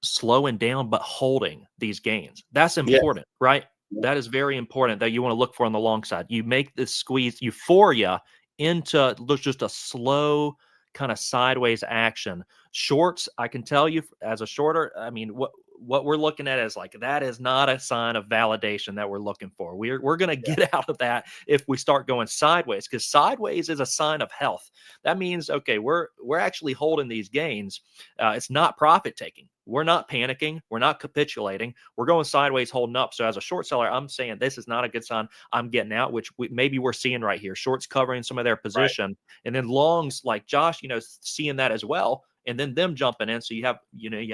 E: slowing down, but holding these gains. That's important, right? That is very important that you want to look for on the long side. You make this squeeze euphoria into just a slow kind of sideways action. Shorts, I can tell you as a shorter, I mean, what we're looking at is like, that is not a sign of validation that we're looking for. We're going to get out of that if we start going sideways, because sideways is a sign of health. That means, okay, we're actually holding these gains. It's not profit taking. We're not panicking. We're not capitulating. We're going sideways, holding up. So as a short seller, I'm saying this is not a good sign. I'm getting out, which maybe we're seeing right here. Shorts covering some of their position, right. And then longs like Josh, seeing that as well, and then them jumping in. So you have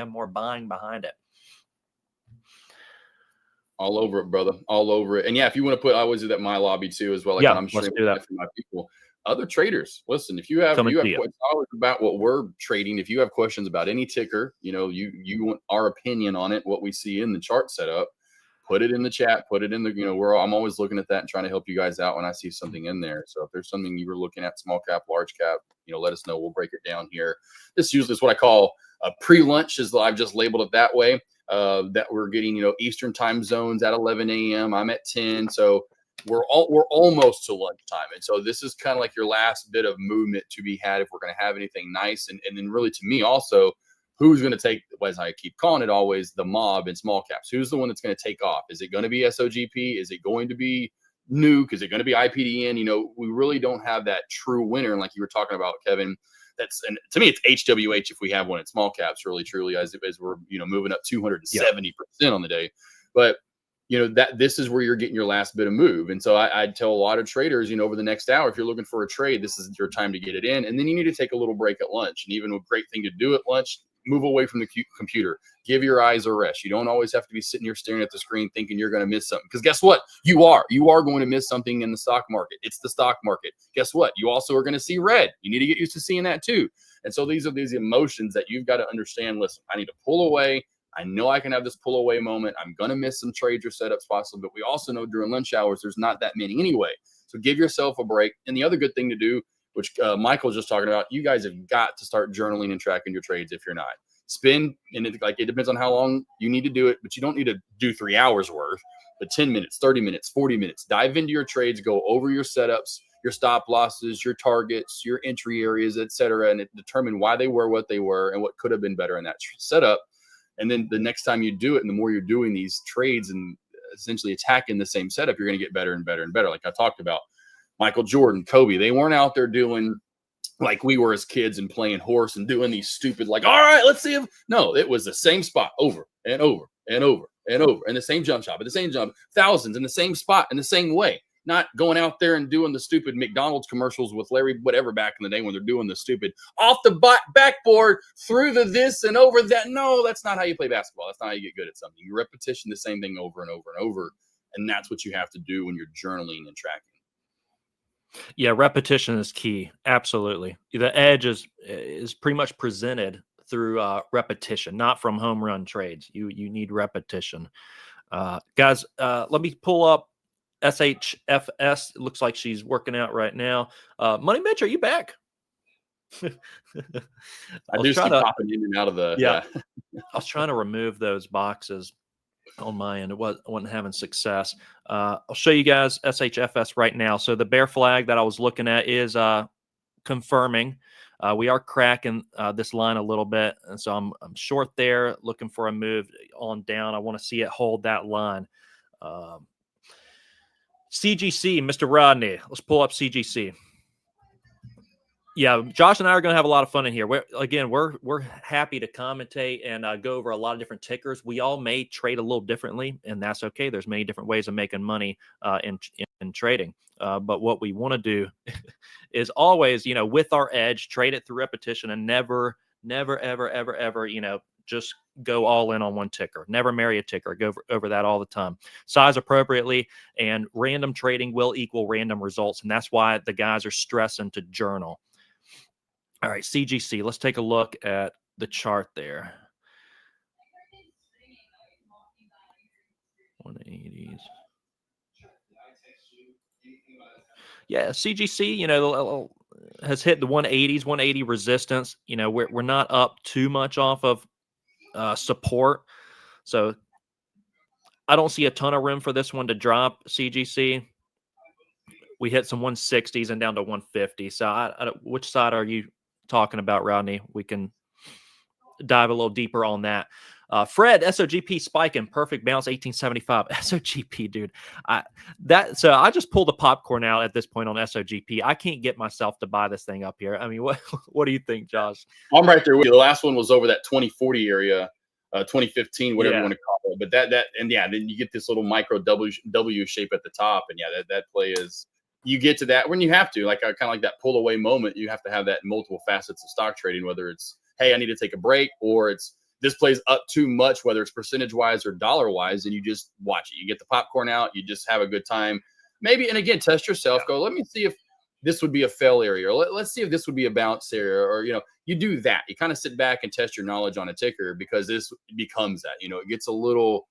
E: more buying behind it.
F: All over it, brother. All over it. And yeah, if you want to put, I always do that in my lobby too, as well. Like,
E: yeah,
F: I'm sure
E: let's do that
F: for my people. Other traders, listen, if you have questions about what we're trading, if you have questions about any ticker, you want our opinion on it, what we see in the chart setup, put it in the chat, put it in the, I'm always looking at that and trying to help you guys out when I see something in there. So if there's something you were looking at, small cap, large cap, let us know. We'll break it down here. This usually is what I call a pre-lunch, is I've just labeled it that way, that we're getting, Eastern time zones at 11 a.m. I'm at 10. So we're almost to lunchtime. And so this is kind of like your last bit of movement to be had if we're going to have anything nice. And then really, to me also, who's going to take, as I keep calling it always, the mob in small caps? Who's the one that's going to take off? Is it going to be SOGP? Is it going to be Nuke? Is it going to be IPDN? We really don't have that true winner. And like you were talking about, Kevin, and to me, it's HWH if we have one in small caps, really, truly, as we're, moving up 270% on the day. But that this is where you're getting your last bit of move. And so I tell a lot of traders, over the next hour, if you're looking for a trade, this is your time to get it in. And then you need to take a little break at lunch. And even a great thing to do at lunch, move away from the computer, give your eyes a rest. You don't always have to be sitting here staring at the screen thinking you're going to miss something. Because guess what? You are going to miss something in the stock market. It's the stock market. Guess what? You also are going to see red. You need to get used to seeing that too. And so these are these emotions that you've got to understand. Listen, I need to pull away. I know I can have this pull away moment. I'm going to miss some trades or setups possibly, but we also know during lunch hours, there's not that many anyway. So give yourself a break. And the other good thing to do, which Michael was just talking about, you guys have got to start journaling and tracking your trades if you're not. Spend, and it depends on how long you need to do it, but you don't need to do 3 hours worth, but 10 minutes, 30 minutes, 40 minutes. Dive into your trades, go over your setups, your stop losses, your targets, your entry areas, etc., and determine why they were what they were and what could have been better in that setup. And then the next time you do it, and the more you're doing these trades and essentially attacking the same setup, you're going to get better and better and better. Like I talked about, Michael Jordan, Kobe, they weren't out there doing like we were as kids and playing horse and doing these stupid, like, all right, let's see if, no, it was the same spot over and over and over and over, and the same jump shot, but the same jump, thousands in the same spot in the same way. Not going out there and doing the stupid McDonald's commercials with Larry, whatever, back in the day when they're doing the stupid off the backboard through the this and over that. No, that's not how you play basketball. That's not how you get good at something. You repetition the same thing over and over and over. And that's what you have to do when you're journaling and tracking.
E: Yeah, repetition is key. Absolutely. The edge is pretty much presented through repetition, not from home run trades. You need repetition. Guys, let me pull up SHFS. It looks like she's working out right now. Money Mitch, are you back?
F: I do see popping in and out of the.
E: Yeah. I was trying to remove those boxes on my end. It wasn't having success. I'll show you guys SHFS right now. So the bear flag that I was looking at is confirming. We are cracking this line a little bit, and so I'm short there, looking for a move on down. I want to see it hold that line. CGC, Mr. Rodney. Let's pull up CGC. Yeah, Josh and I are going to have a lot of fun in here. We're happy to commentate and go over a lot of different tickers. We all may trade a little differently, and that's okay. There's many different ways of making money in trading. But what we want to do is always, with our edge, trade it through repetition and never, ever, just go all in on one ticker. Never marry a ticker. Go over that all the time. Size appropriately, and random trading will equal random results. And that's why the guys are stressing to journal. All right, CGC. Let's take a look at the chart there. 180s. Yeah, CGC, has hit the 180s, 180 resistance. We're not up too much off of support. So I don't see a ton of room for this one to drop, CGC. We hit some 160s and down to 150. So which side are you talking about, Rodney? We can dive a little deeper on that. Fred, SOGP spiking, perfect bounce, 1875. SOGP, dude. So I just pulled the popcorn out at this point on SOGP. I can't get myself to buy this thing up here. I mean, what do you think, Josh?
F: I'm right there with you. The last one was over that 2040 area, 2015, whatever you want to call it. But then you get this little micro W shape at the top, and that play is. You get to that when you have to, kind of like that pull away moment. You have to have that in multiple facets of stock trading, whether it's, hey, I need to take a break, or it's this plays up too much, whether it's percentage wise or dollar wise, and you just watch it. You get the popcorn out, you just have a good time. Maybe, and again, test yourself. Go, let me see if this would be a fail area, or let's see if this would be a bounce area, or you do that. You kind of sit back and test your knowledge on a ticker, because this becomes that. It gets a little.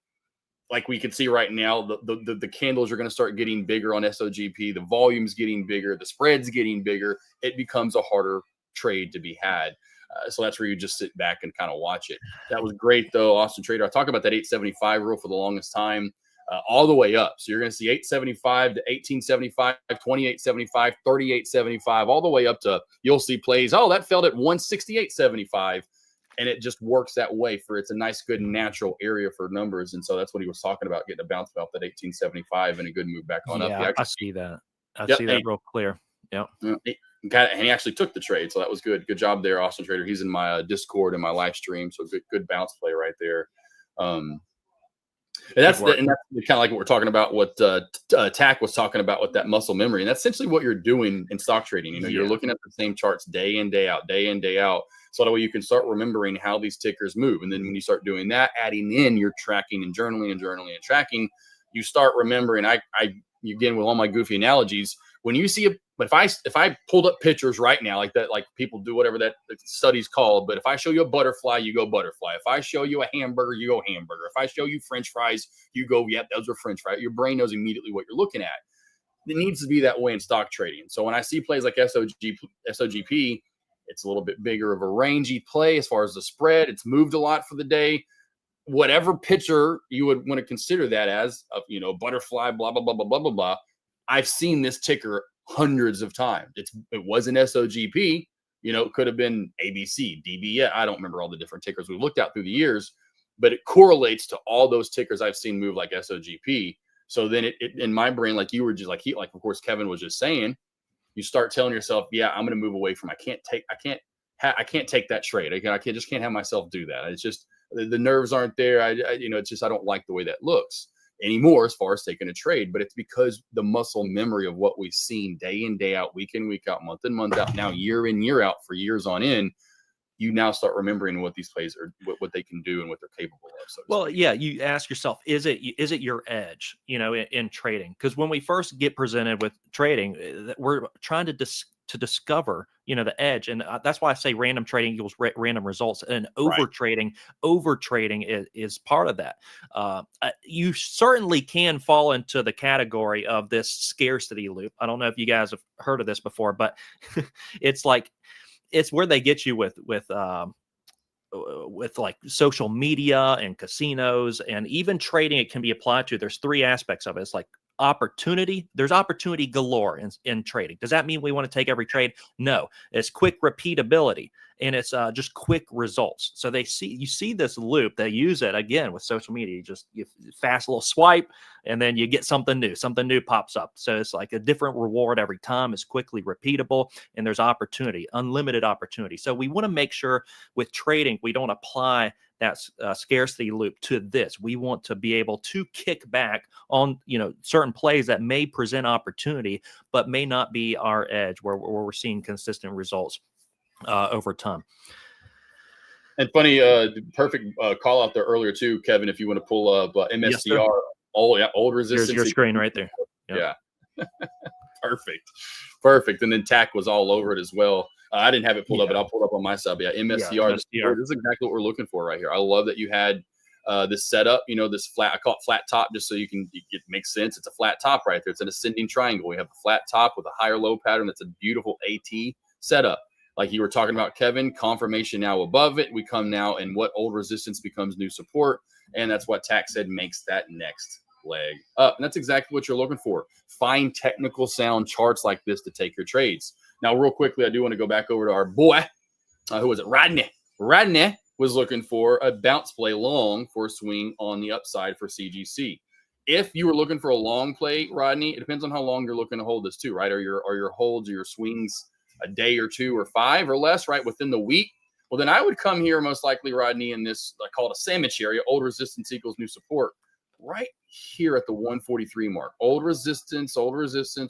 F: Like we can see right now, the candles are going to start getting bigger on SOGP. The volume's getting bigger. The spread's getting bigger. It becomes a harder trade to be had. So that's where you just sit back and kind of watch it. That was great, though, Austin Trader. I talked about that 875 rule for the longest time, all the way up. So you're going to see 875 to 1875, 2875, 3875, all the way up to you'll see plays. Oh, that failed at 168.75. And it just works that way it's a nice, good, natural area for numbers. And so that's what he was talking about, getting a bounce off that 1875 and a good move back on up.
E: I see that. I see that real clear. Yeah.
F: And he actually took the trade. So that was good. Good job there, Austin Trader. He's in my Discord and my live stream. So good bounce play right there. And that's kind of like what we're talking about, what TAC was talking about with that muscle memory. And that's essentially what you're doing in stock trading. You're looking at the same charts day in, day out. So that way you can start remembering how these tickers move. And then when you start doing that, adding in your tracking and journaling and tracking, you start remembering. Again, with all my goofy analogies, when you see but if I pulled up pictures right now, like that, like people do whatever that study's called, but if I show you a butterfly, you go butterfly. If I show you a hamburger, you go hamburger. If I show you French fries, you go, yep, those are French fries. Your brain knows immediately what you're looking at. It needs to be that way in stock trading. So when I see plays like SOGP, it's a little bit bigger of a rangy play as far as the spread. It's moved a lot for the day. Whatever picture you would want to consider that as, butterfly, blah, blah, blah, blah, blah, blah, blah. I've seen this ticker hundreds of times. It wasn't SOGP, it could have been ABC, DBA. I don't remember all the different tickers we've looked at through the years, but it correlates to all those tickers I've seen move like SOGP. So then it in my brain, like you were just like of course Kevin was just saying, you start telling yourself, yeah, I'm going to move away from. I can't take that trade. I just can't have myself do that. It's just the nerves aren't there. It's just I don't like the way that looks anymore as far as taking a trade. But it's because the muscle memory of what we've seen day in, day out, week in, week out, month in, month out, now year in, year out for years on end. You now start remembering what these plays are, what they can do and what they're capable of. So
E: you ask yourself, is it your edge, in trading? Because when we first get presented with trading, we're trying to to discover, the edge. And that's why I say random trading equals random results, and over trading is part of that. You certainly can fall into the category of this scarcity loop. I don't know if you guys have heard of this before, but it's where they get you with like social media and casinos, and even trading. It can be applied to. There's three aspects of it. It's like opportunity. There's opportunity galore in trading. Does that mean we want to take every trade? No, it's quick repeatability, and it's just quick results. So you see this loop. They use it again with social media. You fast little swipe, and then you get something new pops up. So it's like a different reward every time. It's quickly repeatable, and there's opportunity, unlimited opportunity. So we want to make sure with trading, we don't apply that scarcity loop to this. We want to be able to kick back on, certain plays that may present opportunity, but may not be our edge, where we're seeing consistent results over time.
F: And funny, perfect call out there earlier too, Kevin. If you want to pull up MSCR, old resistance.
E: Here's your screen right there.
F: Yep. Yeah. Perfect. And then TAC was all over it as well. I didn't have it pulled up, but I'll pull it up on my side. But yeah, MSCR, this is exactly what we're looking for right here. I love that you had this setup, this flat, I call it flat top, just so it makes sense. It's a flat top right there. It's an ascending triangle. We have a flat top with a higher low pattern. That's a beautiful AT setup. Like you were talking about, Kevin, confirmation now above it. We come now, and what old resistance becomes new support. And that's what TAC said makes that next leg up. And that's exactly what you're looking for. Find technical sound charts like this to take your trades. Now, real quickly, I do want to go back over to our boy. Who was it? Rodney. Rodney was looking for a bounce play long for a swing on the upside for CGC. If you were looking for a long play, Rodney, it depends on how long you're looking to hold this too, right? Are your holds or your swings a day or two or 5 or less, right, within the week? Well, then I would come here most likely, Rodney, in this, I call it a sandwich area. Old resistance equals new support. Right here at the 143 mark. Old resistance,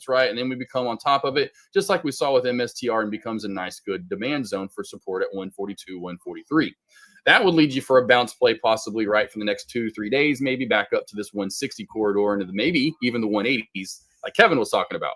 F: right? And then we become on top of it, just like we saw with MSTR, and becomes a nice, good demand zone for support at 142, 143. That would lead you for a bounce play, possibly, right, for the next 2-3 days, maybe back up to this 160 corridor, and maybe even the 180s, like Kevin was talking about.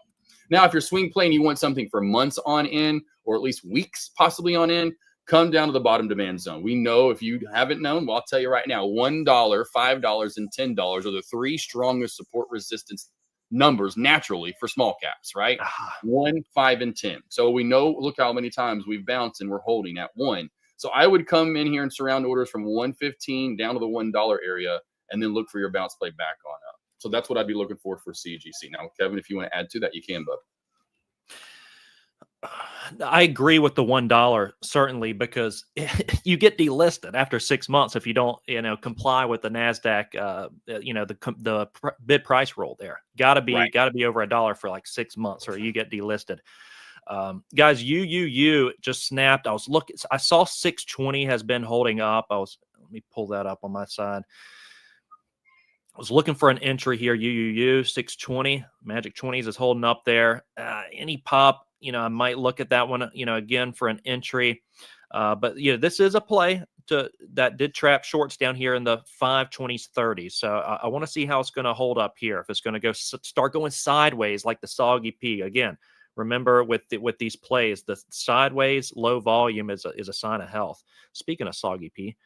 F: Now, if you're swing playing, you want something for months on end, or at least weeks possibly on end, come down to the bottom demand zone. We know, if you haven't known, well, I'll tell you right now, $1, $5, and $10 are the 3 strongest support resistance numbers naturally for small caps, right? 1, 5, and 10. So we know, look how many times we've bounced and we're holding at 1. So I would come in here and surround orders from 115 down to the $1 area, and then look for your bounce play back on up. So that's what I'd be looking for CGC. Now, Kevin, if you want to add to that, you can, bud.
E: I agree with the $1, certainly, because you get delisted after 6 months if you don't, comply with the NASDAQ, the bid price rule there. Gotta be over $1 for like 6 months, or you get delisted. Guys, UUU just snapped. I saw 620 has been holding up. Let me pull that up on my side. I was looking for an entry here. UUU 620, Magic 20s is holding up there. Any pop, I might look at that one, again for an entry. But this is a play that did trap shorts down here in the 520s, 30s. So I want to see how it's going to hold up here. If it's going to start going sideways like the soggy P again. Remember, with these plays, the sideways low volume is a sign of health. Speaking of soggy P,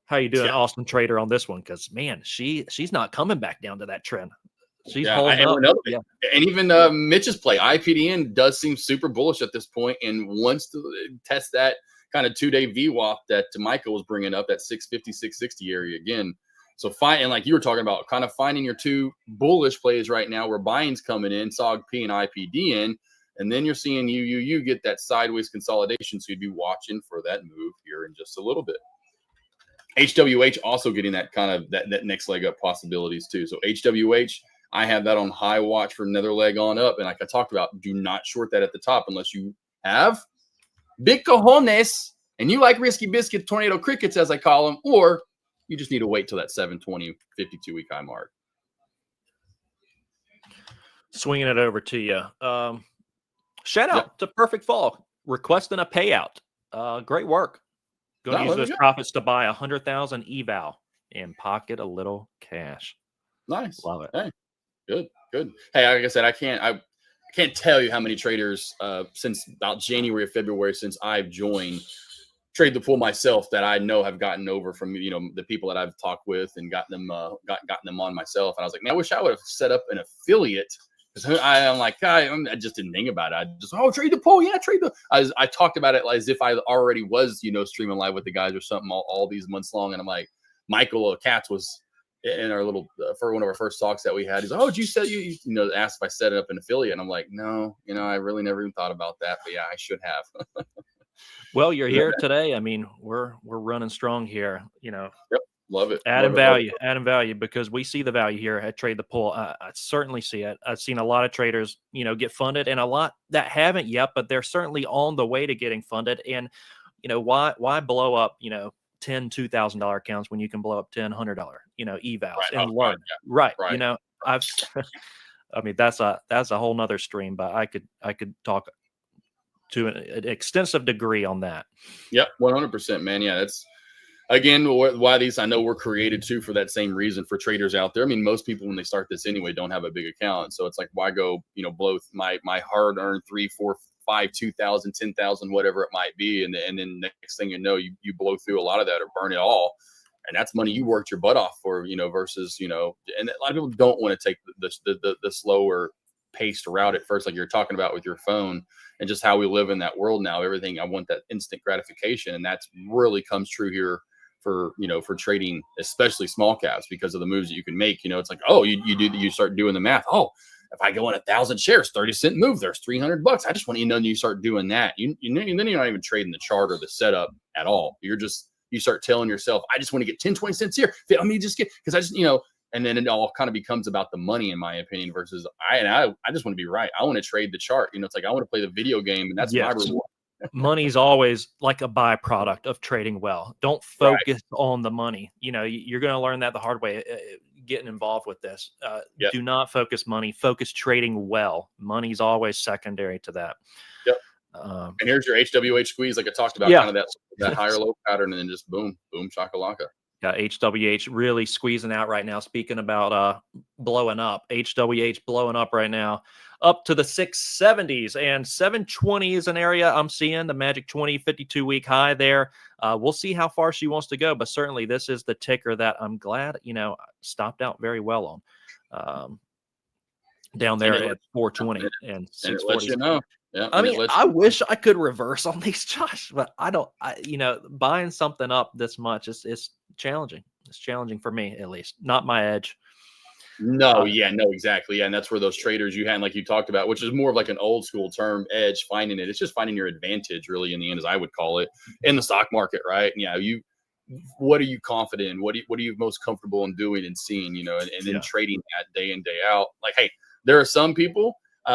E: how you doing, Austin Trader, on this one? Because man, she's not coming back down to that trend. She's holding up.
F: And even Mitch's play, IPDN does seem super bullish at this point and wants to test that kind of 2-day VWAP that Michael was bringing up, that 650, 660 area again. So and like you were talking about, kind of finding your 2 bullish plays right now where buying's coming in, SOG-P and IPDN, and then you're seeing UUU get that sideways consolidation. So you'd be watching for that move here in just a little bit. HWH also getting that kind of that next leg up possibilities too. So HWH, I have that on high watch for another leg on up. And like I talked about, do not short that at the top unless you have big cojones and you like risky biscuit tornado crickets, as I call them, or you just need to wait till that 720 52-week high mark.
E: Swinging it over to you. Shout out to Perfect Fall, requesting a payout. Great work. Going to use those profits to buy 100,000 eval and pocket a little cash.
F: Nice.
E: Love it.
F: Hey, good. Hey, like I said, can't tell you how many traders since about January or February, since I've joined Trade the Pool myself, that I know have gotten over from, you know, the people that I've talked with and gotten them on myself. And I was like, man, I wish I would have set up an affiliate. Because I'm like, I just didn't think about it. I just, Trade the Pool. Yeah, trade the. I talked about it as if I already was, you know, streaming live with the guys or something all these months long. And I'm like, Michael Katz was in our little for one of our first talks that we had. He's like, did you say you know, asked if I set up an affiliate? And I'm like, no, you know, I really never even thought about that. But yeah, I should have.
E: Well, you're here today. I mean, we're running strong here, you know.
F: Yep. Love it.
E: Adding value, because we see the value here at Trade the Pool. I certainly see it. I've seen a lot of traders, you know, get funded, and a lot that haven't yet, but they're certainly on the way to getting funded. And, you know, why blow up, you know, 10 $2,000 accounts when you can blow up 10 $100, you know, evals and learn. Right. You know, I mean, that's a whole nother stream, but I could talk to an extensive degree on that.
F: Yep. 100%, man. Yeah. That's, again, why these, I know we're created too for that same reason for traders out there. I mean, most people when they start this anyway don't have a big account, so it's like, why go, you know, blow my hard-earned 3, 4, 5, 2,000, 10,000, whatever it might be, and then next thing you know, you blow through a lot of that or burn it all, and that's money you worked your butt off for, you know, versus, you know, and a lot of people don't want to take the slower paced route at first, like you're talking about with your phone. And just how we live in that world now, everything, I want that instant gratification, and that's really comes true here for, you know, for trading, especially small caps, because of the moves that you can make. You know, it's like, you start doing the math. Oh, if I go in 1,000 shares, 30-cent move, there's $300. I just want you to know, you start doing that. You know, and then you're not even trading the chart or the setup at all. You start telling yourself, I just want to get 10, 20 cents here. Let me just get, because I just, you know. And then it all kind of becomes about the money, in my opinion, versus I just want to be right. I want to trade the chart. You know, it's like I want to play the video game, and that's my reward.
E: Money's always like a byproduct of trading well. Don't focus on the money. You know, you're going to learn that the hard way getting involved with this. Do not focus money. Focus trading well. Money's always secondary to that.
F: Yep. And here's your HWH squeeze, like I talked about, kind of that higher low pattern, and then just boom, boom, shakalaka.
E: HWH really squeezing out right now. Speaking about blowing up, HWH blowing up right now, up to the 670s, and 720 is an area I'm seeing, the magic 20 52-week high there. We'll see how far she wants to go, but certainly this is the ticker that I'm glad, you know, stopped out very well on. Down there at 420 and 640.
F: You know. Yeah,
E: I mean, I wish I could reverse on these, Josh, but you know, buying something up this much is challenging. It's challenging for me, at least. Not my edge.
F: No, exactly. Yeah, and that's where those traders you had, like you talked about, which is more of like an old school term, edge, finding it. It's just finding your advantage, really, in the end, as I would call it, in the stock market, right? And yeah, what are you confident in? What are you most comfortable in doing and seeing, you know, and then trading that day in, day out. Like, hey, there are some people. You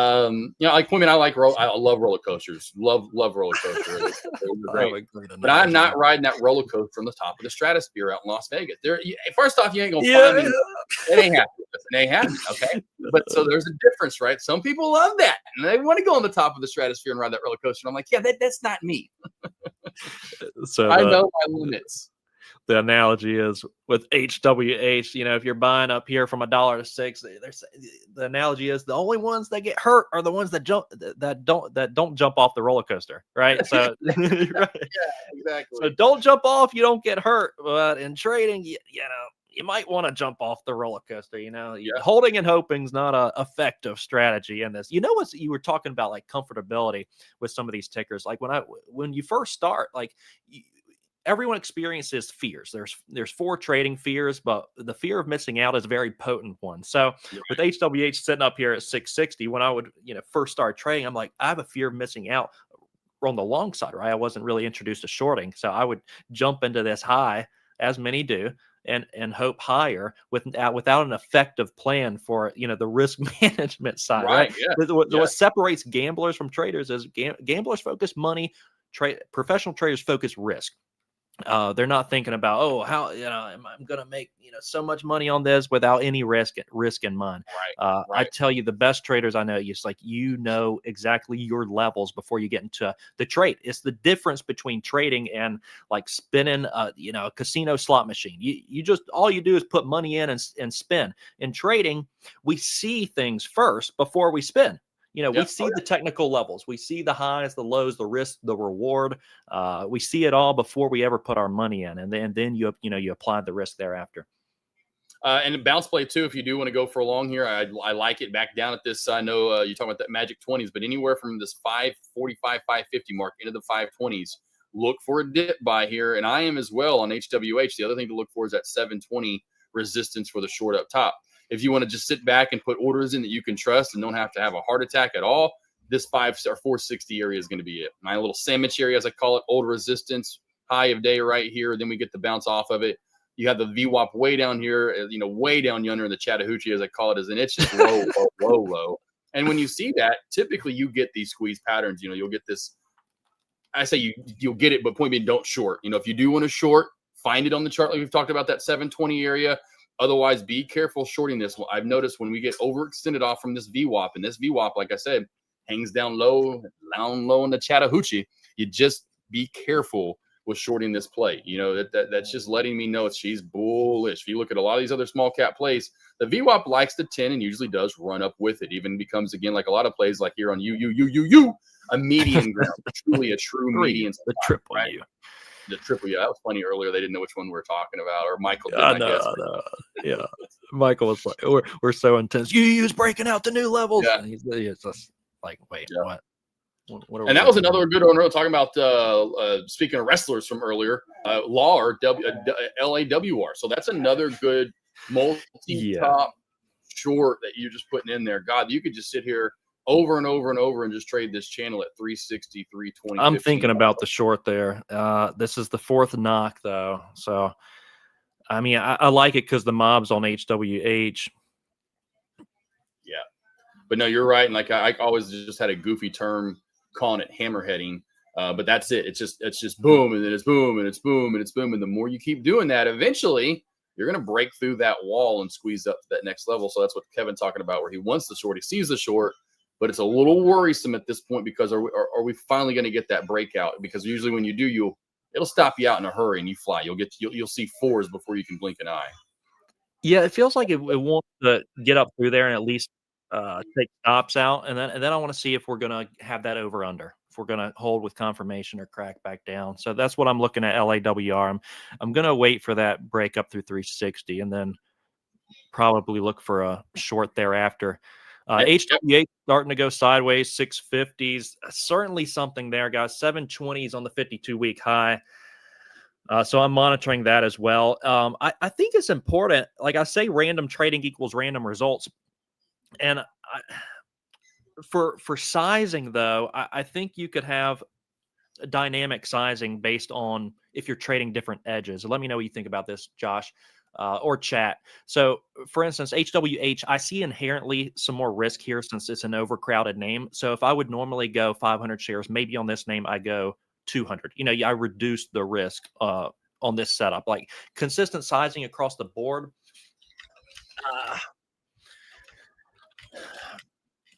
F: know, like women, I love roller coasters. Love roller coasters. Great. But I'm not riding that roller coaster from the top of the stratosphere out in Las Vegas. First off, you ain't gonna find me. It ain't happening. It ain't happening. Okay. But so there's a difference, right? Some people love that, and they want to go on the top of the stratosphere and ride that roller coaster. And I'm like, yeah, that's not me.
E: So
F: I know my limits.
E: The analogy is with HWH, you know, if you're buying up here from $1 to $6, the analogy is the only ones that get hurt are the ones that don't jump off the roller coaster, right? So, right.
F: Yeah, exactly.
E: So don't jump off, you don't get hurt. But in trading, you know, you might want to jump off the roller coaster. You know, holding and hoping is not a effective strategy in this. You know, what you were talking about, like comfortability with some of these tickers. Like when you first start, like. Everyone experiences fears. There's 4 trading fears, but the fear of missing out is a very potent one. So with HWH sitting up here at 660, when I would, you know, first start trading, I'm like, I have a fear of missing out on the long side, right? I wasn't really introduced to shorting. So I would jump into this high, as many do, and hope higher without an effective plan for, you know, the risk management side. Right. Yeah. What separates gamblers from traders is gamblers focus money, professional traders focus risk. They're not thinking about, how, you know, I'm going to make, you know, so much money on this without any risk in mind. Right. I tell you, the best traders I know, it's like, you know exactly your levels before you get into the trade. It's the difference between trading and like spinning, you know, a casino slot machine. You just, all you do is put money in and spin. In trading, we see things first before we spin. We
F: Yep.
E: see the technical levels. We see the highs, the lows, the risk, the reward. We see it all before we ever put our money in, and then you apply the risk thereafter.
F: And a bounce play too, if you do want to go for a long here, I like it back down at this. I know you're talking about that magic 20s, but anywhere from this 545, 550 mark into the 520s, look for a dip buy here. And I am as well on HWH. The other thing to look for is that 720 resistance for the short up top. If you want to just sit back and put orders in that you can trust and don't have to have a heart attack at all, this 460 area is going to be it. My little sandwich area, as I call it, old resistance, high of day right here. Then we get the bounce off of it. You have the VWAP way down here, way down yonder in the Chattahoochee, as I call it, and it's just low, low, low, low. And when you see that, typically you get these squeeze patterns. You'll get this. I say you'll get it, but point being, don't short. If you do want to short, find it on the chart like we've talked about, that 720 area. Otherwise, be careful shorting this. I've noticed when we get overextended off from this VWAP, and this VWAP, like I said, hangs down low in the Chattahoochee, you just be careful with shorting this play. That's just letting me know she's bullish. If you look at a lot of these other small cap plays, the VWAP likes the 10 and usually does run up with it. Even becomes, again, like a lot of plays like here on a median ground, truly a true median.
E: The triple
F: right?
E: U.
F: The triple U. That was funny earlier. They didn't know which one we were talking about, or Michael did,
E: I
F: I guess.
E: know. Yeah. Michael was like, we're so intense. UU's breaking out the new levels.
F: Yeah.
E: And he's just like, wait,
F: Yeah.
E: what?
F: And that was another good one. Talking about speaking of wrestlers from earlier, LAWR, LAWR. So that's another good multi-top short that you're just putting in there. God, you could just sit here over and over and over and just trade this channel at 360, 320.
E: I'm thinking about the short there. This is the fourth knock, though. So, I mean, I like it because the mob's on HWH.
F: Yeah. But no, you're right. And like I always just had a goofy term calling it hammerheading. But that's it. It's just boom, and then it's boom, and it's boom, and it's boom. And the more you keep doing that, eventually you're going to break through that wall and squeeze up to that next level. So that's what Kevin's talking about, where he wants the short, he sees the short, but it's a little worrisome at this point because are we finally going to get that breakout? Because usually when you do, it'll stop you out in a hurry and you fly. You'll see fours before you can blink an eye.
E: Yeah, it feels like it wants to get up through there and at least take stops out, and then I want to see if we're going to have that over under, if we're going to hold with confirmation or crack back down. So that's what I'm looking at. LAWR. I'm going to wait for that break up through 360, and then probably look for a short thereafter. HWH starting to go sideways, 650s, certainly something there, guys. 720s on the 52-week high. So I'm monitoring that as well. I think it's important. Like I say, random trading equals random results. And for sizing, though, I think you could have dynamic sizing based on if you're trading different edges. Let me know what you think about this, Josh, or chat. So, for instance, HWH, I see inherently some more risk here since it's an overcrowded name. So if I would normally go 500 shares, maybe on this name I go 200. I reduce the risk on this setup. Like consistent sizing across the board.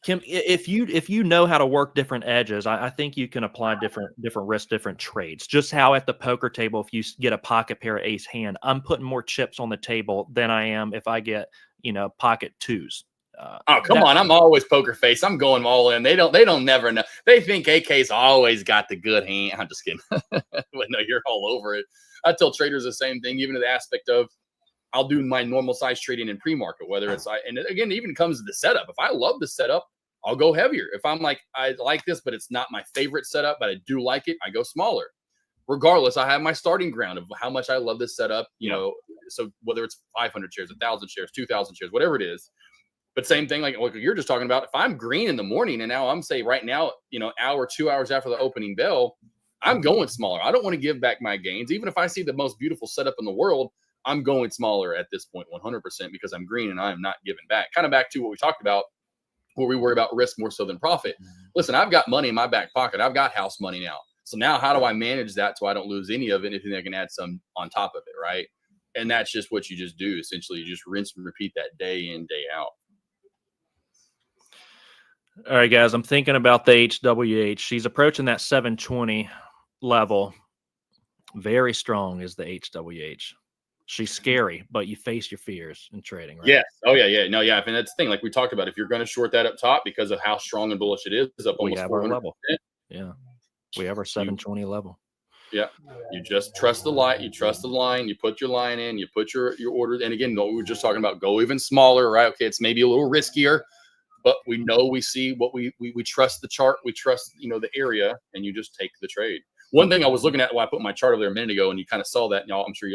E: Kim, if you know how to work different edges, I think you can apply different risks, different trades. Just how at the poker table, if you get a pocket pair ace hand, I'm putting more chips on the table than I am if I get pocket twos.
F: Come on! I'm always poker face. I'm going all in. They don't never know. They think AK's always got the good hand. I'm just kidding. But no, you're all over it. I tell traders the same thing, even to the aspect of I'll do my normal size trading in pre-market, whether it's and again, it even comes to the setup. If I love the setup, I'll go heavier. If I'm like, I like this, but it's not my favorite setup, but I do like it, I go smaller. Regardless, I have my starting ground of how much I love this setup, so whether it's 500 shares, 1,000 shares, 2,000 shares, whatever it is. But same thing, like what you're just talking about, if I'm green in the morning and now I'm say right now, hour, 2 hours after the opening bell, I'm going smaller. I don't want to give back my gains. Even if I see the most beautiful setup in the world, I'm going smaller at this point, 100%, because I'm green and I am not giving back. Kind of back to what we talked about, where we worry about risk more so than profit. Listen, I've got money in my back pocket. I've got house money now. So now how do I manage that so I don't lose any of it? Anything I can add some on top of it, right? And that's just what you just do. Essentially, you just rinse and repeat that day in, day out.
E: All right, guys, I'm thinking about the HWH. She's approaching that 720 level. Very strong is the HWH. She's scary, but you face your fears in trading, right?
F: Yes. Oh yeah. No, yeah. And that's the thing. Like we talked about, if you're going to short that up top because of how strong and bullish it is up
E: We
F: almost
E: have our
F: 400%.
E: level. Yeah. We have our 720 level.
F: Yeah. You just trust the line. You trust the line. You put your line in. You put your order. And again, no, we were just talking about go even smaller, right? Okay, it's maybe a little riskier, but we know we see what we trust the chart. We trust the area, and you just take the trade. One thing I was looking at while I put my chart over there a minute ago, and you kind of saw that, y'all. I'm sure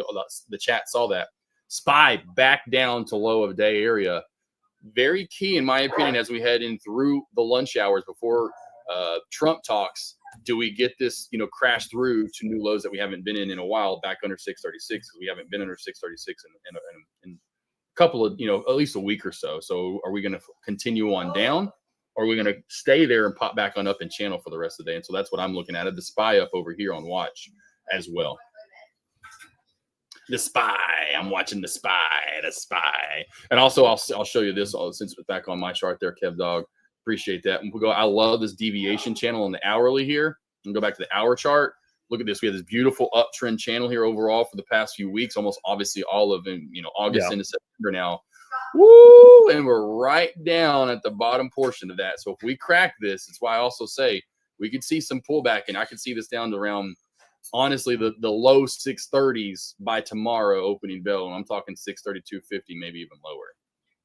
F: the chat saw that. SPY back down to low of day area. Very key, in my opinion, as we head in through the lunch hours before Trump talks. Do we get this, crash through to new lows that we haven't been in a while, back under 636? Because we haven't been under 636 in a couple of, at least a week or so. So are we going to continue on down, or are we going to stay there and pop back on up and channel for the rest of the day? And so that's what I'm looking at. The SPY up over here on watch as well. The SPY. I'm watching the SPY. And also, I'll show you this since it's back on my chart there, Kev Dog. Appreciate that. And I love this deviation channel on the hourly here. And go back to the hour chart. Look at this. We have this beautiful uptrend channel here overall for the past few weeks, almost obviously all of August into September now. Woo! And we're right down at the bottom portion of that. So if we crack this, it's why I also say we could see some pullback, and I could see this down to around, honestly, the low 630s by tomorrow opening bell. And I'm talking 632.50, maybe even lower.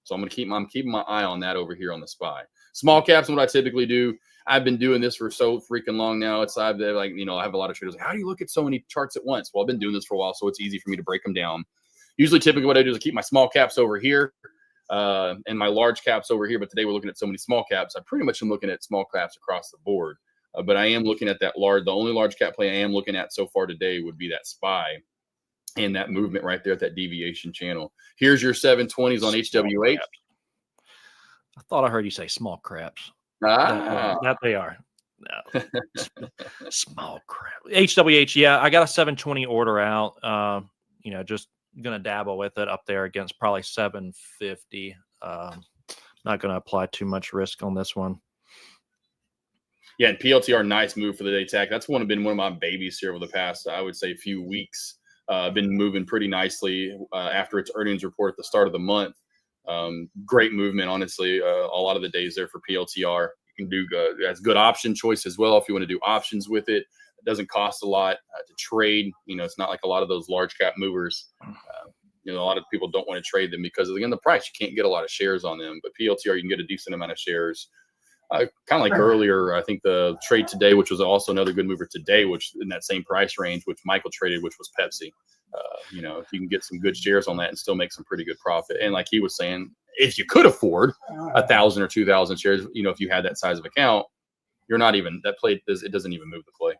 F: So I'm keeping my eye on that over here on the SPY. Small caps, what I typically do. I've been doing this for so freaking long now. I have a lot of traders like, how do you look at so many charts at once? Well, I've been doing this for a while, so it's easy for me to break them down. Usually, typically what I do is I keep my small caps over here and my large caps over here. But today we're looking at so many small caps. I pretty much am looking at small caps across the board. But I am looking at that the only large cap play I am looking at so far today would be that SPY. And that movement right there at that deviation channel. Here's your 720s on HWH.
E: I thought I heard you say small craps.
F: Ah.
E: That they are. No. Small crap. HWH, yeah. I got a 720 order out. Just going to dabble with it up there against probably 750. Not going to apply too much risk on this one.
F: Yeah, and PLTR, nice move for the day tech. That's been one of my babies here over the past, I would say, few weeks. Been moving pretty nicely after its earnings report at the start of the month. Great movement, honestly. A lot of the days there for PLTR. You can do that's good option choice as well if you want to do options with it. It doesn't cost a lot to trade. It's not like a lot of those large cap movers. A lot of people don't want to trade them because again the price. You can't get a lot of shares on them. But PLTR, you can get a decent amount of shares. Kind of like earlier, I think the trade today, which was also another good mover today, which in that same price range, which Michael traded, which was Pepsi. If you can get some good shares on that and still make some pretty good profit. And like he was saying, if you could afford 1,000 or 2,000 shares, if you had that size of account, you're not even that play. It doesn't even move the play.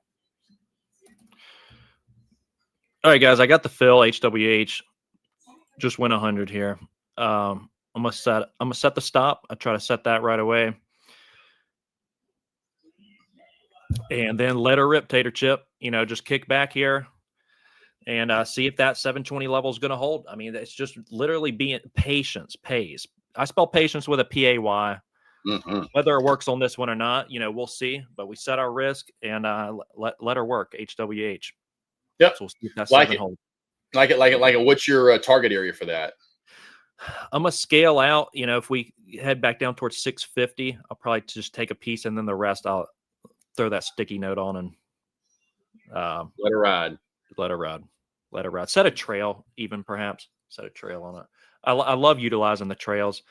E: All right, guys, I got the fill. HWH just went 100 here. I'm gonna set the stop. I try to set that right away. And then let her rip, Tater Chip. Just kick back here and see if that 720 level is going to hold. I mean, it's just literally being patience pays. I spell patience with a P-A-Y.
F: Mm-hmm.
E: Whether it works on this one or not, we'll see. But we set our risk and let her work, HWH.
F: Yep.
E: So we'll see if that
F: like
E: 7
F: it.
E: holds.
F: Like it. What's your target area for that?
E: I'm going to scale out. If we head back down towards 650, I'll probably just take a piece and then the rest I'll throw that sticky note on and
F: let her ride.
E: Let her ride. Set a trail, even perhaps. Set a trail on it. I love utilizing the trails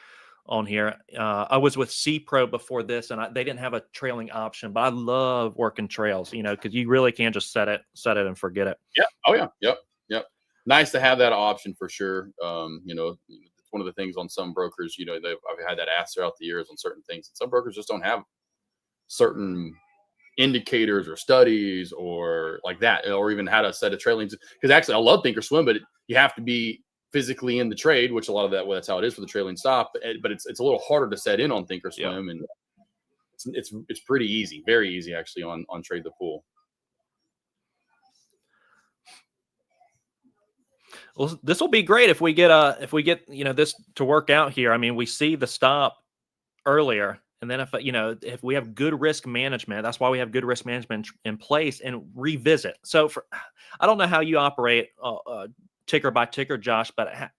E: on here. I was with C-Pro before this, and they didn't have a trailing option, but I love working trails, because you really can just set it and forget it.
F: Yeah. Oh, yeah. Yep. Nice to have that option for sure. It's one of the things on some brokers, I've had that asked throughout the years on certain things. Some brokers just don't have certain indicators or studies or like that, or even how to set a trailing. Because actually, I love Thinkorswim, but you have to be physically in the trade, which a lot of that's how it is for the trailing stop. But it's a little harder to set in on Thinkorswim, and it's pretty easy, very easy actually on Trade the Pool.
E: Well, this will be great if we get this to work out here. I mean, we see the stop earlier. And then if we have good risk management, that's why we have good risk management in place and revisit. So I don't know how you operate ticker by ticker, Josh, but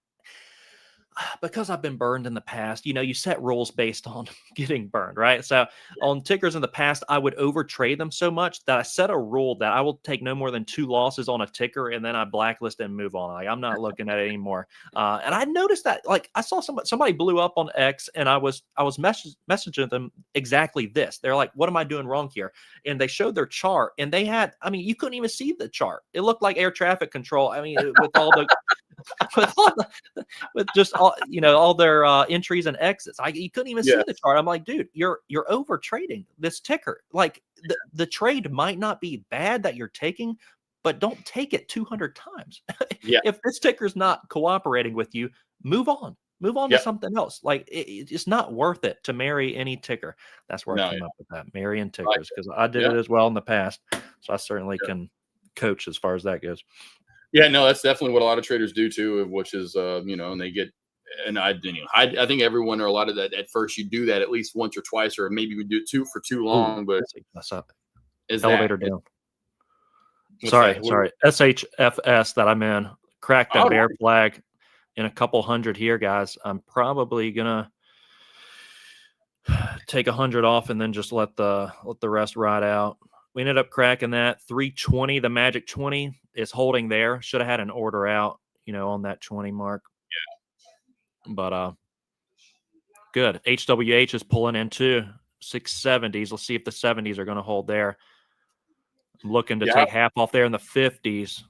E: because I've been burned in the past, you set rules based on getting burned, right? So on tickers in the past, I would overtrade them so much that I set a rule that I will take no more than 2 losses on a ticker, and then I blacklist and move on. Like, I'm not looking at it anymore. And I noticed that, like, I saw somebody blew up on X, and I was messaging them exactly this. They're like, "What am I doing wrong here?" And they showed their chart, and they had, I mean, you couldn't even see the chart. It looked like air traffic control. I mean, with all the with just all their entries and exits. You couldn't even see the chart. I'm like, dude, you're over trading this ticker. Like, the trade might not be bad that you're taking, but don't take it 200 times.
F: Yeah.
E: If this ticker's not cooperating with you, move on to something else. Like, it's not worth it to marry any ticker. That's where I came up with that, marrying tickers, because I did it as well in the past. So I certainly can coach as far as that goes.
F: Yeah, no, that's definitely what a lot of traders do too, which is, and they get, and I think everyone, or a lot of that, at first you do that at least once or twice, or maybe we do it for too long, but
E: that's up.
F: Is
E: Elevator down. Sorry. SHFS that I'm in. Cracked that bear flag in a couple hundred here, guys. I'm probably gonna take 100 off and then just let the rest ride out. We ended up cracking that 320. The magic 20 is holding there. Should have had an order out, on that 20 mark. Yeah. But good. HWH is pulling into 670s. Let's see if the 70s are going to hold there. I'm looking to take half off there in the 50s.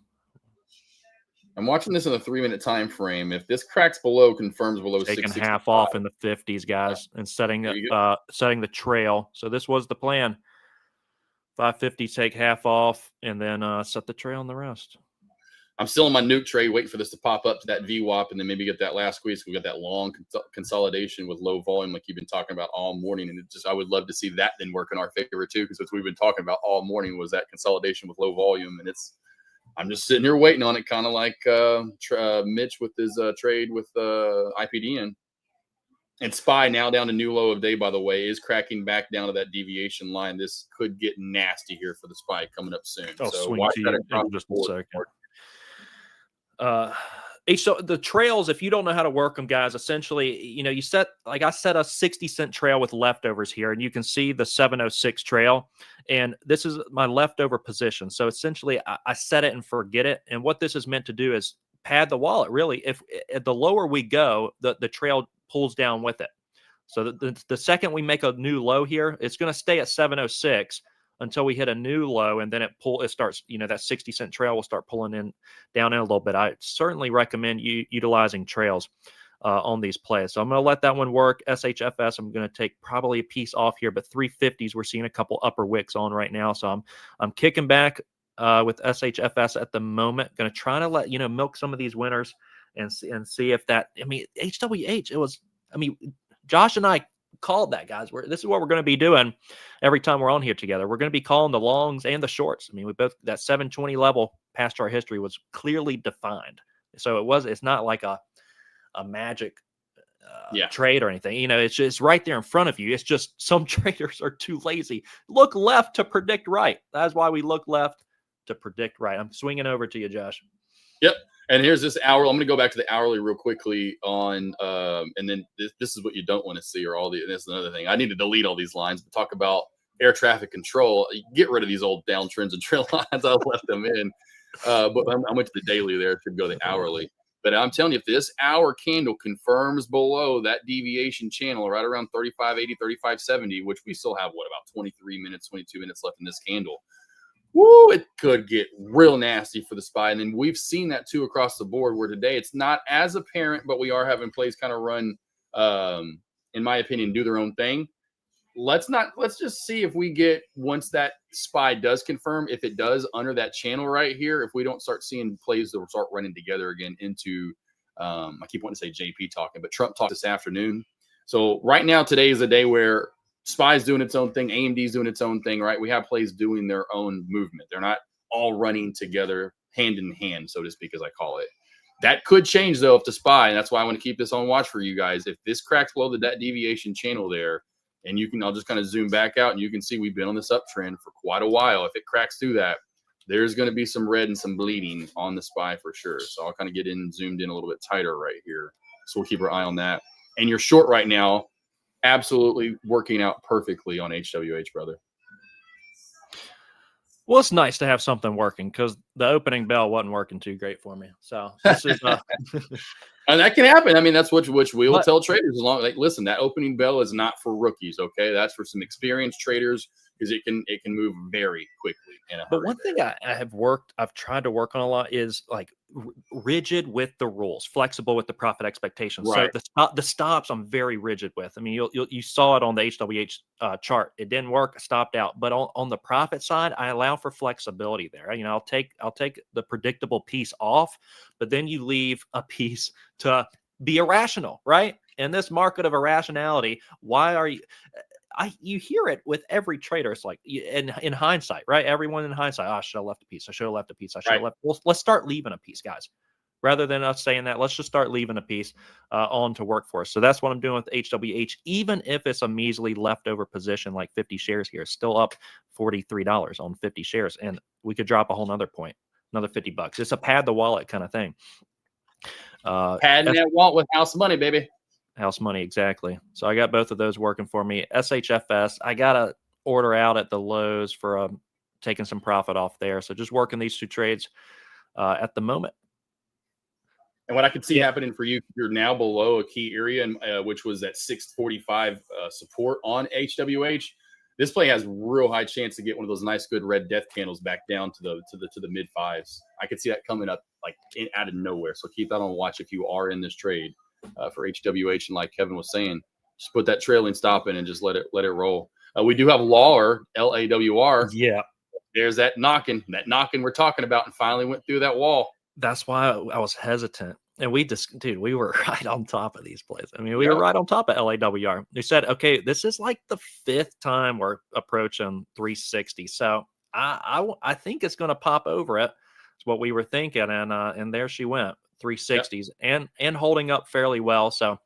F: I'm watching this in a 3-minute time frame. If this cracks below, confirms below,
E: taking half off in the 50s, guys, and setting the trail. So this was the plan. 550, take half off, and then set the trail on the rest.
F: I'm still in my nuke trade, waiting for this to pop up to that VWAP, and then maybe get that last squeeze. We got that long consolidation with low volume, like you've been talking about all morning. And I would love to see that then work in our favor too, because what we've been talking about all morning was that consolidation with low volume. And I'm just sitting here waiting on it, kind of like Mitch with his trade with IPDN. And SPY now down to new low of day, by the way, is cracking back down to that deviation line. This could get nasty here for the SPY coming up soon.
E: I'll
F: so
E: swing to you in just a second. So the trails, if you don't know how to work them, guys, essentially, you set, like I set a 60-cent trail with leftovers here, and you can see the 706 trail, and this is my leftover position. So essentially, I set it and forget it. And what this is meant to do is pad the wallet. Really, if the lower we go, the trail pulls down with it. So the second we make a new low here, it's going to stay at 706 until we hit a new low, and then it starts, that 60-cent trail will start pulling down in a little bit. I certainly recommend utilizing trails on these plays. So I'm going to let that one work. SHFS, I'm going to take probably a piece off here, but 350s, we're seeing a couple upper wicks on right now. So I'm kicking back with SHFS at the moment. Going to try to let, milk some of these winners and see if that, HWH, Josh and I called that, guys. This is what we're going to be doing every time we're on here together. We're going to be calling the longs and the shorts. We both, that 720 level past our history was clearly defined. So it's not like a magic trade or anything. It's just right there in front of you. It's just some traders are too lazy. Look left to predict right. That's why we look left to predict right. I'm swinging over to you, Josh.
F: Yep. And here's this hour. I'm going to go back to the hourly real quickly on, and then this is what you don't want to see, or this is another thing. I need to delete all these lines, but talk about air traffic control. Get rid of these old downtrends and trail lines. I've left them in. But I went to the daily there to go to the hourly. But I'm telling you, if this hour candle confirms below that deviation channel, right around 35.80, 35.70, which we still have, about 23 minutes, 22 minutes left in this candle. Woo, it could get real nasty for the SPY. And then we've seen that too across the board, where today it's not as apparent, but we are having plays kind of run, in my opinion, do their own thing. Let's just see if we get, once that SPY does confirm, if it does under that channel right here, if we don't start seeing plays that will start running together again into, I keep wanting to say JP talking, but Trump talk this afternoon. So right now, today is a day where SPY's doing its own thing. AMD's doing its own thing, right? We have plays doing their own movement. They're not all running together hand in hand, so to speak, as I call it. That could change, though, if the SPY, and that's why I want to keep this on watch for you guys. If this cracks below that deviation channel there, and I'll just kind of zoom back out, and you can see we've been on this uptrend for quite a while. If it cracks through that, there's going to be some red and some bleeding on the SPY for sure. So I'll kind of get in, zoomed in a little bit tighter right here. So we'll keep our eye on that. And your short right now, absolutely working out perfectly on HWH, brother.
E: Well, it's nice to have something working because the opening bell wasn't working too great for me. So this is
F: and that can happen. I mean, that's which we will tell traders as long like, listen, that opening bell is not for rookies. Okay, that's for some experienced traders because it can move very quickly.
E: But one thing I've tried to work on a lot is like rigid with the rules, flexible with the profit expectations.
F: Right.
E: So the stops I'm very rigid with. I mean, you saw it on the HWH chart. It didn't work, I stopped out. But on the profit side, I allow for flexibility there. You know, I'll take the predictable piece off, but then you leave a piece to be irrational, right? In this market of irrationality, why are you? You hear it with every trader. It's like in hindsight, right? Everyone in hindsight, I should have left a piece. I should have left a piece. I should have left. Well, let's start leaving a piece, guys. Rather than us saying that, let's just start leaving a piece on to work for us. So that's what I'm doing with HWH. Even if it's a measly leftover position, like 50 shares here, it's still up $43 on 50 shares. And we could drop a whole nother point, another $50. It's a pad the wallet kind of thing.
F: Padding that wallet with house money, baby.
E: House money, exactly. So I got both of those working for me. SHFS, I got to order out at the lows for taking some profit off there. So just working these two trades at the moment.
F: And what I could see happening for you, you're now below a key area, and which was at 645 support on HWH. This play has real high chance to get one of those nice, good red death candles back down to the mid fives. I could see that coming up like out of nowhere. So keep that on watch if you are in this trade. For HWH, and like Kevin was saying, just put that trailing stop in and just let it roll. We do have LAWR, LAWR.
E: Yeah,
F: there's that knocking we're talking about, and finally went through that wall.
E: That's why I was hesitant. And we were right on top of these plays. I mean, we were right on top of LAWR. They said, okay, this is like the 5th time we're approaching 360. So I think it's going to pop over it. It's what we were thinking, and there she went. 360s and holding up fairly well. So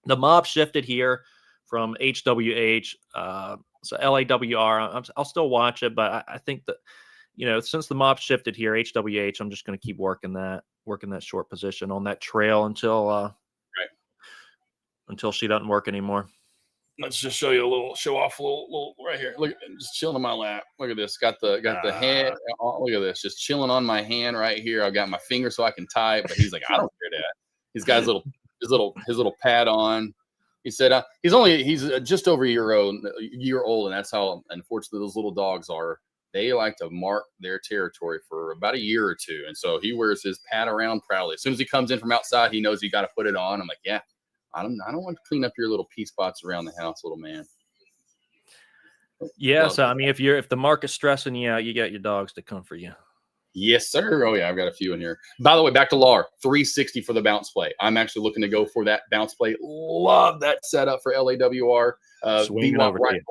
E: the mob shifted here from HWH. So LAWR, I'll still watch it, but I think that, you know, since the mob shifted here, HWH, I'm just going to keep working that short position on that trail until she doesn't work anymore.
F: Let's just show you show off a little right here. Look, just chilling on my lap. Look at this. Got the hand. Look at this. Just chilling on my hand right here. I got my finger so I can type. But he's like, I don't care that. He's got his little pad on. He said he's just over a year old, and that's how unfortunately those little dogs are. They like to mark their territory for about a year or two, and so he wears his pad around proudly. As soon as he comes in from outside, he knows he got to put it on. I'm like, yeah. I don't want to clean up your little pea spots around the house, little man.
E: Yeah, so I mean, if the market's stressing you out, you got your dogs to comfort you.
F: Yes, sir. Oh yeah, I've got a few in here. By the way, back to LAR, 360 for the bounce play. I'm actually looking to go for that bounce play. Love that setup for LAWR. VWAP right.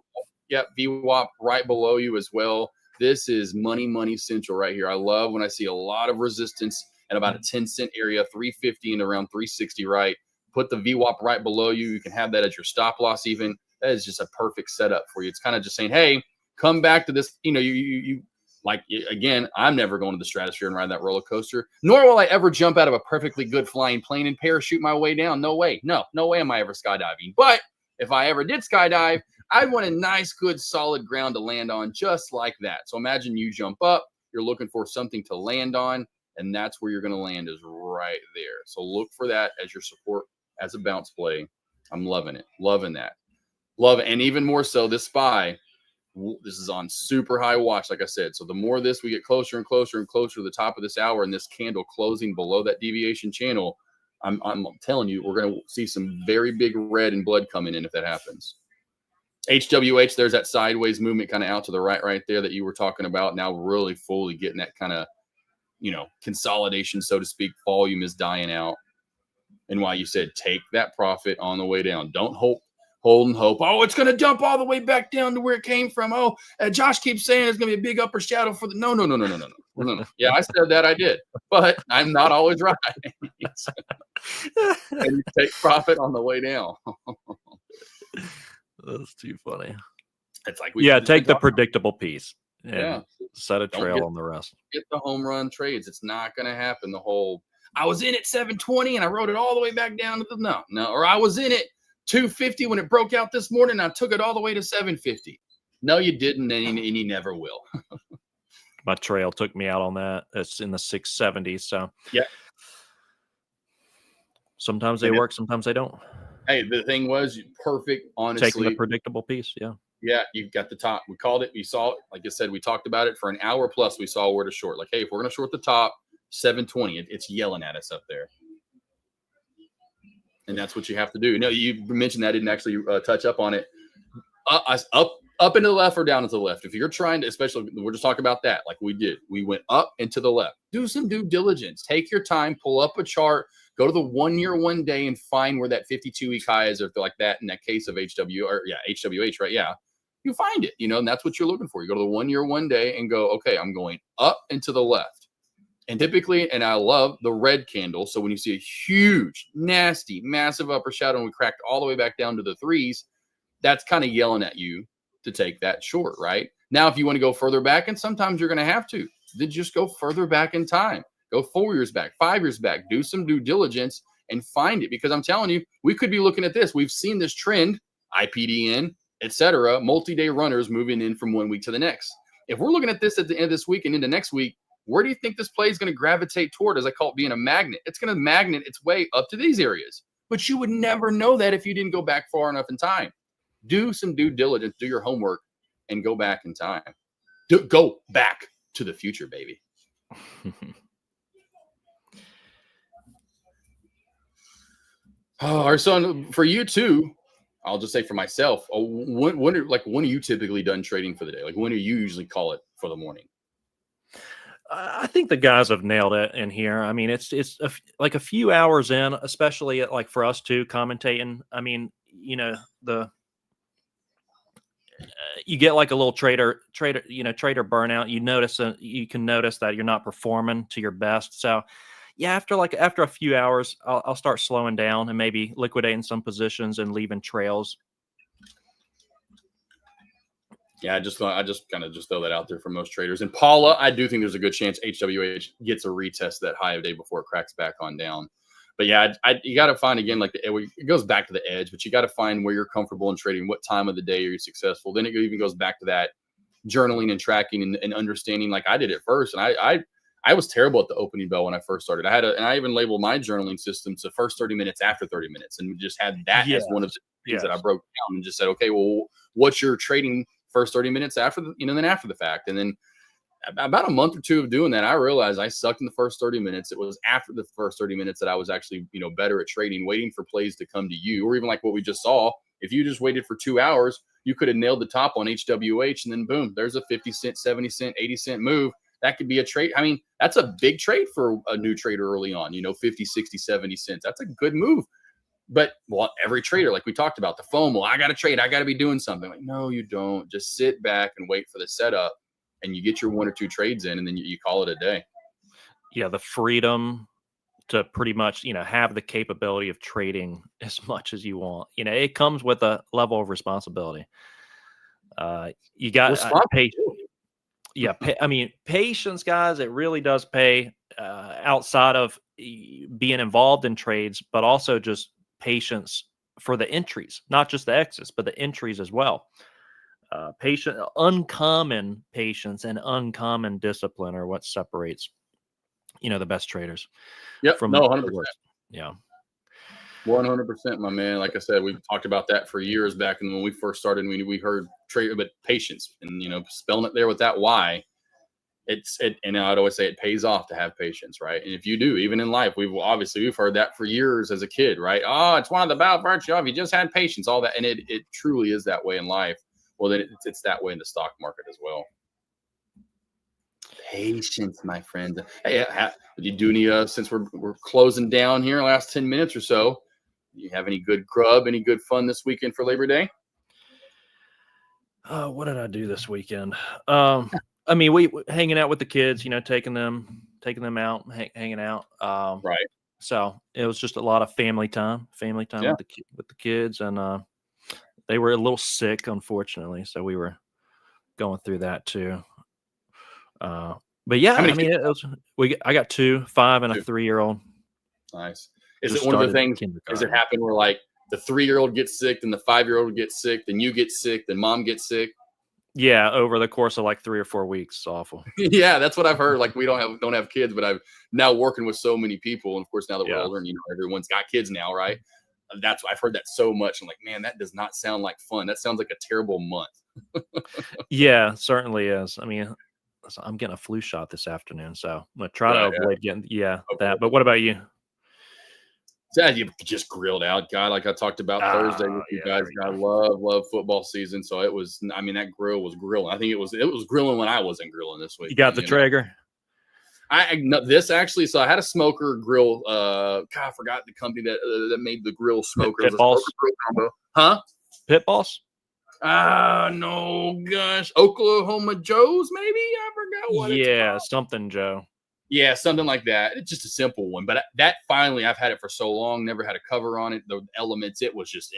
F: Yep, VWAP right below you as well. This is money central right here. I love when I see a lot of resistance at about a 10-cent area, 350 and around 360 right. Put the VWAP right below you. You can have that as your stop loss even. That is just a perfect setup for you. It's kind of just saying, hey, come back to this. You know, you like, again, I'm never going to the stratosphere and ride that roller coaster, nor will I ever jump out of a perfectly good flying plane and parachute my way down. No way. No way am I ever skydiving. But if I ever did skydive, I'd want a nice, good, solid ground to land on just like that. So imagine you jump up, you're looking for something to land on, and that's where you're going to land is right there. So look for that as your support. As a bounce play. I'm loving it. Loving that. Love it. And even more so, this SPY, this is on super high watch, like I said. So the more this we get closer and closer and closer to the top of this hour and this candle closing below that deviation channel, I'm telling you, we're going to see some very big red and blood coming in if that happens. HWH, there's that sideways movement kind of out to the right there that you were talking about. Now really fully getting that kind of, you know, consolidation, so to speak. Volume is dying out. And why you said take that profit on the way down. Don't hold and hope. Oh, it's going to jump all the way back down to where it came from. Oh, Josh keeps saying it's going to be a big upper shadow for the. No. Yeah, I said that. I did, but I'm not always right. And you take profit on the way down.
E: That's too funny.
F: It's like
E: take the predictable piece.
F: Yeah,
E: set a
F: Don't
E: trail on the rest.
F: get the home run trades. It's not going to happen. The whole I was in at 720 and I wrote it all the way back down to the no. Or I was in at 250 when it broke out this morning. And I took it all the way to 750. No, you didn't, and you never will.
E: My trail took me out on that. It's in the 670s. So
F: yeah,
E: sometimes they work, sometimes they don't.
F: Hey, the thing was perfect. Honestly,
E: taking the predictable piece. Yeah.
F: Yeah, you got the top. We called it. You saw it. Like I said, we talked about it for an hour plus. We saw where to short. Like, hey, if we're going to short the top, 720, it's yelling at us up there. And that's what you have to do. No, you mentioned that. I didn't actually touch up on it. Up into the left or down to the left. If you're trying to, especially, we're just talking about that like we did. We went up and to the left. Do some due diligence. Take your time. Pull up a chart. Go to the 1 year, 1 day and find where that 52-week high is or like that in that case of HWH, right? Yeah. You find it, and that's what you're looking for. You go to the 1 year, 1 day and go, okay, I'm going up and to the left. And typically, and I love the red candle. So when you see a huge, nasty, massive upper shadow and we cracked all the way back down to the threes, that's kind of yelling at you to take that short, right? Now, if you want to go further back, and sometimes you're going to have to, then just go further back in time. Go 4 years back, 5 years back, do some due diligence and find it. Because I'm telling you, we could be looking at this. We've seen this trend, IPDN, etc., multi-day runners moving in from 1 week to the next. If we're looking at this at the end of this week and into next week, where do you think this play is going to gravitate toward? As I call it, being a magnet. It's going to magnet its way up to these areas. But you would never know that if you didn't go back far enough in time. Do some due diligence, do your homework, and go back in time. Go back to the future, baby. Our son, for you too, I'll just say for myself, when are you typically done trading for the day? Like when do you usually call it for the morning?
E: I think the guys have nailed it in here. I mean, it's like a few hours in, especially like for us too, commentating. I mean, you get like a little trader burnout. You can notice that you're not performing to your best. So yeah, after a few hours, I'll start slowing down and maybe liquidating some positions and leaving trails.
F: Yeah, I just kind of throw that out there for most traders. And Paula, I do think there's a good chance HWH gets a retest that high a day before it cracks back on down. But yeah, you got to find again, like it goes back to the edge, but you got to find where you're comfortable in trading, what time of the day are you successful. Then it even goes back to that journaling and tracking and understanding. Like I did it first, and I was terrible at the opening bell when I first started. And I even labeled my journaling system to first 30 minutes after 30 minutes, and just had that as one of the things that I broke down and just said, okay, well, what's your trading first 30 minutes after then after the fact. And then about a month or two of doing that, I realized I sucked in the first 30 minutes. It was after the first 30 minutes that I was actually, better at trading, waiting for plays to come to you, or even like what we just saw. If you just waited for 2 hours, you could have nailed the top on HWH, and then boom, there's a 50 cent, 70 cent, 80 cent move. That could be a trade. I mean, that's a big trade for a new trader early on, 50, 60, 70 cents. That's a good move. But every trader, like we talked about, the FOMO, I got to trade, I got to be doing something. Like, no, you don't. Just sit back and wait for the setup, and you get your 1 or 2 trades in, and then you call it a day.
E: Yeah, the freedom to pretty much, have the capability of trading as much as you want. It comes with a level of responsibility. You got patience. Yeah, patience, guys. It really does pay outside of being involved in trades, but also just patience for the entries, not just the exits, but the entries as well. Uncommon patience and uncommon discipline are what separates, the best traders.
F: Yep.
E: From
F: 100%.
E: Yeah.
F: 100%, my man. Like I said, we've talked about that for years back. And when we first started, we heard trade, but patience and, spelling it there with that Y. And I'd always say it pays off to have patience, right? And if you do, even in life, we've heard that for years as a kid, right? Oh, it's one of the bad virtue of you just had patience, all that. And it truly is that way in life. Well, then it's that way in the stock market as well. Patience, my friend. Hey, did you do any, since we're closing down here last 10 minutes or so, do you have any good grub, any good fun this weekend for Labor Day?
E: What did I do this weekend? We hanging out with the kids, taking them out, hanging out.
F: Right.
E: So it was just a lot of family time with the kids, and they were a little sick, unfortunately. So we were going through that too. But yeah,
F: How many
E: I mean, I got 2, 5, and a 3-year-old.
F: Nice. Is
E: Just
F: it one of the
E: started
F: things? Does it
E: kindergarten.
F: happen where like the 3-year-old gets sick, then the 5-year-old gets sick, then you get sick, then mom gets sick?
E: Yeah, over the course of like 3 or 4 weeks. It's awful.
F: Yeah, that's what I've heard. Like we don't have kids, but I'm now working with so many people, and of course now that we're
E: Yeah.
F: older, and everyone's got kids now, right? That's I've heard that so much. I'm like, man, that does not sound like fun. That sounds like a terrible month.
E: Yeah, certainly is. I mean, so I'm getting a flu shot this afternoon, so I'm gonna try to avoid getting that. But what about you?
F: Yeah, you just grilled out, guy. Like I talked about Thursday with you guys. I love football season, so it was. I mean, that grill was grilling. I think it was grilling when I wasn't grilling this week.
E: You got the Traeger?
F: This actually. So I had a smoker grill. God, I forgot the company that made the grill smoker.
E: Pit Boss?
F: Huh?
E: Pit Boss?
F: No, gosh, Oklahoma Joe's, maybe. I forgot what.
E: Yeah, something Joe.
F: Yeah, something like that. It's just a simple one, but that finally, I've had it for so long, never had a cover on it. The elements, it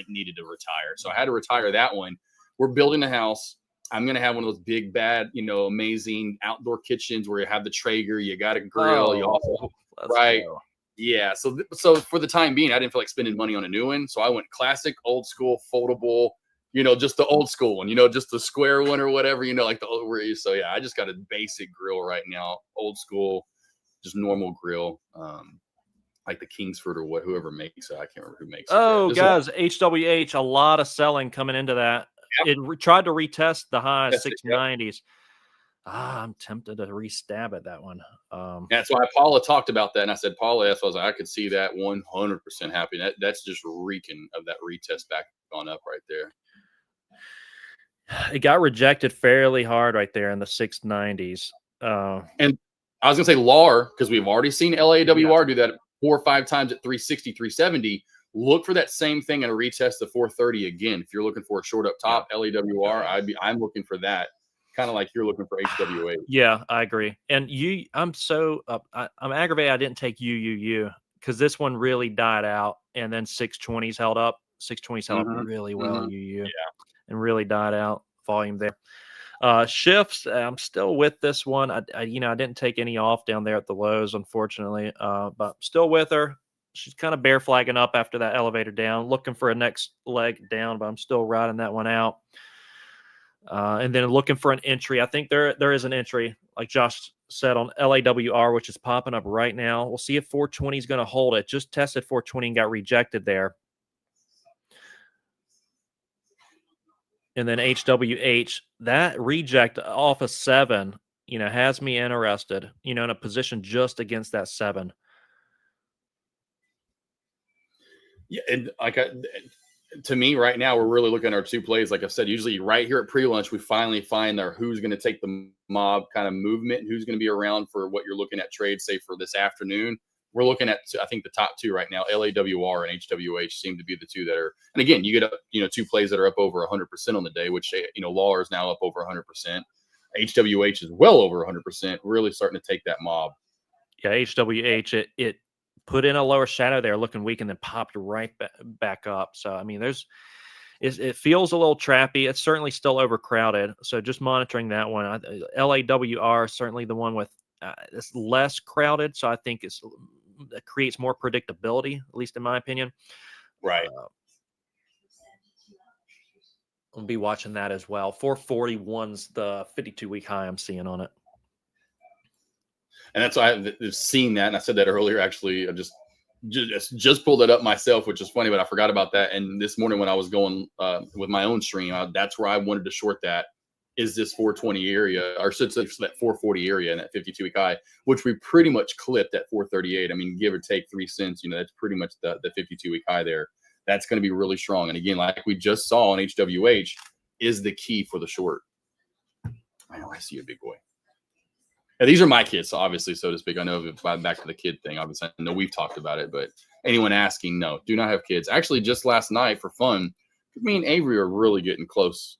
F: needed to retire. So I had to retire that one. We're building a house. I'm going to have one of those big, bad, amazing outdoor kitchens where you have the Traeger, you got a grill. You also, right. Go. Yeah. So for the time being, I didn't feel like spending money on a new one. So I went classic, old school, foldable, just the old school one, just the square one or whatever, like the old, so yeah, I just got a basic grill right now, old school. Just normal grill, like the Kingsford or whoever makes it. I can't remember who makes it.
E: Oh, guys, HWH, a lot of selling coming into that. Yep. It tried to retest the high 690s. Yep. I'm tempted to re-stab at that one.
F: That's why Paula talked about that, and I said, Paula, I was like, I could see that 100% happy. That's just reeking of that retest back on up right there.
E: It got rejected fairly hard right there in the 690s.
F: And I was going to say LAR, because we've already seen LAWR do that 4 or 5 times at 360, 370. Look for that same thing in a retest of 430 again. If you're looking for a short up top, LAWR, I'm looking for that. Kind of like you're looking for HWA.
E: Yeah, I agree. And I'm aggravated I didn't take UUU because this one really died out, and then 620s held up. 620s held up really well, UU, and really died out. Volume there. Shifts, I'm still with this one. I didn't take any off down there at the lows, unfortunately, but still with her. She's kind of bear flagging up after that elevator down, looking for a next leg down, but I'm still riding that one out. And then looking for an entry. I think there is an entry, like Josh said, on LAWR, which is popping up right now. We'll see if 420 is going to hold it. Just tested 420 and got rejected there. And then HWH, that reject off of 7, has me interested, in a position just against that 7.
F: Yeah, and to me right now, we're really looking at our 2 plays. Like I said, usually right here at pre-lunch, we finally find who's going to take the mob kind of movement and who's going to be around for what you're looking at trade, say for this afternoon. We're looking at, I think, the top 2 right now, LAWR and HWH seem to be the 2 that are, and again, you get 2 plays that are up over 100% on the day, which, LAR is now up over 100%. HWH is well over 100%, really starting to take that mob.
E: Yeah, HWH, it put in a lower shadow there looking weak and then popped right back up. So, I mean, it feels a little trappy. It's certainly still overcrowded. So just monitoring that one. LAWR is certainly the one with it's less crowded. So I think it creates more predictability, at least in my opinion.
F: Right.
E: I'll be watching that as well. 441's the 52-week high I'm seeing on it.
F: And that's why I've seen that. And I said that earlier, actually. I just pulled it up myself, which is funny, but I forgot about that. And this morning when I was going with my own stream, that's where I wanted to short that. Is this 420 area, or should say that 440 area and that 52-week high, which we pretty much clipped at 438. I mean, give or take 3 cents, that's pretty much the 52-week high there. That's going to be really strong. And again, like we just saw on HWH, is the key for the short. I know I see you, big boy. Now, these are my kids, so obviously, so to speak. I know back to the kid thing. Obviously, I know we've talked about it, but anyone asking, no, do not have kids. Actually, just last night for fun, me and Avery are really getting close.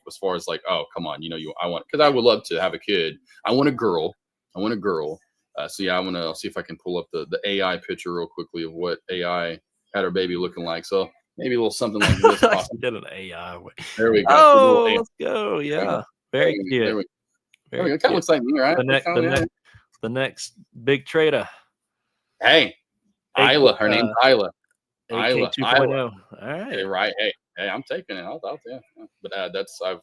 F: As far as like, oh, come on, because I would love to have a kid. I want a girl. So yeah, I'll see if I can pull up the AI picture real quickly of what AI had our baby looking like. So maybe a little something like this.
E: Get an AI.
F: There we go.
E: Oh, let's go. Yeah. Very cute.
F: It kind of looks like me, right?
E: The next big trader.
F: Hey, Isla. Her name's Isla.
E: AK 2.0. All right.
F: Okay, right. Hey, I'm taking it. I'll yeah. But I've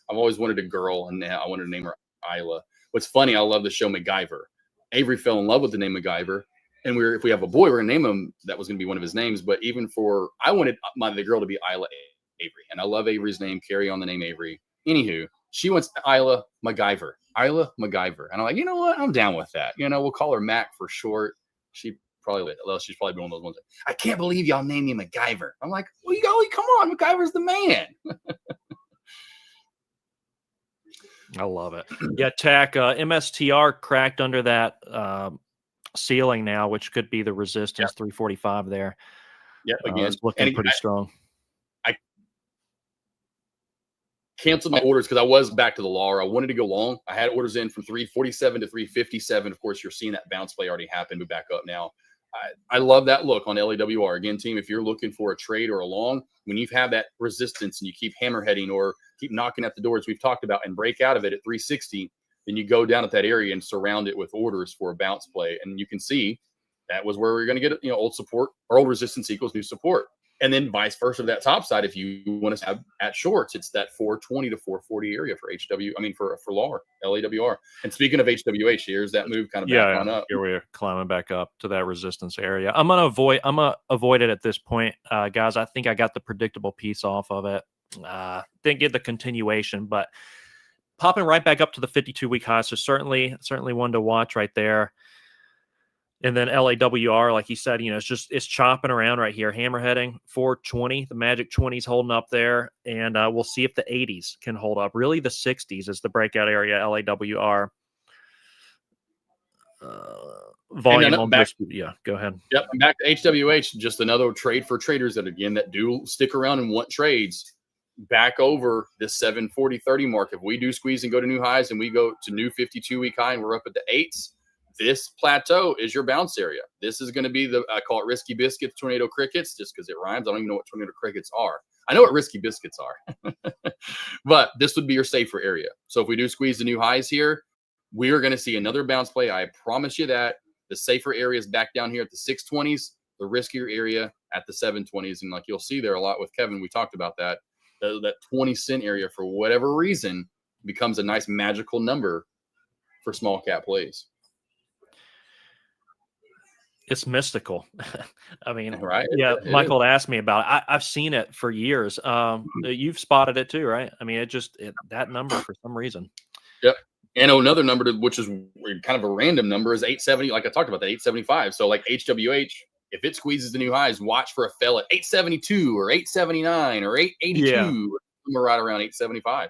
F: always wanted a girl, and I wanted to name her Isla. What's funny, I love the show MacGyver. Avery fell in love with the name MacGyver, and if we have a boy, we're gonna name him. That was gonna be one of his names. But I wanted the girl to be Isla Avery, and I love Avery's name. Carry on the name Avery. Anywho, she wants Isla MacGyver. Isla MacGyver, and I'm like, you know what? I'm down with that. We'll call her Mac for short. She's probably one of those ones. I can't believe y'all named me MacGyver. I'm like, well, come on, MacGyver's the man.
E: I love it. Yeah, Tack, MSTR cracked under that ceiling now, which could be the resistance 345 there.
F: Yeah, again,
E: it's looking pretty strong.
F: I canceled my orders because I was back to the law. I wanted to go long. I had orders in from 347 to 357. Of course, you're seeing that bounce play already happen. We're back up now. I love that look on LAWR. Again, team, if you're looking for a trade or a long, when you have that resistance and you keep hammerheading or keep knocking at the doors we've talked about and break out of it at 360, then you go down at that area and surround it with orders for a bounce play. And you can see that was where we're going to get, old support or old resistance equals new support. And then vice versa to that top side. If you want to have at shorts, it's that 420 to 440 area for for LAWR. And speaking of HWH, here's that move kind of back on up.
E: Here we're climbing back up to that resistance area. I'm gonna avoid it at this point, guys. I think I got the predictable piece off of it. Didn't get the continuation, but popping right back up to the 52-week high. So certainly one to watch right there. And then LAWR, like he said, it's chopping around right here, hammerheading 420. The magic 20s holding up there, and we'll see if the 80s can hold up. Really, the 60s is the breakout area. LAWR volume. Go ahead.
F: Yep, and back to HWH. Just another trade for traders that do stick around and want trades. Back over the 740.30 mark. If we do squeeze and go to new highs, and we go to new 52-week high, and we're up at the 8s. This plateau is your bounce area. This is going to be I call it risky biscuits, tornado crickets, just because it rhymes. I don't even know what tornado crickets are. I know what risky biscuits are, but this would be your safer area. So if we do squeeze the new highs here, we are going to see another bounce play. I promise you that. The safer area is back down here at the 620s, the riskier area at the 720s. And like you'll see there a lot with Kevin, we talked about that. That 20-cent area, for whatever reason, becomes a nice magical number for small cap plays.
E: It's mystical. I mean,
F: right?
E: Yeah, Michael had asked me about it. I've seen it for years. You've spotted it too, right? I mean, that number for some reason.
F: Yep. And another number, which is kind of a random number, is 870. Like I talked about, that 875. So like HWH, if it squeezes the new highs, watch for a fell at 872 or 879 or 882, somewhere right around 875.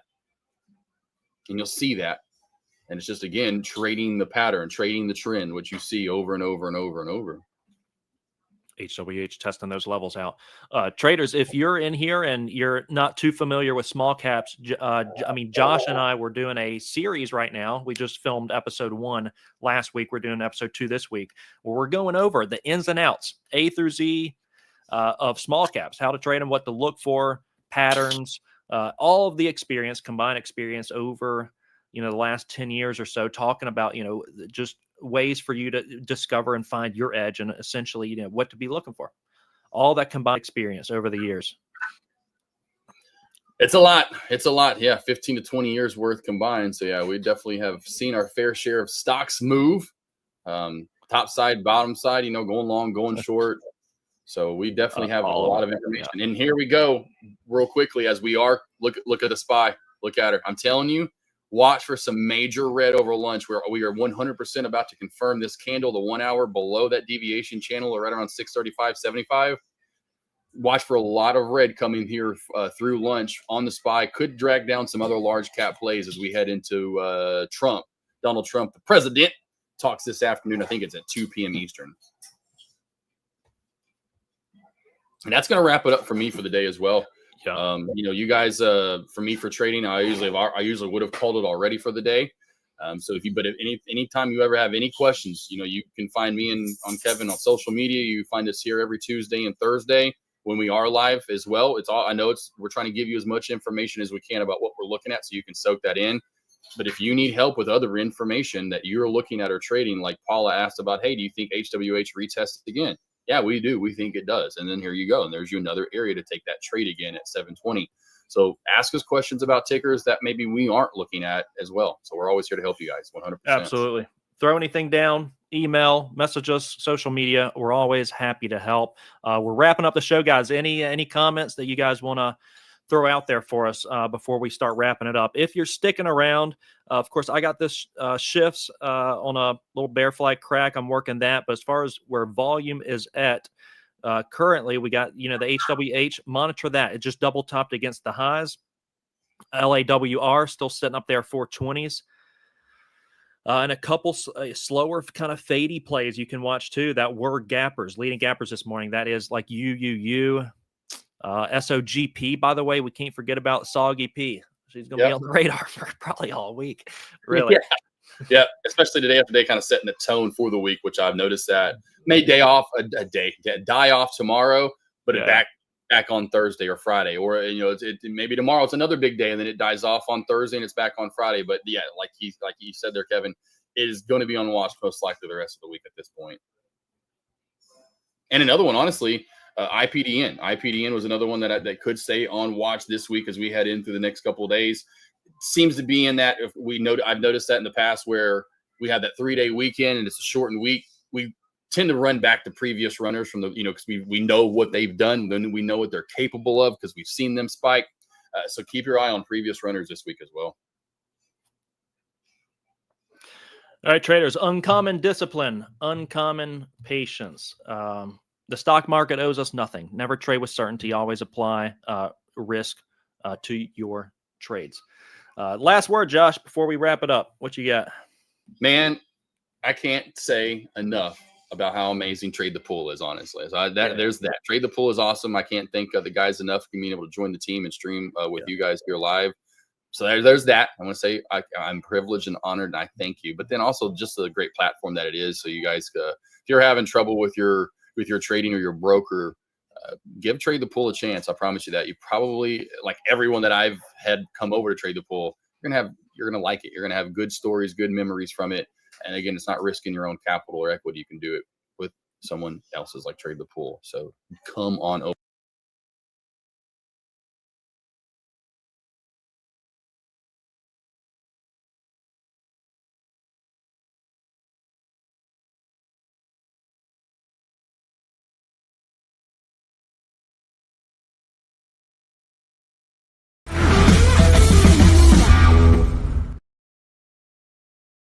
F: And you'll see that. And it's just, again, trading the pattern, trading the trend, which you see over and over and over and over.
E: HWH testing those levels out. Traders, if you're in here and you're not too familiar with small caps, Josh and I were doing a series right now. We just filmed episode 1 last week. We're doing episode 2 this week, where we're going over the ins and outs, A through Z of small caps, how to trade them, what to look for, patterns, all of the combined experience over the last 10 years or so, talking about, just ways for you to discover and find your edge and essentially, what to be looking for. All that combined experience over the years.
F: It's a lot. Yeah. 15 to 20 years worth combined. So yeah, we definitely have seen our fair share of stocks move, top side, bottom side, going long, going short. So we definitely have a lot of information. Yeah. And here we go real quickly as we are look at the SPY, look at her. I'm telling you, watch for some major red over lunch where we are 100% about to confirm this candle, the 1 hour below that deviation channel, or right around 635.75. Watch for a lot of red coming here through lunch on the SPY. Could drag down some other large cap plays as we head into Donald Trump, the president, talks this afternoon. I think it's at 2 p.m. Eastern. And that's going to wrap it up for me for the day as well.
E: Yeah.
F: You guys, for me, for trading, I usually would have called it already for the day. So anytime you ever have any questions, you can find me on Kevin on social media. You find us here every Tuesday and Thursday when we are live as well. We're trying to give you as much information as we can about what we're looking at, so you can soak that in. But if you need help with other information that you're looking at or trading, like Paula asked about, hey, do you think HWH retests again? Yeah, we do. We think it does. And then here you go. And there's you another area to take that trade again at 720. So ask us questions about tickers that maybe we aren't looking at as well. So we're always here to help you guys 100%.
E: Absolutely. Throw anything down, email, message us, social media. We're always happy to help. We're wrapping up the show, guys. Any comments that you guys want to throw out there for us before we start wrapping it up? If you're sticking around, of course, I got this shifts on a little bear flag crack. I'm working that. But as far as where volume is at, currently, we got, the HWH, monitor that. It just double topped against the highs. LAWR still sitting up there 420s. And a couple slower kind of fadey plays you can watch too that were gappers, leading gappers this morning. That is like UUU, SOGP, by the way. We can't forget about Soggy P. She's going to be on the radar for probably all week. Really.
F: Yeah, especially today after day, kind of setting the tone for the week, which I've noticed that may die off tomorrow, but it back on Thursday or Friday, or maybe tomorrow it's another big day and then it dies off on Thursday and it's back on Friday. But yeah, like you said there, Kevin, it is going to be on watch most likely the rest of the week at this point. And another one, honestly, IPDN. IPDN was another one that could stay on watch this week as we head into the next couple of days. Seems to be in that, if I've noticed that in the past where we have that 3-day weekend and it's a shortened week, we tend to run back to previous runners from the, because we know what they've done, then we know what they're capable of because we've seen them spike. So keep your eye on previous runners this week as well.
E: All right, traders, uncommon discipline, uncommon patience. The stock market owes us nothing. Never trade with certainty. Always apply risk to your trades. Last word, Josh, before we wrap it up. What you got?
F: Man, I can't say enough about how amazing Trade the Pool is, honestly. So there's that. Trade the Pool is awesome. I can't thank the guys enough for being able to join the team and stream with you guys here live. So there's that. I want to say I'm privileged and honored, and I thank you. But then also just the great platform that it is. So you guys, if you're having trouble with your trading or your broker, give Trade the Pool a chance. I promise you that. You probably, like everyone that I've had come over to Trade the Pool, you're gonna like it. You're gonna have good stories, good memories from it. And again, it's not risking your own capital or equity. You can do it with someone else's, like Trade the Pool. So come on over.